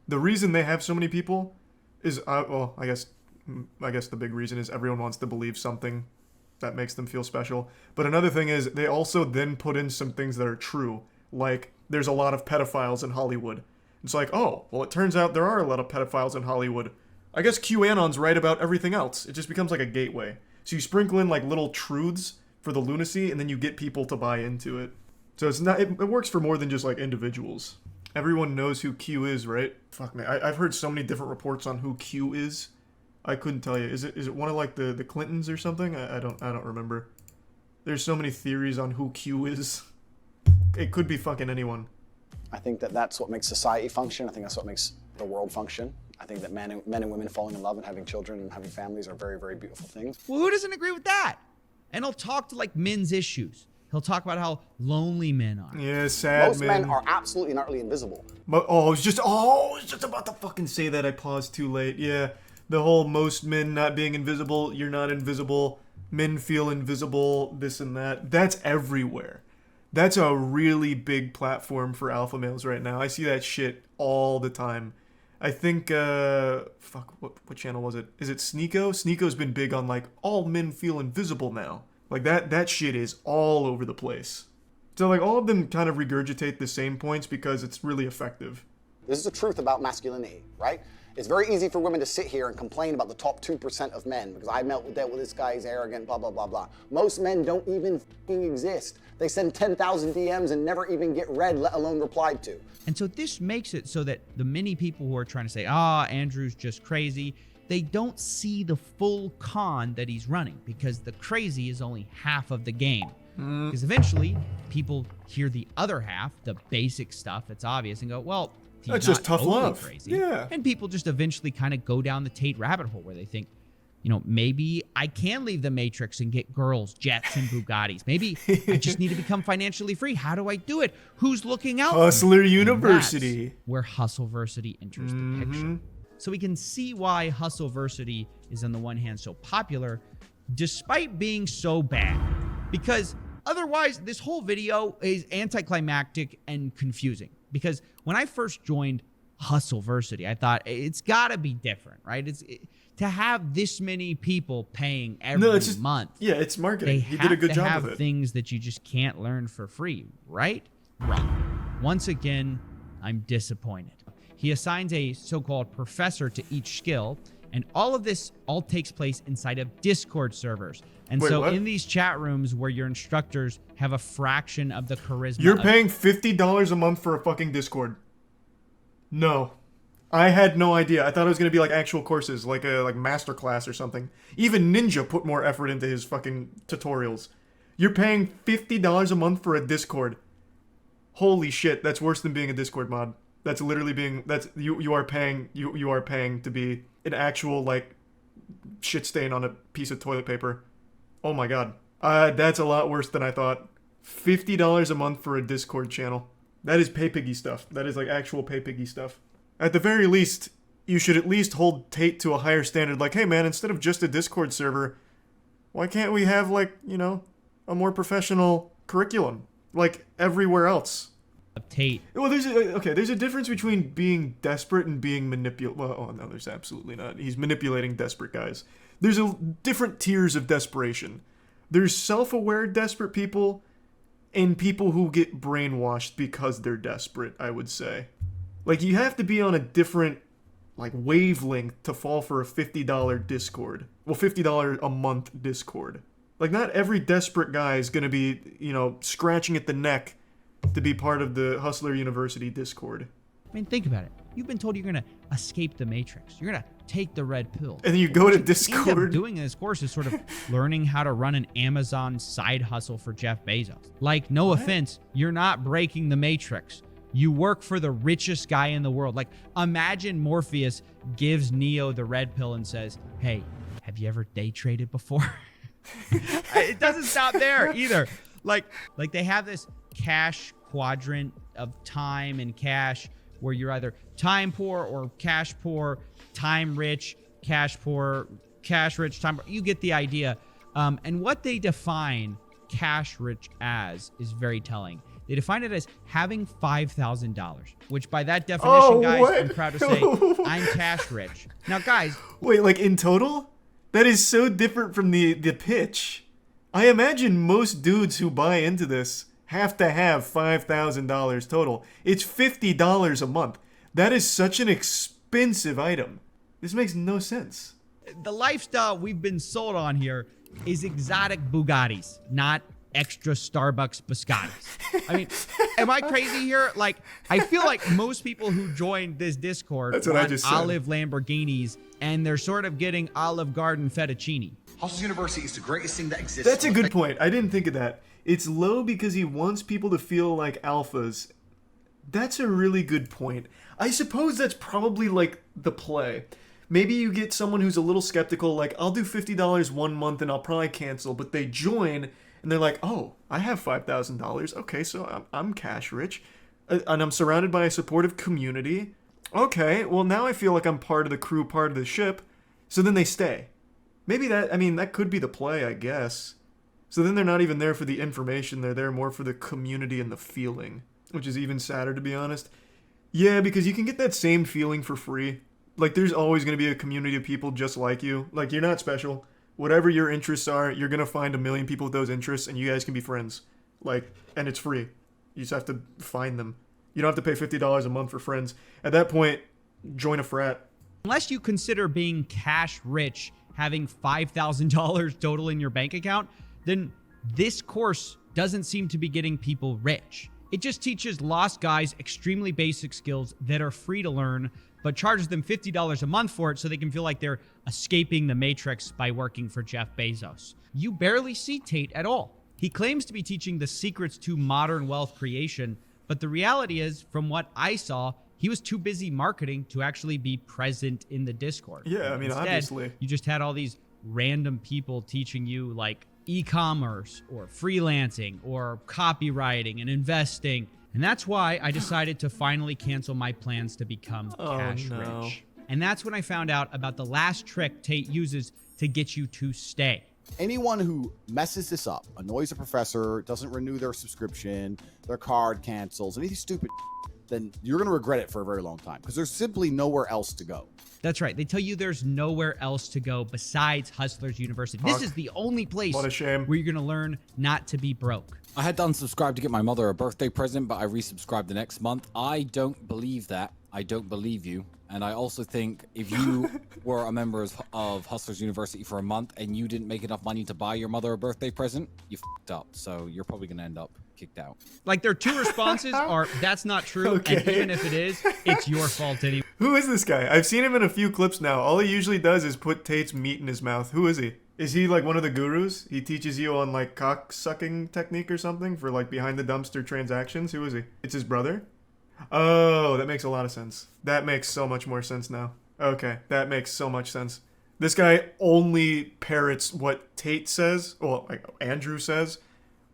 The reason they have so many people is, well, I guess the big reason is everyone wants to believe something that makes them feel special. But another thing is they also then put in some things that are true. Like, there's a lot of pedophiles in Hollywood. It's like, oh, well, it turns out there are a lot of pedophiles in Hollywood. I guess QAnon's right about everything else. It just becomes like a gateway. So you sprinkle in like little truths for the lunacy, and then you get people to buy into it. So it's not. It works for more than just like individuals. Everyone knows who Q is, right? Fuck me, I've heard so many different reports on who Q is. I couldn't tell you. Is it one of like the Clintons or something? I don't remember. There's so many theories on who Q is. It could be fucking anyone. I think that's what makes society function. I think that's what makes the world function. I think that men and women falling in love and having children and having families are very, very beautiful things. Well, who doesn't agree with that? And he'll talk to like men's issues. He'll talk about how lonely men are. Yeah, sad Most men are absolutely and utterly invisible. But, I was just about to fucking say that. I paused too late. Yeah, the whole most men not being invisible, you're not invisible, men feel invisible, this and that. That's everywhere. That's a really big platform for alpha males right now. I see that shit all the time. I think, what channel was it? Is it Sneeko? Sneeko's been big on, like, all men feel invisible now. Like, that shit is all over the place. So, like, all of them kind of regurgitate the same points because it's really effective. This is the truth about masculinity, right? It's very easy for women to sit here and complain about the top 2% of men because I dealt with this guy, he's arrogant, blah, blah, blah, blah. Most men don't even fucking exist. They send 10,000 DMs and never even get read, let alone replied to. And so this makes it so that the many people who are trying to say, Andrew's just crazy, they don't see the full con that he's running because the crazy is only half of the game. Because eventually people hear the other half, the basic stuff that's obvious, and go, well, he's that's not just tough totally love. Crazy. Yeah. And people just eventually kind of go down the Tate rabbit hole where they think, you know, maybe I can leave the Matrix and get girls, jets, and Bugattis. Maybe I just need to become financially free. How do I do it? Who's looking out? Hustler University. That's where Hustleversity enters the picture. So we can see why Hustleversity is on the one hand so popular, despite being so bad. Because otherwise, this whole video is anticlimactic and confusing. Because when I first joined Hustleversity, I thought it's got to be different, right? To have this many people paying every month. Yeah, it's marketing. He did a good job of it. Have things that you just can't learn for free, right? Wrong. Once again, I'm disappointed. He assigns a so-called professor to each skill, and all of this takes place inside of Discord servers. And in these chat rooms where your instructors have a fraction of the charisma. You're paying $50 a month for a fucking Discord. No. I had no idea. I thought it was going to be like actual courses, like a masterclass or something. Even Ninja put more effort into his fucking tutorials. You're paying $50 a month for a Discord. Holy shit, that's worse than being a Discord mod. That's literally being, you are paying to be an actual, like, shit stain on a piece of toilet paper. Oh my god. That's a lot worse than I thought. $50 a month for a Discord channel. That is pay piggy stuff. That is like actual pay piggy stuff. At the very least, you should at least hold Tate to a higher standard. Like, hey man, instead of just a Discord server, why can't we have, like, you know, a more professional curriculum? Like everywhere else. Tate. Well, there's a difference between being desperate and being manipulated. Well, oh no, there's absolutely not. He's manipulating desperate guys. There's different tiers of desperation. There's self-aware desperate people and people who get brainwashed because they're desperate, I would say. Like, you have to be on a different, like, wavelength to fall for a $50 Discord. Well, $50 a month Discord. Like, not every desperate guy is going to be, you know, scratching at the neck to be part of the Hustler University Discord. I mean, think about it. You've been told you're going to escape the Matrix. You're going to take the red pill. And then you go to What Discord. You end up doing in this course is sort of learning how to run an Amazon side hustle for Jeff Bezos. Like, no offense, you're not breaking the Matrix. You work for the richest guy in the world. Like, imagine Morpheus gives Neo the red pill and says, hey, have you ever day traded before? It doesn't stop there either. Like they have this cash quadrant of time and cash where you're either time poor or cash poor, time rich, cash poor, cash rich, time poor. You get the idea. And what they define cash rich as is very telling. They define it as having $5,000, which by that definition, guys, I'm proud to say I'm cash rich. Now, guys. Wait, like in total? That is so different from the pitch. I imagine most dudes who buy into this have to have $5,000 total. It's $50 a month. That is such an expensive item. This makes no sense. The lifestyle we've been sold on here is exotic Bugattis, not extra Starbucks biscottis. I mean, am I crazy here? Like, I feel like most people who joined this Discord want olive Lamborghinis, and they're sort of getting Olive Garden fettuccine. Hustle University is the greatest thing that exists. That's a good point. I didn't think of that. It's low because he wants people to feel like alphas, That's a really good point. I suppose that's probably like the play. Maybe you get someone who's a little skeptical, like, I'll do $50 one month and I'll probably cancel, but they join and they're like, oh, I have $5,000. Okay, so I'm cash rich. And I'm surrounded by a supportive community. Okay, well, now I feel like I'm part of the crew, part of the ship. So then they stay. Maybe that could be the play, I guess. So then they're not even there for the information, they're there more for the community and the feeling. Which is even sadder, to be honest. Yeah, because you can get that same feeling for free. Like, there's always going to be a community of people just like you. Like, you're not special. Whatever your interests are, you're going to find a million people with those interests, and you guys can be friends. Like, and it's free. You just have to find them. You don't have to pay $50 a month for friends. At that point, join a frat. Unless you consider being cash rich, having $5,000 total in your bank account, then this course doesn't seem to be getting people rich. It just teaches lost guys extremely basic skills that are free to learn, but charges them $50 a month for it so they can feel like they're escaping the matrix by working for Jeff Bezos. You barely see Tate at all. He claims to be teaching the secrets to modern wealth creation, but the reality is, from what I saw, he was too busy marketing to actually be present in the Discord. Yeah, I mean, Instead, obviously. You just had all these random people teaching you, like, e-commerce or freelancing or copywriting and investing. And that's why I decided to finally cancel my plans to become cash rich. And that's when I found out about the last trick Tate uses to get you to stay. Anyone who messes this up, annoys a professor, doesn't renew their subscription, their card cancels, anything stupid, then you're going to regret it for a very long time because there's simply nowhere else to go. That's right. They tell you there's nowhere else to go besides Hustlers University. This is the only place What a shame. where you're going to learn not to be broke. I had unsubscribed to get my mother a birthday present, but I resubscribed the next month. I don't believe that. I don't believe you. And I also think if you were a member of Hustlers University for a month and you didn't make enough money to buy your mother a birthday present, you f***ed up. So you're probably going to end up kicked out. Like, their two responses are, that's not true. Okay. And even if it is, it's your fault anyway. Who is this guy? I've seen him in a few clips now. All he usually does is put Tate's meat in his mouth. Who is he? Is he like one of the gurus? He teaches you on like cock sucking technique or something for like behind the dumpster transactions? Who is he? It's his brother? Oh, that makes a lot of sense. That makes so much more sense now. Okay, that makes so much sense. This guy only parrots what Tate says, well, like Andrew says,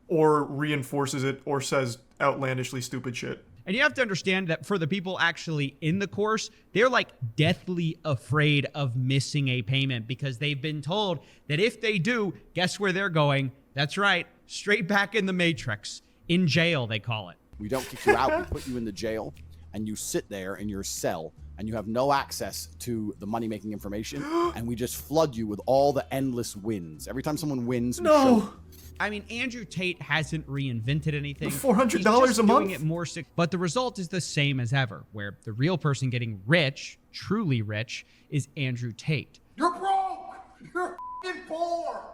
or reinforces it, or says outlandishly stupid shit. And you have to understand that for the people actually in the course, they're like deathly afraid of missing a payment because they've been told that if they do, guess where they're going? That's right, straight back in the Matrix. In jail, they call it. We don't kick you out. We put you in the jail, and you sit there in your cell, and you have no access to the money-making information, and we just flood you with all the endless wins. Every time someone wins, we show I mean, Andrew Tate hasn't reinvented anything. $400 a month? Doing it more sick, but the result is the same as ever, where the real person getting rich, truly rich, is Andrew Tate. You're broke! You're f***ing poor!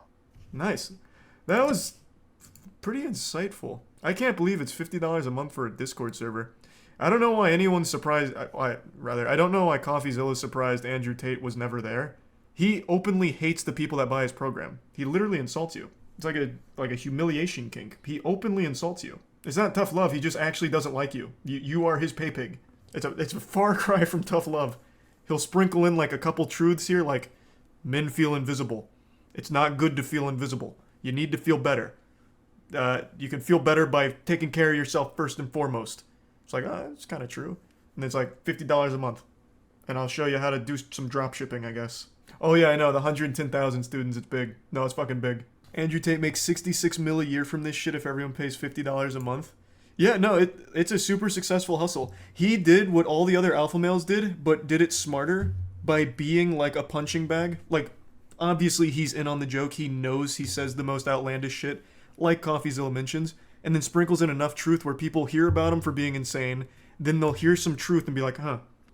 Nice. That was pretty insightful. I can't believe it's $50 a month for a Discord server. I don't know why anyone's surprised. I don't know why CoffeeZilla is surprised Andrew Tate was never there. He openly hates the people that buy his program. He literally insults you. It's like a humiliation kink. He openly insults you. It's not tough love. He just actually doesn't like you. You are his pay pig. It's a far cry from tough love. He'll sprinkle in like a couple truths here, like men feel invisible. It's not good to feel invisible. You need to feel better. You can feel better by taking care of yourself first and foremost. It's like, it's kind of true. And it's like $50 a month. And I'll show you how to do some drop shipping, I guess. Oh yeah, I know, the 110,000 students, it's big. No, it's fucking big. Andrew Tate makes $66 million a year from this shit if everyone pays $50 a month. Yeah, no, it's a super successful hustle. He did what all the other alpha males did, but did it smarter by being like a punching bag. Like, obviously he's in on the joke. He knows he says the most outlandish shit, like CoffeeZilla mentions, and then sprinkles in enough truth where people hear about him for being insane. Then they'll hear some truth and be like,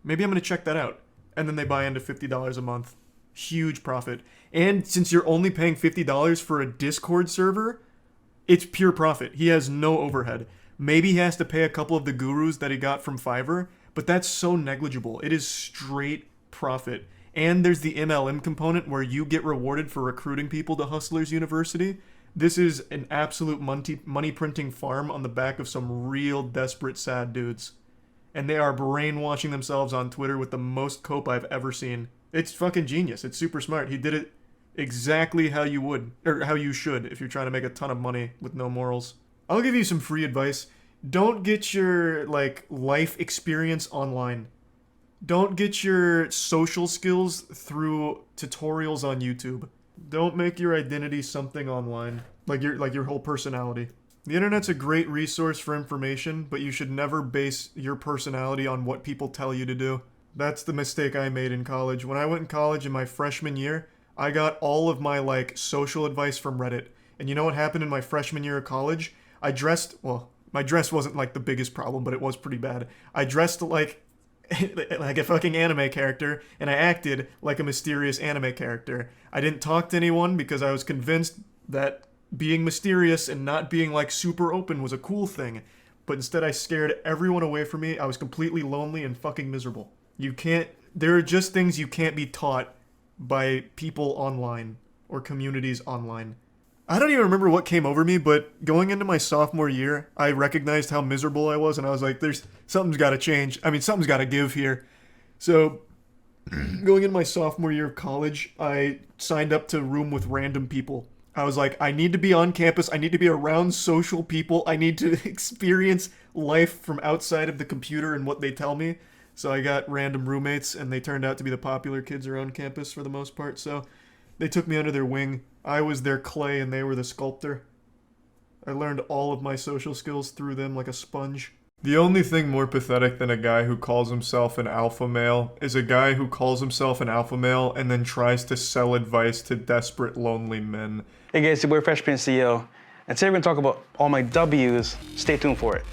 maybe I'm going to check that out. And then they buy into $50 a month. Huge profit. And since you're only paying $50 for a Discord server, it's pure profit. He has no overhead. Maybe he has to pay a couple of the gurus that he got from Fiverr, but that's so negligible. It is straight profit. And there's the MLM component where you get rewarded for recruiting people to Hustlers University. This is an absolute money printing farm on the back of some real desperate sad dudes. and they are brainwashing themselves on Twitter with the most cope I've ever seen. It's fucking genius. It's super smart. He did it exactly how you would, or how you should, if you're trying to make a ton of money with no morals. I'll give you some free advice. Don't get your, like, life experience online. Don't get your social skills through tutorials on YouTube. Don't make your identity something online, like your whole personality. The internet's a great resource for information, but you should never base your personality on what people tell you to do. That's the mistake I made in college. When I went in college in my freshman year, I got all of my, like, social advice from Reddit. And you know what happened in my freshman year of college? I dressed, well, my dress wasn't, like, the biggest problem, but it was pretty bad. I dressed like a fucking anime character, and I acted like a mysterious anime character. I didn't talk to anyone because I was convinced that being mysterious and not being, like, super open was a cool thing. But instead I scared everyone away from me. I was completely lonely and fucking miserable. There are just things you can't be taught by people online or communities online. I don't even remember what came over me, but going into my sophomore year, I recognized how miserable I was, and I was like, something's got to change. I mean, something's got to give here. So, going into my sophomore year of college, I signed up to room with random people. I was like, I need to be on campus, I need to be around social people, I need to experience life from outside of the computer and what they tell me. So I got random roommates, and they turned out to be the popular kids around campus for the most part, so they took me under their wing. I was their clay and they were the sculptor. I learned all of my social skills through them like a sponge. The only thing more pathetic than a guy who calls himself an alpha male is a guy who calls himself an alpha male and then tries to sell advice to desperate, lonely men. Hey guys, it's your boy Fresh Penguinz0, and today we're going to talk about all my W's. Stay tuned for it.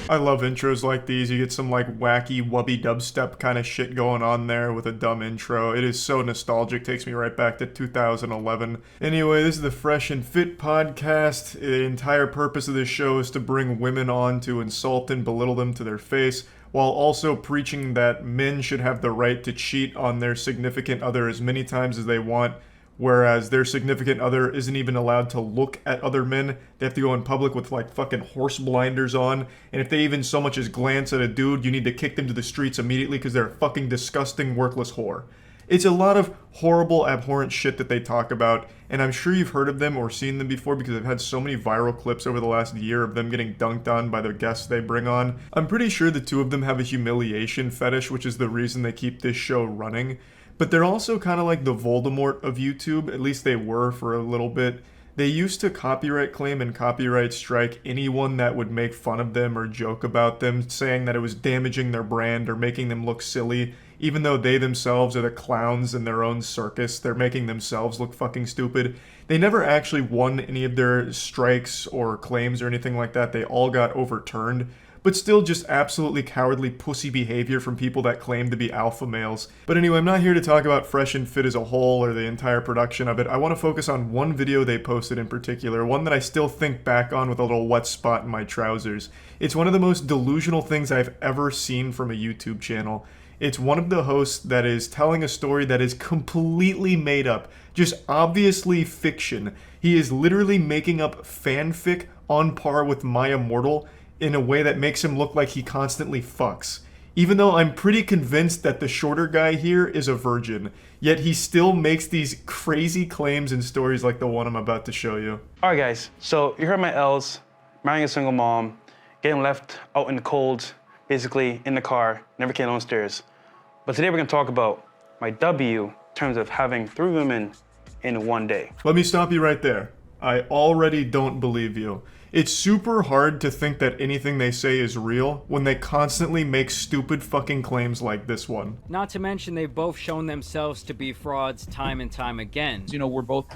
I love intros like these. You get some, like, wacky wubby dubstep kind of shit going on there with a dumb intro. It is so nostalgic. Takes me right back to 2011. Anyway, this is the Fresh and Fit podcast. The entire purpose of this show is to bring women on to insult and belittle them to their face, while also preaching that men should have the right to cheat on their significant other as many times as they want, whereas their significant other isn't even allowed to look at other men. They have to go in public with, like, fucking horse blinders on, and if they even so much as glance at a dude, you need to kick them to the streets immediately because they're a fucking disgusting, worthless whore. It's a lot of horrible, abhorrent shit that they talk about, and I'm sure you've heard of them or seen them before because I've had so many viral clips over the last year of them getting dunked on by the guests they bring on. I'm pretty sure the two of them have a humiliation fetish, which is the reason they keep this show running. But they're also kind of like the Voldemort of YouTube, at least they were for a little bit. They used to copyright claim and copyright strike anyone that would make fun of them or joke about them, saying that it was damaging their brand or making them look silly, even though they themselves are the clowns in their own circus. They're making themselves look fucking stupid. They never actually won any of their strikes or claims or anything like that. They all got overturned. But still just absolutely cowardly pussy behavior from people that claim to be alpha males. But anyway, I'm not here to talk about Fresh and Fit as a whole or the entire production of it. I want to focus on one video they posted in particular, one that I still think back on with a little wet spot in my trousers. It's one of the most delusional things I've ever seen from a YouTube channel. It's one of the hosts that is telling a story that is completely made up, just obviously fiction. He is literally making up fanfic on par with My Immortal, in a way that makes him look like he constantly fucks. Even though I'm pretty convinced that the shorter guy here is a virgin, yet he still makes these crazy claims and stories like the one I'm about to show you. All right, guys, so you heard my L's, marrying a single mom, getting left out in the cold, basically in the car, never came downstairs. But today we're gonna talk about my W in terms of having 3 women in one day. Let me stop you right there. I already don't believe you. It's super hard to think that anything they say is real when they constantly make stupid fucking claims like this one. Not to mention they've both shown themselves to be frauds time and time again. You know, we're both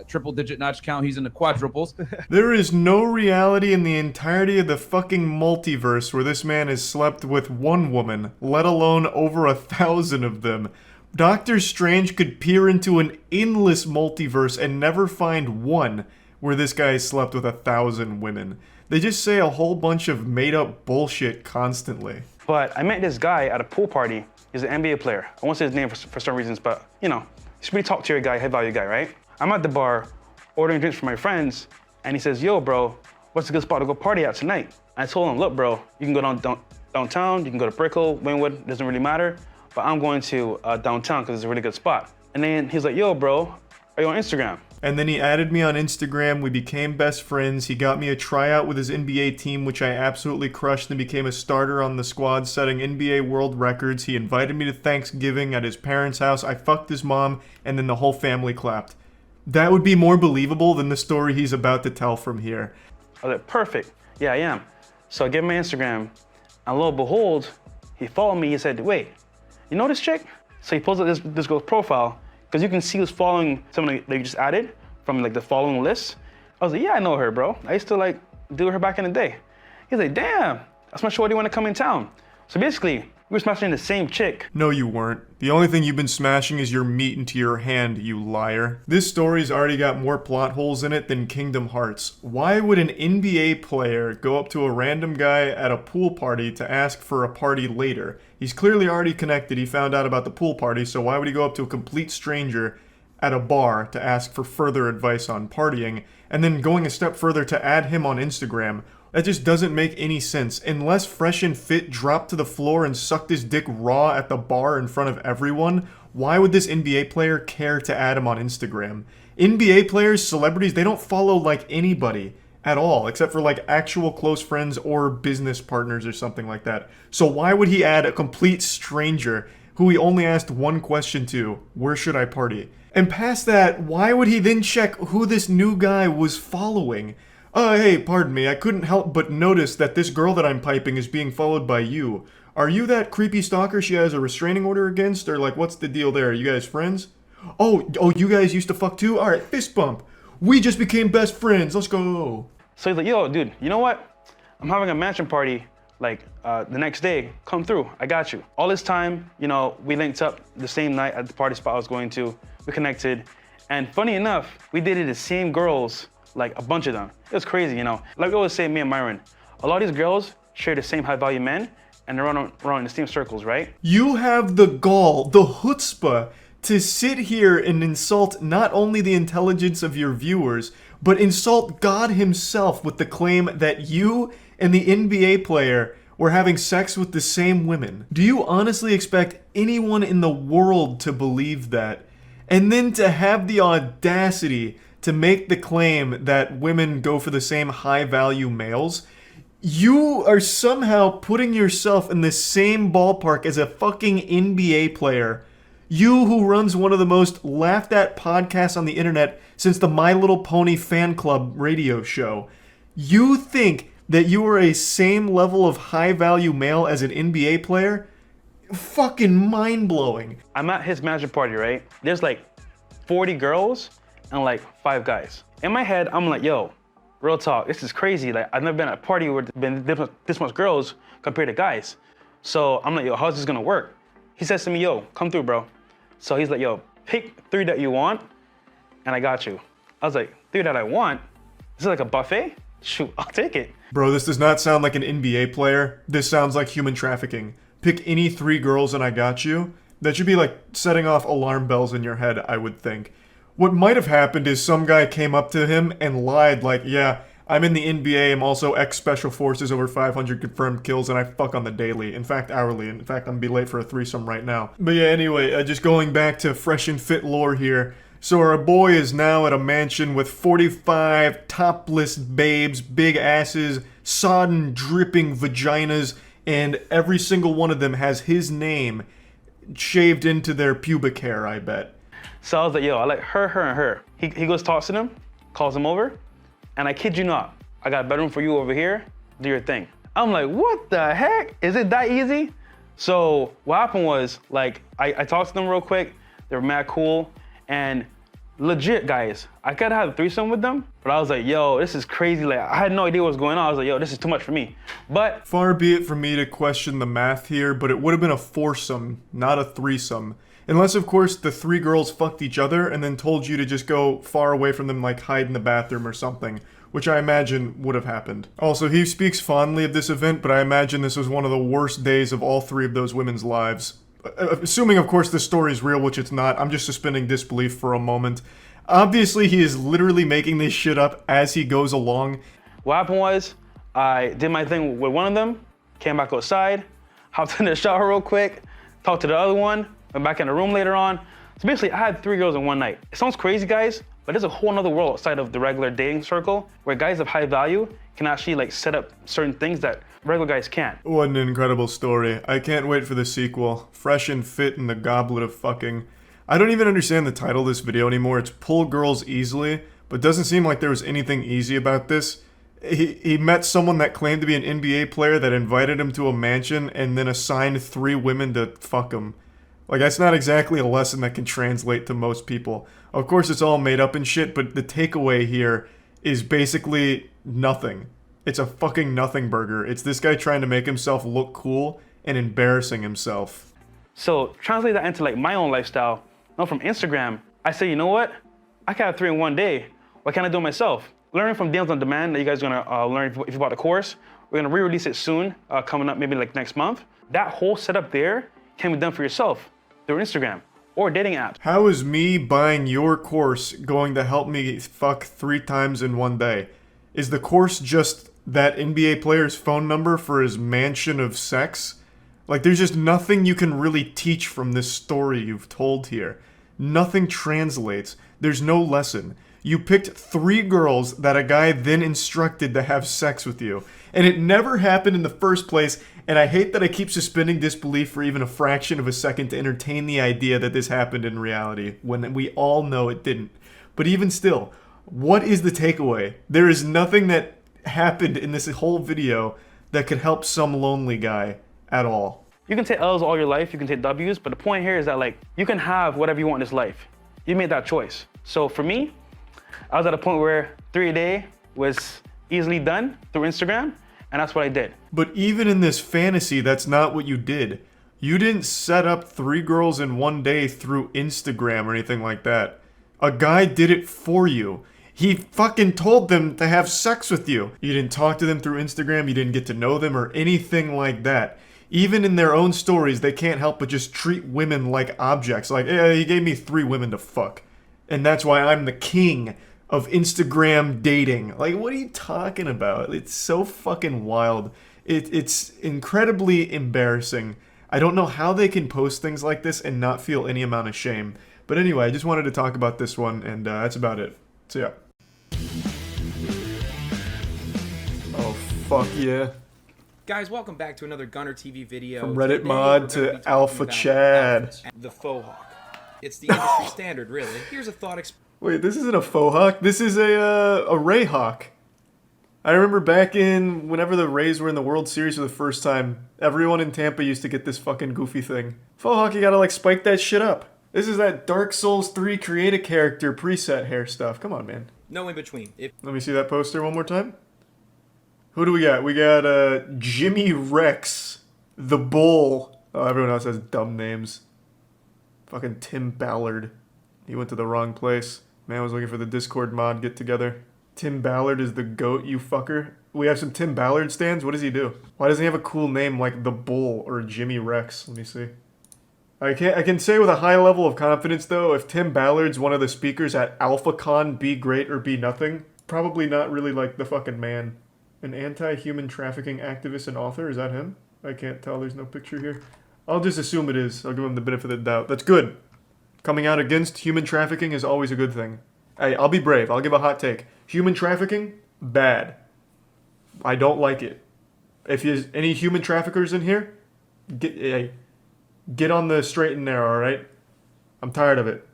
triple-digit notch count. He's in the quadruples. There is no reality in the entirety of the fucking multiverse where this man has slept with one woman, let alone over 1,000 of them. Doctor Strange could peer into an endless multiverse and never find one where this guy slept with 1,000 women. They just say a whole bunch of made-up bullshit constantly. But I met this guy at a pool party. He's an NBA player. I won't say his name for some reasons, but you know, he's a pretty top-tier guy, high-value guy, right? I'm at the bar ordering drinks for my friends, and he says, "Yo, bro, what's a good spot to go party at tonight?" I told him, look, bro, you can go downtown, you can go to Brickell, Wynwood, doesn't really matter, but I'm going to downtown because it's a really good spot. And then he's like, yo, bro, are you on Instagram? And then he added me on Instagram, we became best friends, he got me a tryout with his NBA team, which I absolutely crushed, and became a starter on the squad, setting NBA world records. He invited me to Thanksgiving at his parents' house, I fucked his mom, and then the whole family clapped. That would be more believable than the story he's about to tell from here. I was like, perfect, yeah, I am. So I gave him my Instagram, and lo and behold, he followed me, he said, wait, you know this chick? So he pulls up this girl's profile, because you can see who's following someone that you just added from like the following list. I was like, yeah, I know her, bro. I used to like do her back in the day. He's like, damn, that's my shorty want to come in town. So basically, we were smashing the same chick. No, you weren't. The only thing you've been smashing is your meat into your hand, you liar. This story's already got more plot holes in it than Kingdom Hearts. Why would an NBA player go up to a random guy at a pool party to ask for a party later? He's clearly already connected, he found out about the pool party, so why would he go up to a complete stranger at a bar to ask for further advice on partying, and then going a step further to add him on Instagram? That just doesn't make any sense. Unless Fresh and Fit dropped to the floor and sucked his dick raw at the bar in front of everyone, why would this NBA player care to add him on Instagram? NBA players, celebrities, they don't follow like anybody at all, except for like actual close friends or business partners or something like that. So why would he add a complete stranger who he only asked one question to, where should I party? And past that, why would he then check who this new guy was following? Hey, pardon me, I couldn't help but notice that this girl that I'm piping is being followed by you. Are you that creepy stalker she has a restraining order against? Or like, what's the deal there? Are you guys friends? Oh, you guys used to fuck too? Alright, fist bump. We just became best friends, let's go. So he's like, yo, dude, you know what? I'm having a mansion party, like, the next day. Come through, I got you. All this time, you know, we linked up the same night at the party spot I was going to. We connected. And funny enough, we dated the same girls, like a bunch of them. It was crazy, you know. Like I always say, me and Myron, a lot of these girls share the same high-value men, and they're around in the same circles, right? You have the gall, the chutzpah, to sit here and insult not only the intelligence of your viewers, but insult God himself with the claim that you and the NBA player were having sex with the same women. Do you honestly expect anyone in the world to believe that? And then to have the audacity to make the claim that women go for the same high-value males? You are somehow putting yourself in the same ballpark as a fucking NBA player. You who runs one of the most laughed at podcasts on the internet since the My Little Pony fan club radio show. You think that you are a same level of high-value male as an NBA player? Fucking mind-blowing. I'm at his mansion party, right? There's like 40 girls and like 5 guys. In my head, I'm like, yo, real talk, this is crazy. Like, I've never been at a party where there's been this much girls compared to guys. So I'm like, yo, how's this gonna work? He says to me, yo, come through, bro. So he's like, yo, pick 3 that you want, and I got you. I was like, 3 that I want? Is it like a buffet? Shoot, I'll take it. Bro, this does not sound like an NBA player. This sounds like human trafficking. Pick any 3 girls and I got you. That should be like setting off alarm bells in your head, I would think. What might have happened is some guy came up to him and lied like, yeah, I'm in the NBA, I'm also ex-Special Forces, over 500 confirmed kills, and I fuck on the daily. In fact, hourly. In fact, I'm gonna be late for a threesome right now. But yeah, anyway, just going back to Fresh and Fit lore here. So our boy is now at a mansion with 45 topless babes, big asses, sodden, dripping vaginas, and every single one of them has his name shaved into their pubic hair, I bet. So I was like, yo, I like her, and her. He goes, talks to them, calls them over, and I kid you not, I got a bedroom for you over here, do your thing. I'm like, what the heck? Is it that easy? So what happened was, like, I talked to them real quick, they were mad cool, and legit, guys, I could have had a threesome with them, but I was like, yo, this is crazy. Like, I had no idea what was going on. I was like, yo, this is too much for me. But far be it from me to question the math here, but it would have been a foursome, not a threesome. Unless, of course, the 3 girls fucked each other and then told you to just go far away from them, like hide in the bathroom or something, which I imagine would have happened. Also, he speaks fondly of this event, but I imagine this was one of the worst days of all 3 of those women's lives. Assuming, of course, this story is real, which it's not, I'm just suspending disbelief for a moment. Obviously, he is literally making this shit up as he goes along. What happened was, I did my thing with one of them, came back outside, hopped in the shower real quick, talked to the other one, went back in the room later on. So basically, I had 3 girls in one night. It sounds crazy, guys, but there's a whole nother world outside of the regular dating circle where guys of high value can actually like set up certain things that regular guys can't. What an incredible story. I can't wait for the sequel. Fresh and fit in the goblet of fucking. I don't even understand the title of this video anymore. It's Pull Girls Easily, but doesn't seem like there was anything easy about this. He met someone that claimed to be an NBA player that invited him to a mansion and then assigned 3 women to fuck him. Like, that's not exactly a lesson that can translate to most people. Of course, it's all made up and shit, but the takeaway here is basically nothing. It's a fucking nothing burger. It's this guy trying to make himself look cool and embarrassing himself. So translate that into like my own lifestyle. Now from Instagram, I say, you know what? I can have 3 in one day. Why can't I do it myself? Learning from Deals on Demand that you guys are gonna learn if you bought the course. We're gonna re-release it soon, coming up maybe like next month. That whole setup there can be done for yourself through Instagram or dating apps. How is me buying your course going to help me fuck 3 times in one day? Is the course just that NBA player's phone number for his mansion of sex? Like, there's just nothing you can really teach from this story you've told here. Nothing translates. There's no lesson. You picked 3 girls that a guy then instructed to have sex with you. And it never happened in the first place, and I hate that I keep suspending disbelief for even a fraction of a second to entertain the idea that this happened in reality, when we all know it didn't. But even still, what is the takeaway? There is nothing that happened in this whole video that could help some lonely guy at all. You can take L's all your life, you can take W's, but the point here is that like, you can have whatever you want in this life. You made that choice. So for me, I was at a point where 3 a day was easily done through Instagram, and that's what I did. But even in this fantasy, that's not what you did. You didn't set up 3 girls in one day through Instagram or anything like that. A guy did it for you. He fucking told them to have sex with you. You didn't talk to them through Instagram, you didn't get to know them or anything like that. Even in their own stories, they can't help but just treat women like objects. Like, yeah, he gave me 3 women to fuck. And that's why I'm the king of Instagram dating. Like, what are you talking about? It's so fucking wild. It's incredibly embarrassing. I don't know how they can post things like this and not feel any amount of shame. But anyway, I just wanted to talk about this one, and that's about it. So yeah. Oh, fuck yeah. Guys, welcome back to another Gunner TV video. From Reddit mod to Alpha Chad. The faux hawk. It's the industry standard, really. Here's a thought. Wait, this isn't a faux hawk. This is a Ray hawk. I remember back in whenever the Rays were in the World Series for the first time, everyone in Tampa used to get this fucking goofy thing. Faux hawk, you gotta like spike that shit up. This is that Dark Souls 3 create a character preset hair stuff. Come on, man. No in between. Let me see that poster one more time. Who do we got? We got Jimmy Rex, the Bull. Oh, everyone else has dumb names. Fucking Tim Ballard. He went to the wrong place. Man was looking for the Discord mod get together. Tim Ballard is the goat, you fucker. We have some Tim Ballard stands? What does he do? Why doesn't he have a cool name like the Bull or Jimmy Rex? Let me see. I can say with a high level of confidence though, if Tim Ballard's one of the speakers at AlphaCon, Be Great or Be Nothing, probably not really like the fucking man. An anti-human trafficking activist and author, is that him? I can't tell, there's no picture here. I'll just assume it is. I'll give him the benefit of the doubt. That's good. Coming out against human trafficking is always a good thing. Hey, I'll be brave. I'll give a hot take. Human trafficking? Bad. I don't like it. If there's any human traffickers in here, get on the straight and narrow, alright? I'm tired of it.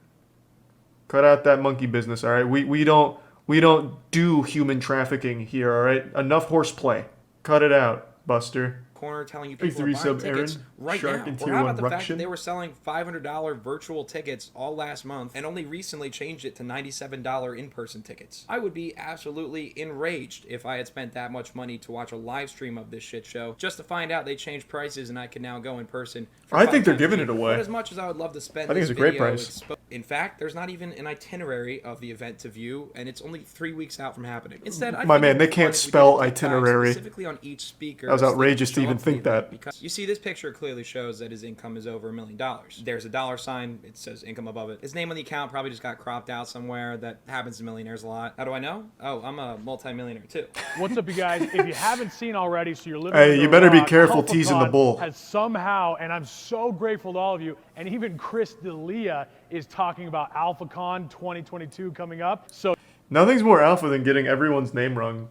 Cut out that monkey business, alright? We don't do human trafficking here, alright? Enough horseplay. Cut it out, Buster. Corner telling you people are buying tickets right now. Or how about the fact that they were selling $500 virtual tickets all last month and only recently changed it to $97 in-person tickets? I would be absolutely enraged if I had spent that much money to watch a live stream of this shit show just to find out they changed prices and I can now go in person. I think they're giving it away. But as much as I would love to spend, I think it's a great price. In fact, there's not even an itinerary of the event to view, and it's only 3 weeks out from happening. Instead, My man, they can't spell itinerary. Specifically on each speaker. That was outrageous to even think that. Because you see, this picture clearly shows that his income is over $1 million. There's a dollar sign. It says income above it. His name on the account probably just got cropped out somewhere. That happens to millionaires a lot. How do I know? Oh, I'm a multimillionaire too. What's up, you guys? If you haven't seen already, so you're living. Hey, you better be careful teasing the bull. Has somehow, and I'm so grateful to all of you, and even Chris D'Elia is talking about AlphaCon 2022 coming up. So nothing's more alpha than getting everyone's name wrong.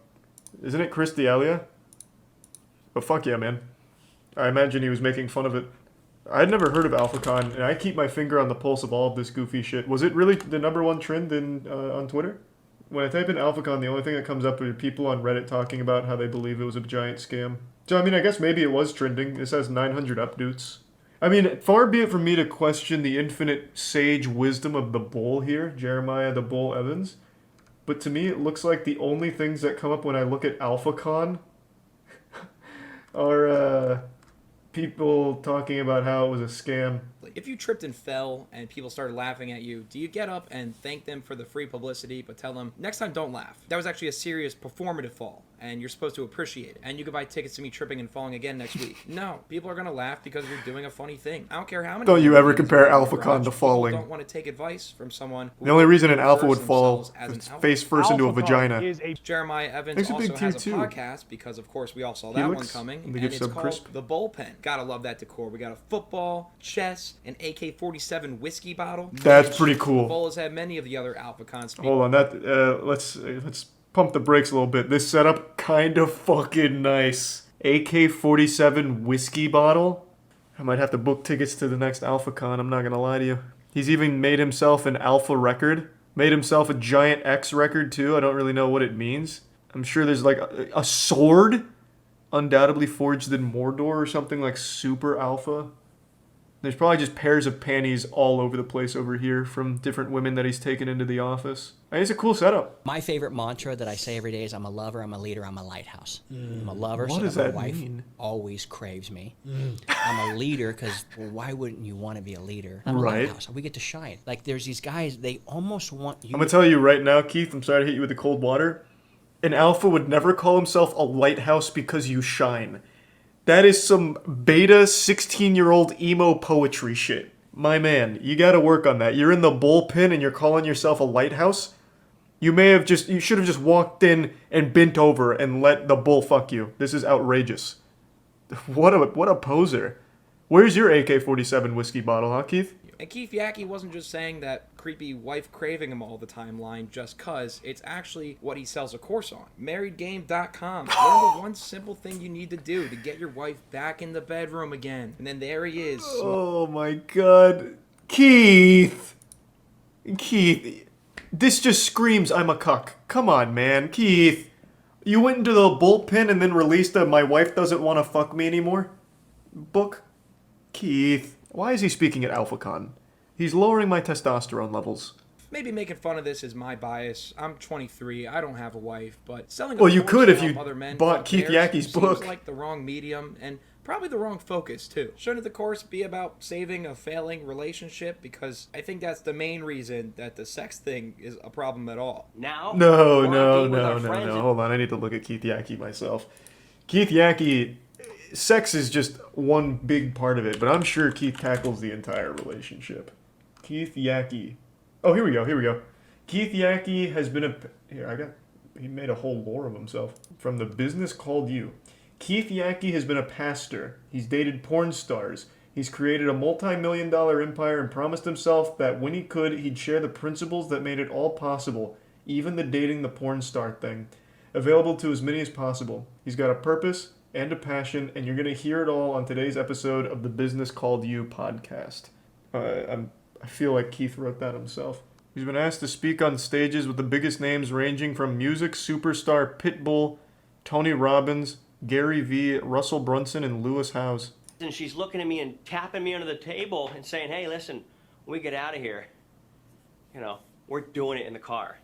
Isn't it Chris D'Elia? But fuck yeah, man. I imagine he was making fun of it. I'd never heard of AlphaCon, and I keep my finger on the pulse of all of this goofy shit. Was it really the #1 trend on Twitter? When I type in AlphaCon, the only thing that comes up are people on Reddit talking about how they believe it was a giant scam. So, I mean, I guess maybe it was trending. This has 900 updates. I mean, far be it from me to question the infinite sage wisdom of the bull here, Jeremiah the Bull Evans. But to me, it looks like the only things that come up when I look at AlphaCon are people talking about how it was a scam. If you tripped and fell and people started laughing at you, do you get up and thank them for the free publicity, but tell them, next time don't laugh? That was actually a serious performative fall, and you're supposed to appreciate it. And you can buy tickets to me tripping and falling again next week. No, people are going to laugh because you're doing a funny thing. I don't care how many... Don't you ever compare AlphaCon to falling. People don't want to take advice from someone who... The only reason an alpha would fall is face first into a vagina. Jeremiah Evans also has a podcast because, of course, we all saw that one coming, and it's called The Bullpen. Gotta love that decor. We got a football, chess, an AK-47 whiskey bottle. That's pretty cool. The Bull has had many of the other AlphaCon speakers. Hold on, let's pump the brakes a little bit. This setup kind of fucking nice. AK-47 whiskey bottle. I might have to book tickets to the next AlphaCon. I'm not gonna lie to you. He's even made himself an Alpha record. Made himself a Giant X record too. I don't really know what it means. I'm sure there's like a sword, undoubtedly forged in Mordor or something like super alpha. There's probably just pairs of panties all over the place over here from different women that he's taken into the office. It's a cool setup. My favorite mantra that I say every day is I'm a lover, I'm a leader, I'm a lighthouse. I'm a lover What so does that that my wife mean? always craves me. I'm a leader because, well, why wouldn't you want to be a leader? I'm Right. a lighthouse. We get to shine. Like there's these guys, they almost want you. I'm gonna tell you right now, Keith, I'm sorry to hit you with the cold water. An alpha would never call himself a lighthouse because you shine. That is some beta 16-year-old emo poetry shit. My man, you gotta work on that. You're in the bullpen and you're calling yourself a lighthouse? You should have just walked in and bent over and let the bull fuck you. This is outrageous. What a poser. Where's your AK-47 whiskey bottle, huh, Keith? And Keith Yackey wasn't just saying that creepy wife craving him all the time line just cuz. It's actually what he sells a course on. MarriedGame.com. Learn the one simple thing you need to do to get your wife back in the bedroom again. And then there he is. Oh my god. Keith! Keith, this just screams I'm a cuck. Come on, man. Keith, you went into the bullpen and then released a "My wife doesn't want to fuck me anymore" book? Keith. Why is he speaking at AlphaCon? He's lowering my testosterone levels. Maybe making fun of this is my bias. I'm 23. I don't have a wife, but selling. Well, you course could to if you help other men bought fuck Keith theirs Yackey's seems book. like the wrong medium and probably the wrong focus too. Shouldn't the course be about saving a failing relationship? Because I think that's the main reason that the sex thing is a problem at all. Now. No. Hold on, I need to look at Keith Yackey myself. Keith Yackey, sex is just one big part of it, but I'm sure Keith tackles the entire relationship. Keith Yackey. Oh, here we go. Keith Yackey has been he made a whole lore of himself. From The Business Called You. Keith Yackey has been a pastor. He's dated porn stars. He's created a multi-million-dollar empire and promised himself that when he could, he'd share the principles that made it all possible, even the dating the porn star thing. Available to as many as possible. He's got a purpose and a passion, and you're going to hear it all on today's episode of the Business Called You podcast. I feel like Keith wrote that himself. He's been asked to speak on stages with the biggest names ranging from music superstar Pitbull, Tony Robbins, Gary Vee, Russell Brunson, and Lewis Howes. And she's looking at me and tapping me under the table and saying, hey, listen, when we get out of here, we're doing it in the car.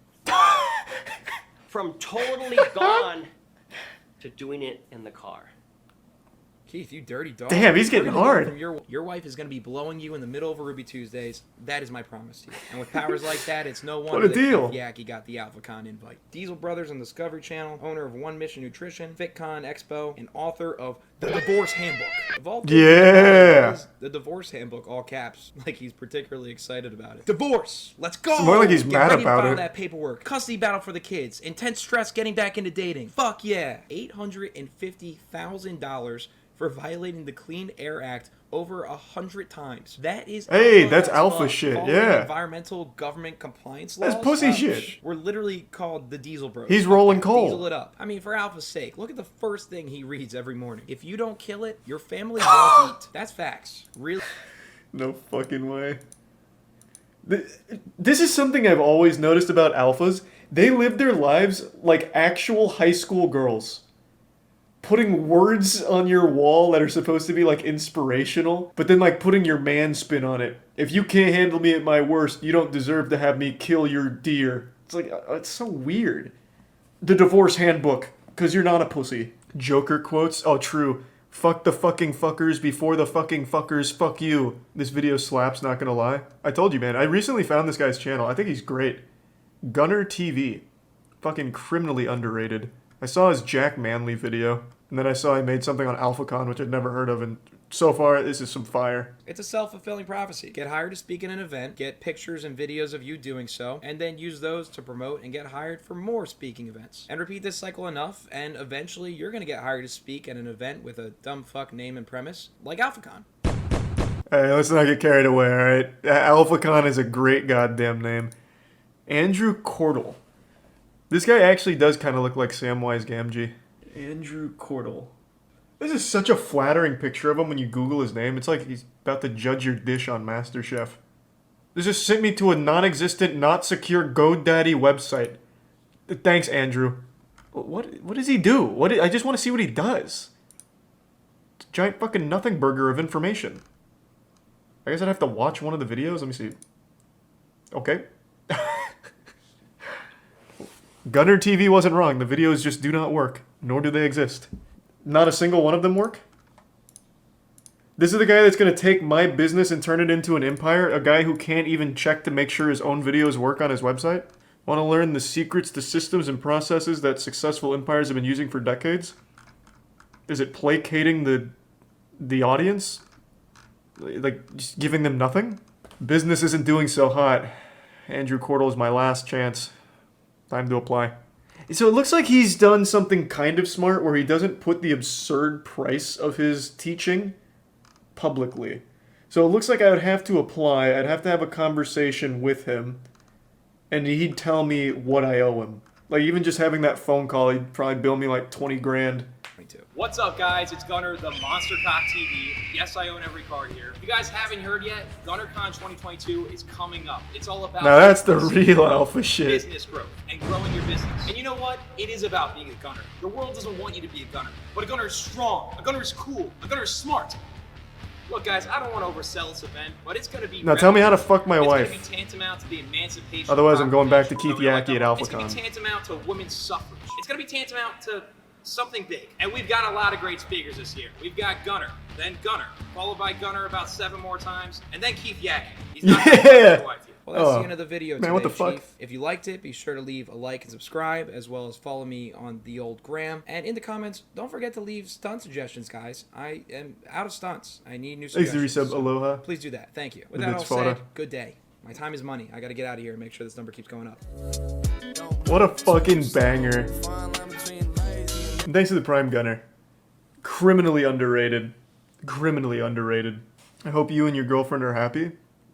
From totally gone to doing it in the car. Keith, you dirty dog. Damn, he's getting hard. From your wife is going to be blowing you in the middle of a Ruby Tuesdays. That is my promise to you. And with powers like that, it's no wonder that deal. Keith Yackey got the AlphaCon invite. Diesel Brothers on Discovery Channel, owner of One Mission Nutrition, FitCon Expo, and author of The Divorce Handbook. Of all things, Yeah. The Divorce Handbook, all caps, like he's particularly excited about it. Divorce! Let's go! It's more like he's Get mad ready to about file it. that paperwork. Custody battle for the kids. Intense stress getting back into dating. Fuck yeah. $850,000 for violating the Clean Air Act over 100 times. That is Hey, alpha that's as alpha fuck. shit, Following yeah. Environmental government compliance That's laws. pussy shit. We're literally called the Diesel Bros. He's Fuck rolling that. coal. Diesel it up. I mean, for Alpha's sake, look at the first thing he reads every morning. If you don't kill it, your family won't eat. That's facts. Really. No fucking way. This is something I've always noticed about alphas. They live their lives like actual high school girls. Putting words on your wall that are supposed to be like inspirational, but then like putting your man spin on it. If you can't handle me at my worst, you don't deserve to have me kill your deer. It's like, it's so weird. The Divorce Handbook, because you're not a pussy. Joker quotes, oh true. Fuck the fucking fuckers before the fucking fuckers fuck you. This video slaps, not gonna lie. I told you, man, I recently found this guy's channel. I think he's great. Gunner TV. Fucking criminally underrated. I saw his Jack Manley video, and then I saw he made something on AlphaCon, which I'd never heard of, and so far, this is some fire. It's a self-fulfilling prophecy. Get hired to speak in an event, get pictures and videos of you doing so, and then use those to promote and get hired for more speaking events. And repeat this cycle enough, and eventually you're going to get hired to speak at an event with a dumb fuck name and premise, like AlphaCon. Hey, let's not get carried away, alright? AlphaCon is a great goddamn name. Andrew Cordell. This guy actually does kind of look like Samwise Gamgee. Andrew Cordell. This is such a flattering picture of him when you Google his name. It's like he's about to judge your dish on MasterChef. This just sent me to a non-existent, not secure GoDaddy website. Thanks, Andrew. What does he do? I just want to see what he does. It's a giant fucking nothing burger of information. I guess I'd have to watch one of the videos. Let me see. Okay. Gunner TV wasn't wrong. The videos just do not work, nor do they exist. Not a single one of them work? This is the guy that's going to take my business and turn it into an empire? A guy who can't even check to make sure his own videos work on his website? Want to learn the secrets to systems and processes that successful empires have been using for decades? Is it placating the audience? Like, just giving them nothing? Business isn't doing so hot. Andrew Cordell is my last chance. Time to apply. So it looks like he's done something kind of smart where he doesn't put the absurd price of his teaching publicly. So it looks like I would have to apply. I'd have to have a conversation with him, and he'd tell me what I owe him. Like, even just having that phone call, he'd probably bill me like 20 grand. What's up, guys? It's Gunner, the Monster Cock TV. Yes, I own every card here. If you guys haven't heard yet, GunnerCon 2022 is coming up. It's all about Now that's the real alpha shit. business growth and growing your business. And you know what? It is about being a gunner. The world doesn't want you to be a gunner, but a gunner is strong, a gunner is cool, a gunner is smart. Look, guys, I don't want to oversell this event, but it's going to be... Now tell me how to fuck my wife. It's going to be tantamount to the emancipation... Otherwise, I'm going back to Keith Yackey Yackey at It's going to AlphaCon. be tantamount to women's suffrage. It's going to be tantamount to something big. And we've got a lot of great speakers this year. We've got Gunner, then Gunner, followed by Gunner about 7 more times, and then Keith Yackey. He's not Yeah! Well, that's the end of the video today, man, what the fuck? Chief. If you liked it, be sure to leave a like and subscribe, as well as follow me on the old gram. And in the comments, don't forget to leave stunt suggestions, guys. I am out of stunts. I need new Thanks, suggestions. resub, aloha. Please do that. Thank you. With The that all bit's fodder. said, good day. My time is money. I got to get out of here and make sure this number keeps going up. What a fucking banger. And thanks to the Prime Gunner. Criminally underrated. Criminally underrated. I hope you and your girlfriend are happy.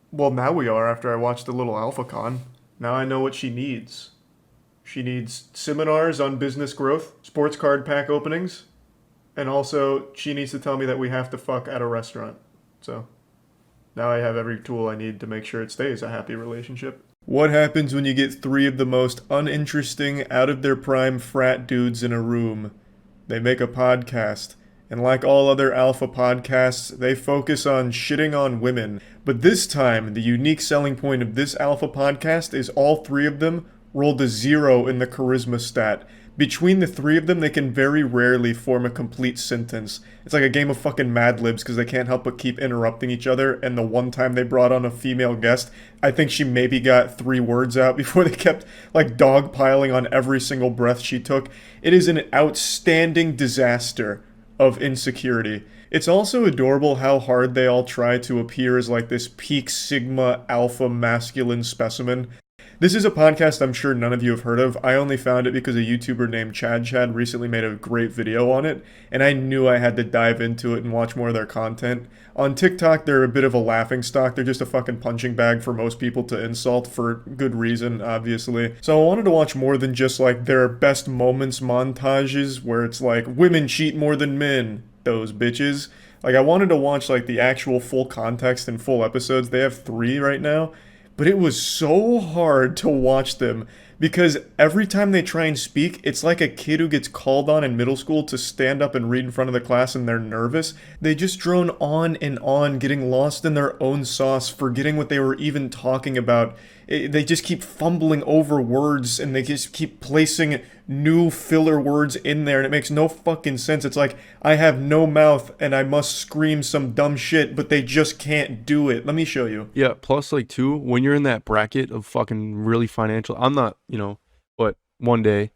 Well, now we are after I watched the little AlphaCon. Now I know what she needs. She needs seminars on business growth, sports card pack openings, and also she needs to tell me that we have to fuck at a restaurant. So now I have every tool I need to make sure it stays a happy relationship. What happens when you get 3 of the most uninteresting, out of their prime frat dudes in a room? They make a podcast. And like all other alpha podcasts, they focus on shitting on women. But this time, the unique selling point of this alpha podcast is all 3 of them rolled a 0 in the charisma stat. Between the three of them, they can very rarely form a complete sentence. It's like a game of fucking Mad Libs because they can't help but keep interrupting each other, and the one time they brought on a female guest, I think she maybe got 3 words out before they kept, like, dogpiling on every single breath she took. It is an outstanding disaster of insecurity. It's also adorable how hard they all try to appear as, like, this peak sigma alpha masculine specimen. This is a podcast I'm sure none of you have heard of. I only found it because a YouTuber named Chad recently made a great video on it, and I knew I had to dive into it and watch more of their content. On TikTok, they're a bit of a laughingstock. They're just a fucking punching bag for most people to insult for good reason, obviously. So I wanted to watch more than just, like, their best moments montages where it's like, women cheat more than men, those bitches. Like, I wanted to watch, like, the actual full context and full episodes. They have 3 right now. But it was so hard to watch them because every time they try and speak, it's like a kid who gets called on in middle school to stand up and read in front of the class and they're nervous. They just drone on and on, getting lost in their own sauce, forgetting what they were even talking about. They just keep fumbling over words and they just keep placing new filler words in there and it makes no fucking sense. It's like, I have no mouth and I must scream some dumb shit, but they just can't do it. Let me show you. Yeah, plus, like, too, when you're in that bracket of fucking really financial, I'm not, you know, but one day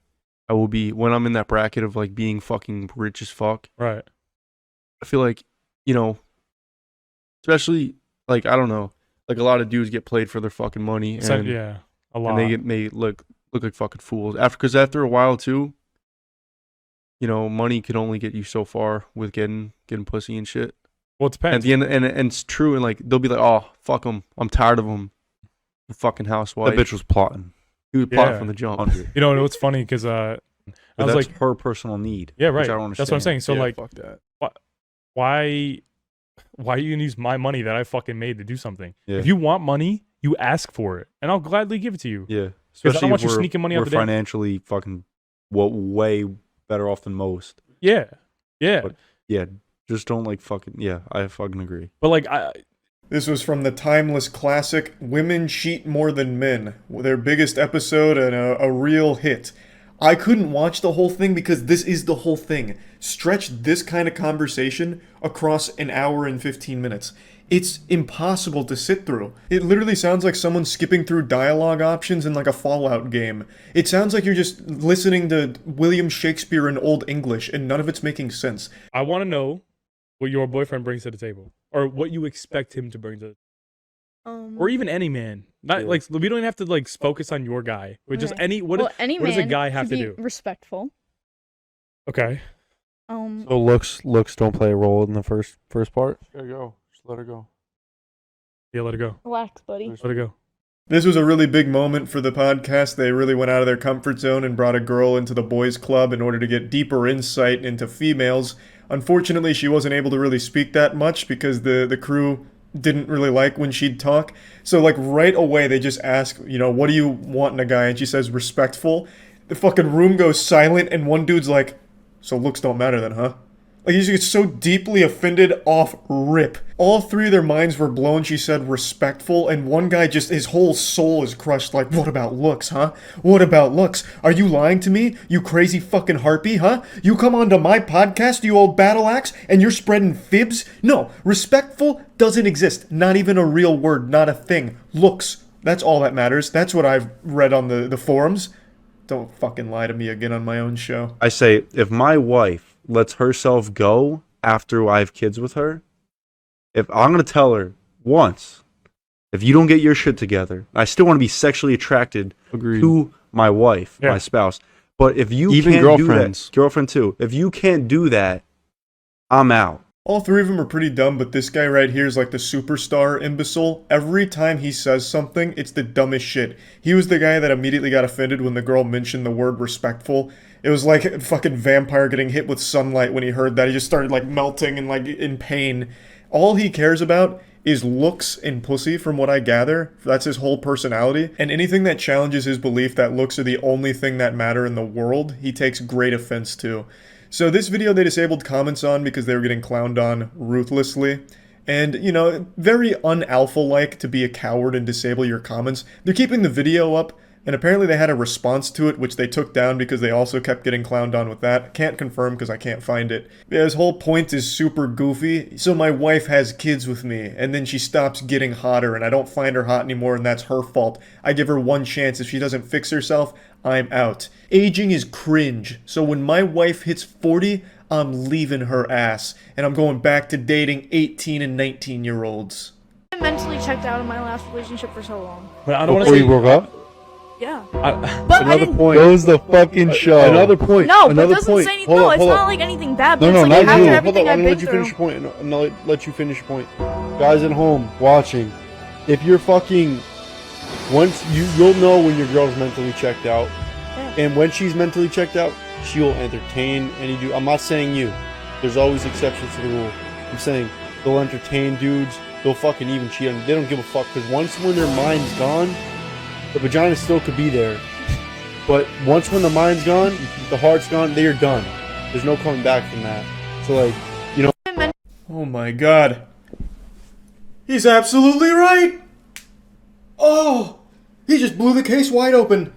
I will be, when I'm in that bracket of, like, being fucking rich as fuck. Right. I feel like, you know, especially, like, I don't know, like, a lot of dudes get played for their fucking money. And, yeah, a lot. And they get made look like fucking fools. Because after a while, too, you know, money could only get you so far with getting pussy and shit. Well, it depends. At the end, and it's true, and, like, they'll be like, oh, fuck him. I'm tired of him. The fucking housewife. That bitch was plotting. He was plotting from the jump. You know, what's funny, because I was that's like, her personal need. Yeah, right. Which I don't understand. That's what I'm saying. So, Yeah, like, fuck that. why are you gonna use my money that I fucking made to do something? Yeah. If you want money, you ask for it, and I'll gladly give it to you. Yeah. Because I don't want if you sneaking money we're out the day. financially fucking way better off than most. Yeah. Yeah. But, yeah, just don't, like, fucking, yeah, I fucking agree. But, like, This was from the timeless classic, Women Cheat More Than Men, their biggest episode and a real hit. I couldn't watch the whole thing because this is the whole thing. Stretch this kind of conversation across an hour and 15 minutes. It's impossible to sit through. It literally sounds like someone skipping through dialogue options in, like, a Fallout game. It sounds like you're just listening to William Shakespeare in Old English and none of it's making sense. I want to know what your boyfriend brings to the table, or what you expect him to bring to the table. Or even any man. Not like, we don't have to, like, focus on your guy. But just any what does a guy have to do? Respectful. Okay. So looks don't play a role in the first part. There you go. Just let her go. Yeah, let her go. Relax, buddy. Let her go. This was a really big moment for the podcast. They really went out of their comfort zone and brought a girl into the boys' club in order to get deeper insight into females. Unfortunately, she wasn't able to really speak that much because the crew didn't really like when she'd talk. So, like, right away, they just ask, you know, what do you want in a guy? And she says, respectful. The fucking room goes silent, and one dude's like, so looks don't matter then, huh? Like, he just gets so deeply offended off rip. All 3 of their minds were blown. She said respectful, and one guy just, his whole soul is crushed. Like, what about looks, huh? What about looks? Are you lying to me? You crazy fucking harpy, huh? You come onto my podcast, you old battle axe, and you're spreading fibs? No, respectful doesn't exist. Not even a real word, not a thing. Looks, that's all that matters. That's what I've read on the forums. Don't fucking lie to me again on my own show. I say, if my wife lets herself go after I have kids with her, if I'm going to tell her once, if you don't get your shit together, I still want to be sexually attracted to my wife, my spouse. But if you Even can't girlfriends. do that, girlfriend too, if you can't do that, I'm out. All 3 of them are pretty dumb, but this guy right here is like the superstar imbecile. Every time he says something, it's the dumbest shit. He was the guy that immediately got offended when the girl mentioned the word respectful. It was like a fucking vampire getting hit with sunlight when he heard that. He just started, like, melting and, like, in pain. All he cares about is looks and pussy, from what I gather. That's his whole personality. And anything that challenges his belief that looks are the only thing that matter in the world, he takes great offense to. So this video they disabled comments on because they were getting clowned on ruthlessly. And, you know, very un-alpha-like to be a coward and disable your comments. They're keeping the video up And apparently they had a response to it, which they took down because they also kept getting clowned on with that. Can't confirm because I can't find it. Yeah, his whole point is super goofy. So my wife has kids with me, and then she stops getting hotter, and I don't find her hot anymore, and that's her fault. I give her one chance. If she doesn't fix herself, I'm out. Aging is cringe. So when my wife hits 40, I'm leaving her ass, and I'm going back to dating 18 and 19-year-olds. I mentally checked out of my last relationship for so long. But I don't want Before to you broke up? Yeah. But another point. Goes the fucking show. Another point. No, but another it doesn't point. say anything. No, it's not like anything bad. But No, it's no, like not after you. everything Hold on, I've let been you through. finish your point. No, let you finish your point. Guys at home watching, if you're fucking, once you'll know when your girl's mentally checked out, and when she's mentally checked out, she'll entertain any dude. I'm not saying you. There's always exceptions to the rule. I'm saying they'll entertain dudes. They'll fucking even cheat on. They don't give a fuck because when their mind's gone, the vagina still could be there. But once when the mind's gone, the heart's gone, they are done. There's no coming back from that. So like, you know. Oh my god. He's absolutely right! Oh! He just blew the case wide open.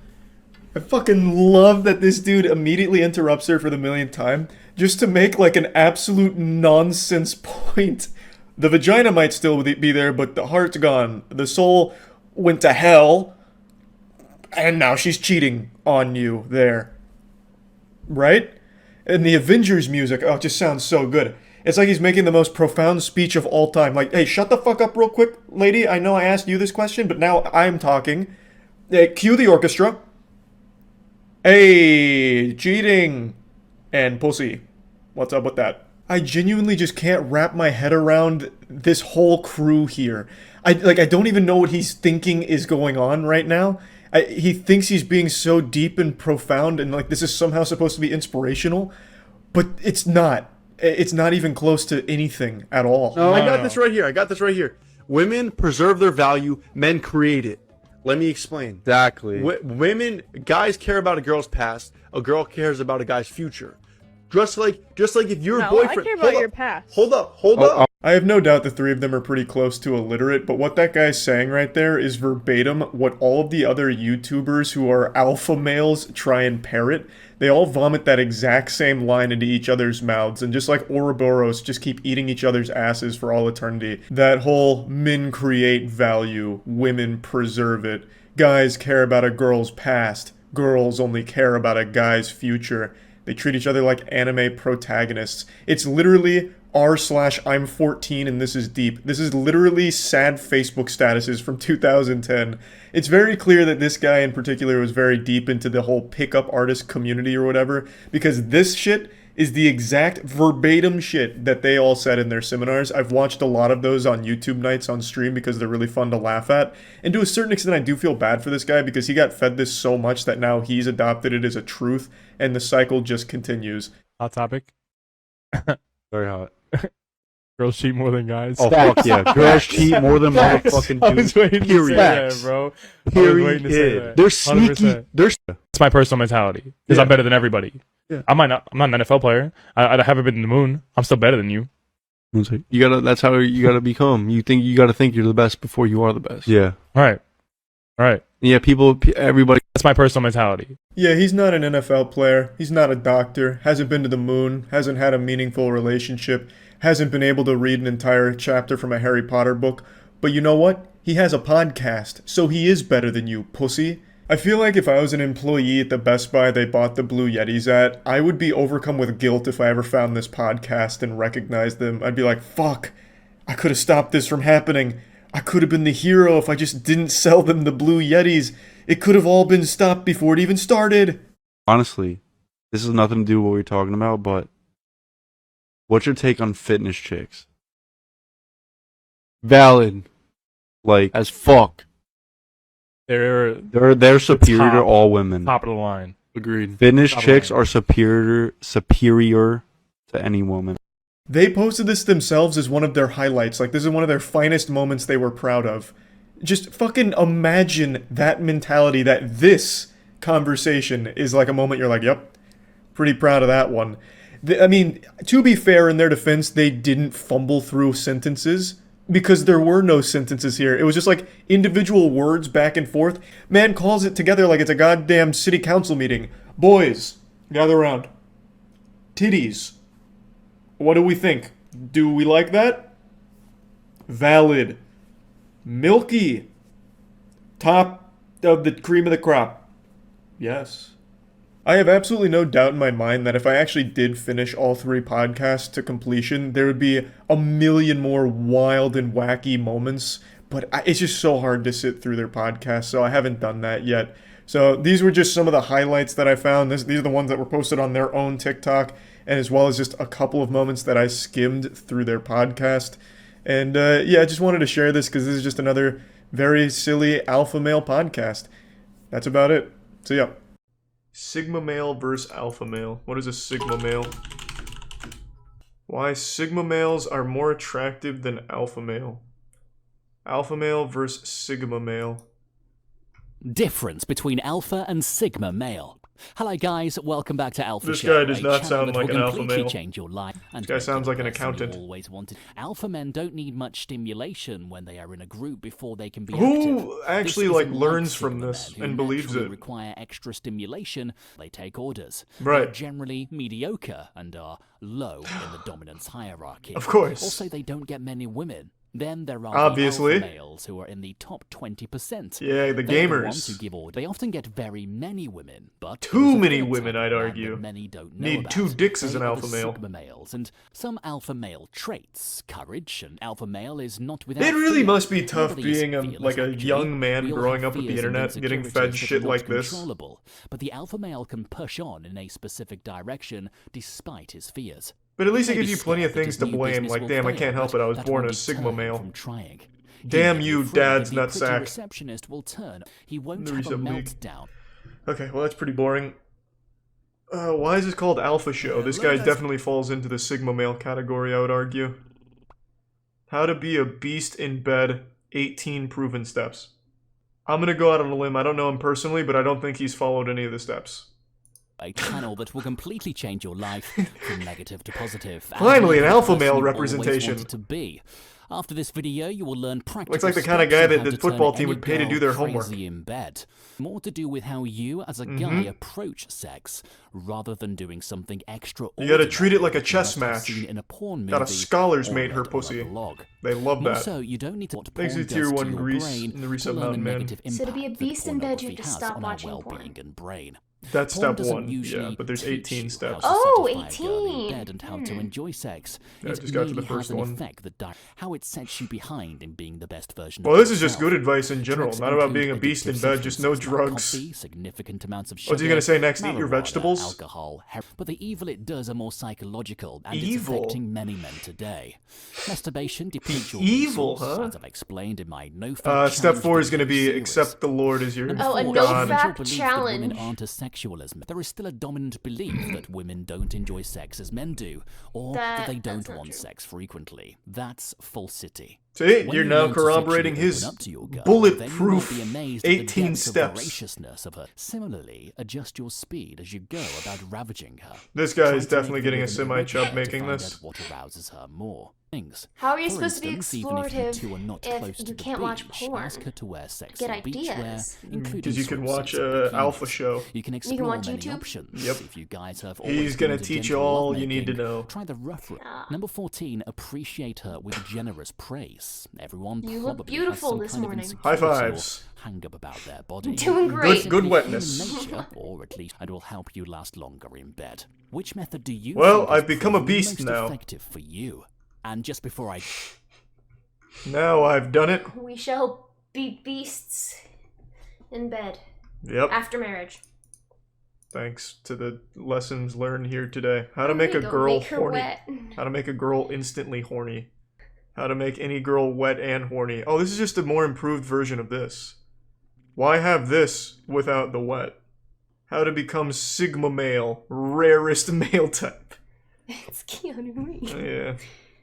I fucking love that this dude immediately interrupts her for the millionth time just to make like an absolute nonsense point. The vagina might still be there, but the heart's gone. The soul went to hell, and now she's cheating on you there. Right? And the Avengers music, oh, it just sounds so good. It's like he's making the most profound speech of all time. Like, hey, shut the fuck up real quick, lady. I know I asked you this question, but now I'm talking. Cue the orchestra. Hey, cheating and pussy. What's up with that? I genuinely just can't wrap my head around this whole crew here. I don't even know what he's thinking is going on right now. He thinks he's being so deep and profound and like this is somehow supposed to be inspirational, but it's not. It's not even close to anything at all. No, I got this right here. Women preserve their value, men create it. Let me explain. Exactly. Guys care about a girl's past. A girl cares about a guy's future. Just like if your boyfriend. I care about your past. Hold up. I have no doubt the three of them are pretty close to illiterate, but what that guy's saying right there is verbatim what all of the other YouTubers who are alpha males try and parrot. They all vomit that exact same line into each other's mouths, and just like Ouroboros, just keep eating each other's asses for all eternity. That whole men create value, women preserve it. Guys care about a girl's past, girls only care about a guy's future. They treat each other like anime protagonists. It's literally r/I'm 14 and this is deep. This is literally sad Facebook statuses from 2010. It's very clear that this guy in particular was very deep into the whole pickup artist community or whatever, because this shit is the exact verbatim shit that they all said in their seminars. I've watched a lot of those on YouTube nights on stream because they're really fun to laugh at. And to a certain extent, I do feel bad for this guy because he got fed this so much that now he's adopted it as a truth, and the cycle just continues. Hot topic. Very hot. Girls cheat more than guys. Oh, fuck yeah. Girls cheat more than motherfucking dudes. I was waiting to say that, bro. I was waiting to say that. They're sneaky. 100%. It's my personal mentality. Because I'm better than everybody. Yeah. I'm not an NFL player. I haven't been to the moon. I'm still better than you. That's how you gotta become. You gotta think you're the best before you are the best. Yeah. Right. Yeah, everybody. That's my personal mentality. Yeah, he's not an NFL player. He's not a doctor. Hasn't been to the moon. Hasn't had a meaningful relationship. Hasn't been able to read an entire chapter from a Harry Potter book. But you know what? He has a podcast, so he is better than you, pussy. I feel like if I was an employee at the Best Buy they bought the Blue Yetis at, I would be overcome with guilt if I ever found this podcast and recognized them. I'd be like, fuck, I could have stopped this from happening. I could have been the hero if I just didn't sell them the Blue Yetis. It could have all been stopped before it even started. Honestly, this has nothing to do with what we're talking about, but what's your take on fitness chicks? Valid. Like, as fuck. They're superior to all women. Top of the line. Agreed. Fitness chicks are superior to any woman. They posted this themselves as one of their highlights. Like, this is one of their finest moments they were proud of. Just fucking imagine that mentality, that this conversation is like a moment you're like, yep, pretty proud of that one. I mean, to be fair, in their defense, they didn't fumble through sentences. because there were no sentences here. It was just like individual words back and forth. Man calls it together like it's a goddamn city council meeting. Boys, gather around. Titties. What do we think? Do we like that? Valid. Milky. Top of the cream of the crop. Yes. I have absolutely no doubt in my mind that if I actually did finish all 3 podcasts to completion, there would be a million more wild and wacky moments, but it's just so hard to sit through their podcasts, so I haven't done that yet. So these were just some of the highlights that I found. These are the ones that were posted on their own TikTok, and as well as just a couple of moments that I skimmed through their podcast. And yeah, I just wanted to share this because this is just another very silly alpha male podcast. That's about it. See ya. Sigma male versus alpha male. What is a sigma male? Why sigma males are more attractive than alpha male. Alpha male versus sigma male. Difference between alpha and sigma male. Hello guys, welcome back to Alpha This Show. guy does not sound like an alpha male. Change your life and this guy sounds like an accountant. Always wanted. Alpha men don't need much stimulation when they are in a group before they can be Who active. actually like learns from this and believes it? Require extra stimulation. They take orders. Right. They're generally mediocre and are low in the dominance hierarchy. Of course. Also, they don't get many women. Then there are obviously the alpha males who are in the top 20%. Yeah, the They're gamers. The ones who give orders. They often get very many women, but too many women, I'd argue. Many don't know Need about. 2 dicks as They an are alpha the male. Sigma males and some alpha male traits. Courage. An alpha male is not without. It really fear. must be tough Nobody is being a fearless, actually. young man We all growing have up with the fears and internet, getting insecurities fed that are shit not like this. controllable. But the alpha male can push on in a specific direction despite his fears. But at least it He may gives be you plenty of scared that things his to new blame, business like will damn, I fail, can't help but it, I was that born won't a sigma deter him male. from trying. Damn He you, may be afraid dad's that the pretty nutsack. receptionist will turn. He won't The have a reset league. meltdown. Okay, well that's pretty boring. Why is this called Alpha Show? This guy definitely falls into the sigma male category, I would argue. How to be a beast in bed, 18 proven steps. I'm gonna go out on a limb. I don't know him personally, but I don't think he's followed any of the steps. A channel that will completely change your life from negative to positive. Finally, an And alpha the person male you always representation. wanted to be. After this video, you will learn practical Looks like the kind of guy steps on that how the to football turn team any would pay to girl do their homework. crazy in bed. More to do with how you, as a guy, approach sex, rather than doing something extraordinary. You gotta treat it like a that you chess must have match. seen in a porn Gotta movie scholars or mate her read pussy. on a blog. They love More that. so, you don't need to what Thanks porn to Tier does 1 to your Greece brain and the Reset to learn Mountain the Man. negative So to be a impact beast that in bed, you pornography have to has stop on our watching porn. well-being and brain. That's Porn step doesn't 1, usually yeah, but there's teach 18 you steps. how to Oh, satisfy a girl in 18. bed and how to enjoy sex. Yeah, I It just got to the merely first has an one. effect that how it sets you behind in being the best version Well, of this is just yourself. good advice in general, Drugs not about include being a beast in addictive bed, just no substances like drugs. coffee, significant amounts of What's he sugar, gonna say next? Eat your marijuana, vegetables? alcohol, but the evil it does are more psychological, and it's Evil? affecting many men today. Masturbation depletes your Evil, resources, huh? as I've explained in my no-fap Step challenge 4 is gonna video be series. accept the Lord as your Oh, a God. no-fap Belief challenge. That women aren't as sexual as men. There is still a dominant belief that women don't enjoy sex as men do, or that they don't want sex frequently. That's falsity. See, When you're you now learn to corroborating sexually his open up to your girl, bulletproof then you will be amazed at the 18 depths of steps. voraciousness of her. Similarly, adjust your speed as you go about ravaging her. This guy Try is to definitely make the getting a rhythm semi-chub irregular to making find this. out what arouses her more. Things. How are you For supposed to be instance, even if you explorative two are not if close to you the can't watch beach, porn? ask her to wear sexy Get beachwear, ideas. including Because you can swimsuits watch and Alpha bikinis. Show. You can explore watch many YouTube? options. Yep. If you guys have He's always gonna been into teach you gentle all you need to lovemaking, know. Try the rough route. Number 14, appreciate her with generous praise. Everyone You look probably beautiful has some this kind of morning. insecurity High fives. or hang up about their body. Doing great. Good Simply wetness. human nature, or at least, and will help you last longer in bed. Which method do you Well, think has I've become a proven beast most now. effective for you? And just before I Now I've done it. We shall be beasts in bed. Yep. After marriage. Thanks to the lessons learned here today. How to There make you a go, girl make her horny. wet. How to make a girl instantly horny. How to make any girl wet and horny. Oh, this is just a more improved version of this. Why have this without the wet? How to become Sigma male, rarest male type. It's Keanu Reeves. Yeah.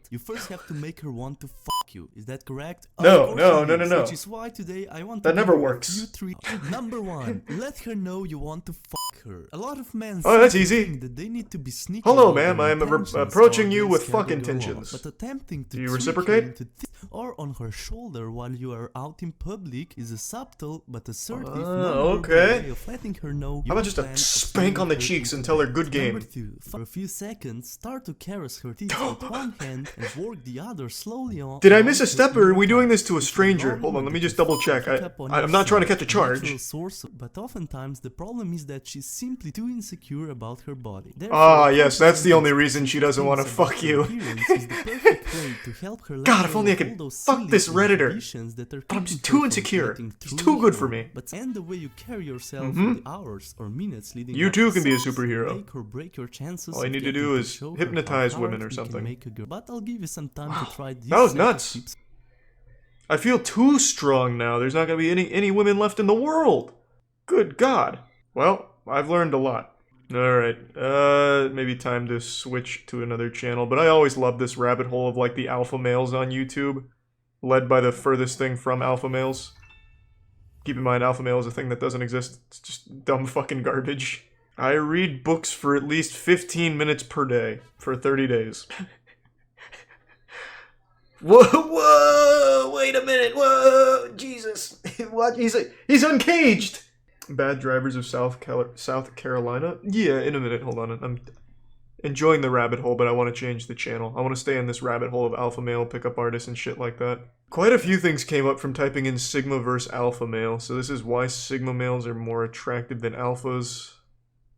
You first have to make her want to fuck fuck you. Is that correct? No, no. Which is why today I want to that never give you works. a few Number 1, let her know you want to fuck her. A lot of men that's easy. think that they need to be sneaky. Hello, about ma'am. their I'm intentions approaching or you they're with scared fuck to go along. intentions. But attempting to Do you trick reciprocate? her into or on her shoulder while you are out in public is a subtle but assertive okay. way of letting her know. How about just a spank on the cheeks and tell her good game? Number 2, for a few seconds, start to caress her teeth with one hand and work the other slowly on. Did I miss a step, or are we doing this to a stranger? Hold on, let me just double check. I'm not trying to catch a charge. Source, but oftentimes the problem is that she's simply too insecure about her body. Yes, that's the only reason she doesn't want to fuck you. God, if only I could fuck this Redditor. But I'm just too insecure. He's too good for me. And the way you carry yourself for the hours or minutes leading You up too to can be a sex superhero. make or break your chances All you of need to getting do is show her hypnotize how women hard or you can something. make a girl. But I'll give you some time to try these That was simple nuts. tips. I feel too strong now. There's not gonna be any women left in the world. Good God. Well, I've learned a lot. Alright, maybe time to switch to another channel, but I always love this rabbit hole of like the alpha males on YouTube, led by the furthest thing from alpha males. Keep in mind, alpha male is a thing that doesn't exist. It's just dumb fucking garbage. I read books for at least 15 minutes per day for 30 days. Whoa, wait a minute, whoa, Jesus. What? He's uncaged! Bad drivers of South Carolina? Yeah, in a minute, hold on. I'm enjoying the rabbit hole, but I want to change the channel. I want to stay in this rabbit hole of alpha male pickup artists and shit like that. Quite a few things came up from typing in Sigma versus alpha male, so this is why Sigma males are more attractive than alphas.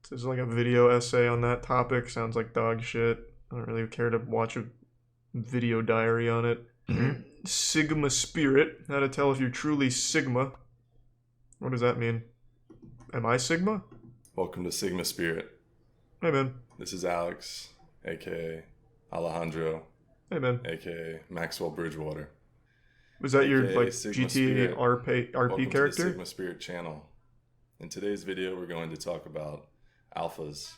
There's like a video essay on that topic, sounds like dog shit. I don't really care to watch a video diary on it. Sigma spirit, how to tell if you're truly Sigma. What does that mean? Am I Sigma? Welcome to Sigma Spirit. Hey man. This is Alex, aka Alejandro. Hey man. Aka Maxwell Bridgewater. Was that your AKA like Sigma GTA Spirit. RP Welcome to the character? Sigma Spirit channel. In today's video, we're going to talk about alphas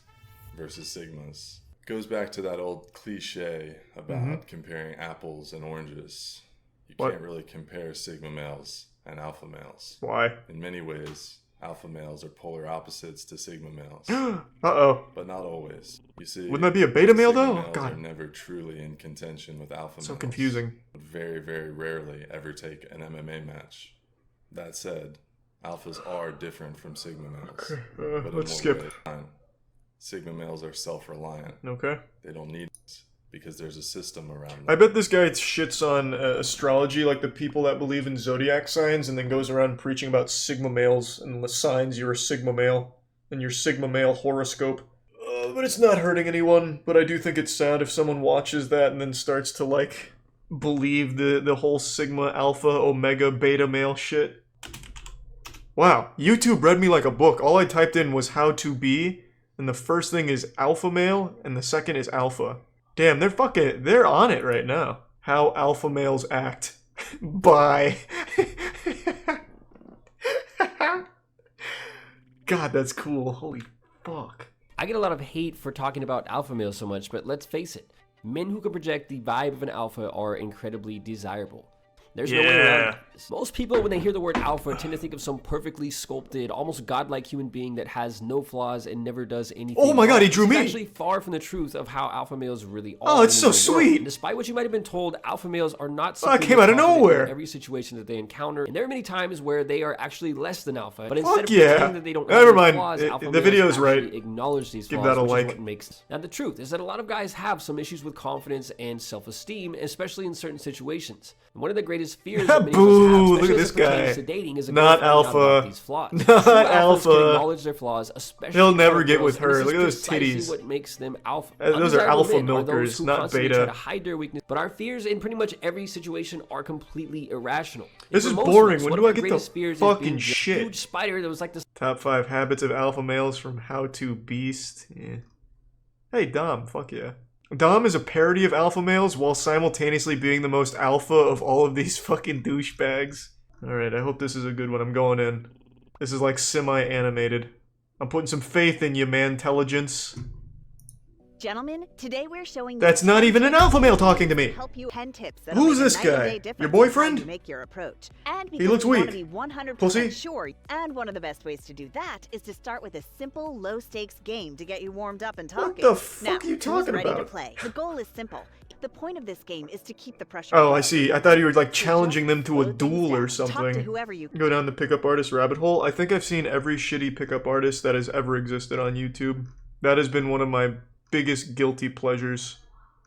versus sigmas. Goes back to that old cliche about comparing apples and oranges. You can't really compare sigma males and alpha males. Why? In many ways, alpha males are polar opposites to sigma males. Uh-oh. But not always. You see, Wouldn't that be a beta male sigma though? males God. are never truly in contention with alpha males. So confusing. Would very, very rarely ever take an MMA match. That said, alphas are different from sigma males. Okay, but in let's more skip. ways than one. Sigma males are self-reliant. Okay. They don't need us because there's a system around them. I bet this guy shits on astrology, like the people that believe in zodiac signs, and then goes around preaching about Sigma males and the signs you're a Sigma male and your Sigma male horoscope. But it's not hurting anyone. But I do think it's sad if someone watches that and then starts to like believe the whole Sigma, Alpha, Omega, Beta male shit. Wow, YouTube read me like a book. All I typed in was how to be, and the first thing is alpha male, and the second is alpha. Damn, they're on it right now. How alpha males act. Bye. God, that's cool. Holy fuck. I get a lot of hate for talking about alpha males so much, but let's face it. Men who can project the vibe of an alpha are incredibly desirable. There's no way around this. Most people, when they hear the word alpha, tend to think of some perfectly sculpted, almost godlike human being that has no flaws and never does anything. Oh my god, he drew This is me! actually far from the truth of how alpha males really are. Oh, it's so sweet! Despite what you might have been told, alpha males are not Oh, it came out of nowhere! in every situation that they encounter. And there are many times where they are actually less than alpha. But Fuck instead of yeah! pretending that they don't Never have mind. flaws, alpha The males video's actually right. acknowledge these Give flaws, that a which like. is what makes. Now, the truth is that a lot of guys have some issues with confidence and self-esteem, especially in certain situations. And one of the greatest fears that many of us have, Boo! Look especially at as this it pertains guy. to dating, is a Not girl finding out about alpha. these flaws. Not True alphas alpha. can acknowledge their flaws, especially He'll never curve get girls, with and her. this Look is at those precisely titties. what makes them alpha. Those are Undesirable alpha men are milkers, those who not constantly beta. try to hide their weakness, but our fears in pretty much every situation are completely irrational. This And is for most of boring. us, When one do of I our get the greatest fears is fucking being the shit? huge spider that was like this. Top 5 habits of alpha males from How to Beast. Yeah. Hey, Dom. Fuck yeah. Dom is a parody of alpha males while simultaneously being the most alpha of all of these fucking douchebags. Alright, I hope this is a good one. I'm going in. This is like semi-animated. I'm putting some faith in you, man-telligence. Gentlemen, today we're showing That's not even an alpha male talking to me. Help you 10 tips that Who's make a this night and guy? day difference Your in how boyfriend? you make your approach. And He looks because you want weak. to be 100% Pussy? sure. And one of the best ways to do that is to start with a simple, low-stakes game to get you warmed up and talking. the fuck now, are you who's talking ready to about? play? The goal is simple. The point of this game is to keep the pressure. Oh, low. I see. I thought you were like challenging them to a duel or Talk to something. whoever you Go down the pickup artist rabbit hole. I think I've seen every shitty pickup artist that has ever existed on YouTube. That has been one of my biggest guilty pleasures.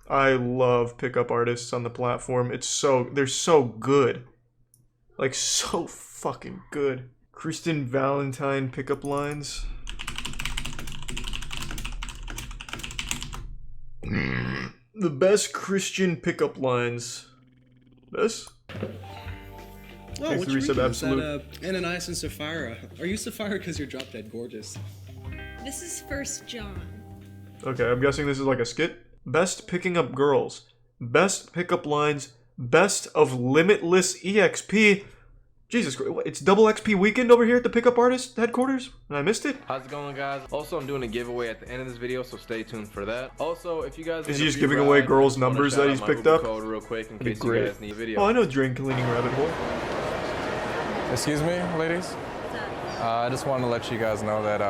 I love pickup artists on the platform. They're so good. Like, so fucking good. Kristen Valentine pickup lines. The best Christian pickup lines. This? Oh, Hey, what three you sub reading? absolute. Is that, Ananias and Sapphira? Are you Sapphira because you're drop dead gorgeous? This is 1 John. Okay, I'm guessing this is like a skit. Best picking up girls. Best pickup lines. Best of limitless EXP. Jesus Christ, it's double XP weekend over here at the pickup artist headquarters? And I missed it? How's it going, guys? Also, I'm doing a giveaway at the end of this video, so stay tuned for that. Also, if you guys Is he just giving away girls' numbers that he's picked up? Code real quick in That'd be case you great. guys need a video. Oh, I know Drain Cleaning Rabbit Hole. Excuse me, ladies? I just wanted to let you guys know that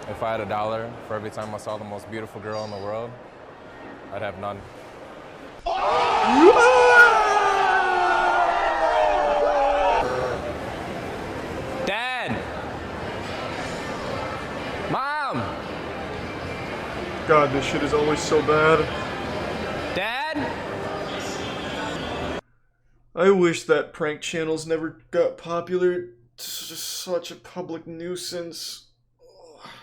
if I had $1 for every time I saw the most beautiful girl in the world, I'd have none. Dad! Mom! God, this shit is always so bad. Dad! I wish that prank channels never got popular. It's just such a public nuisance.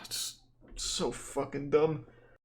It's so fucking dumb.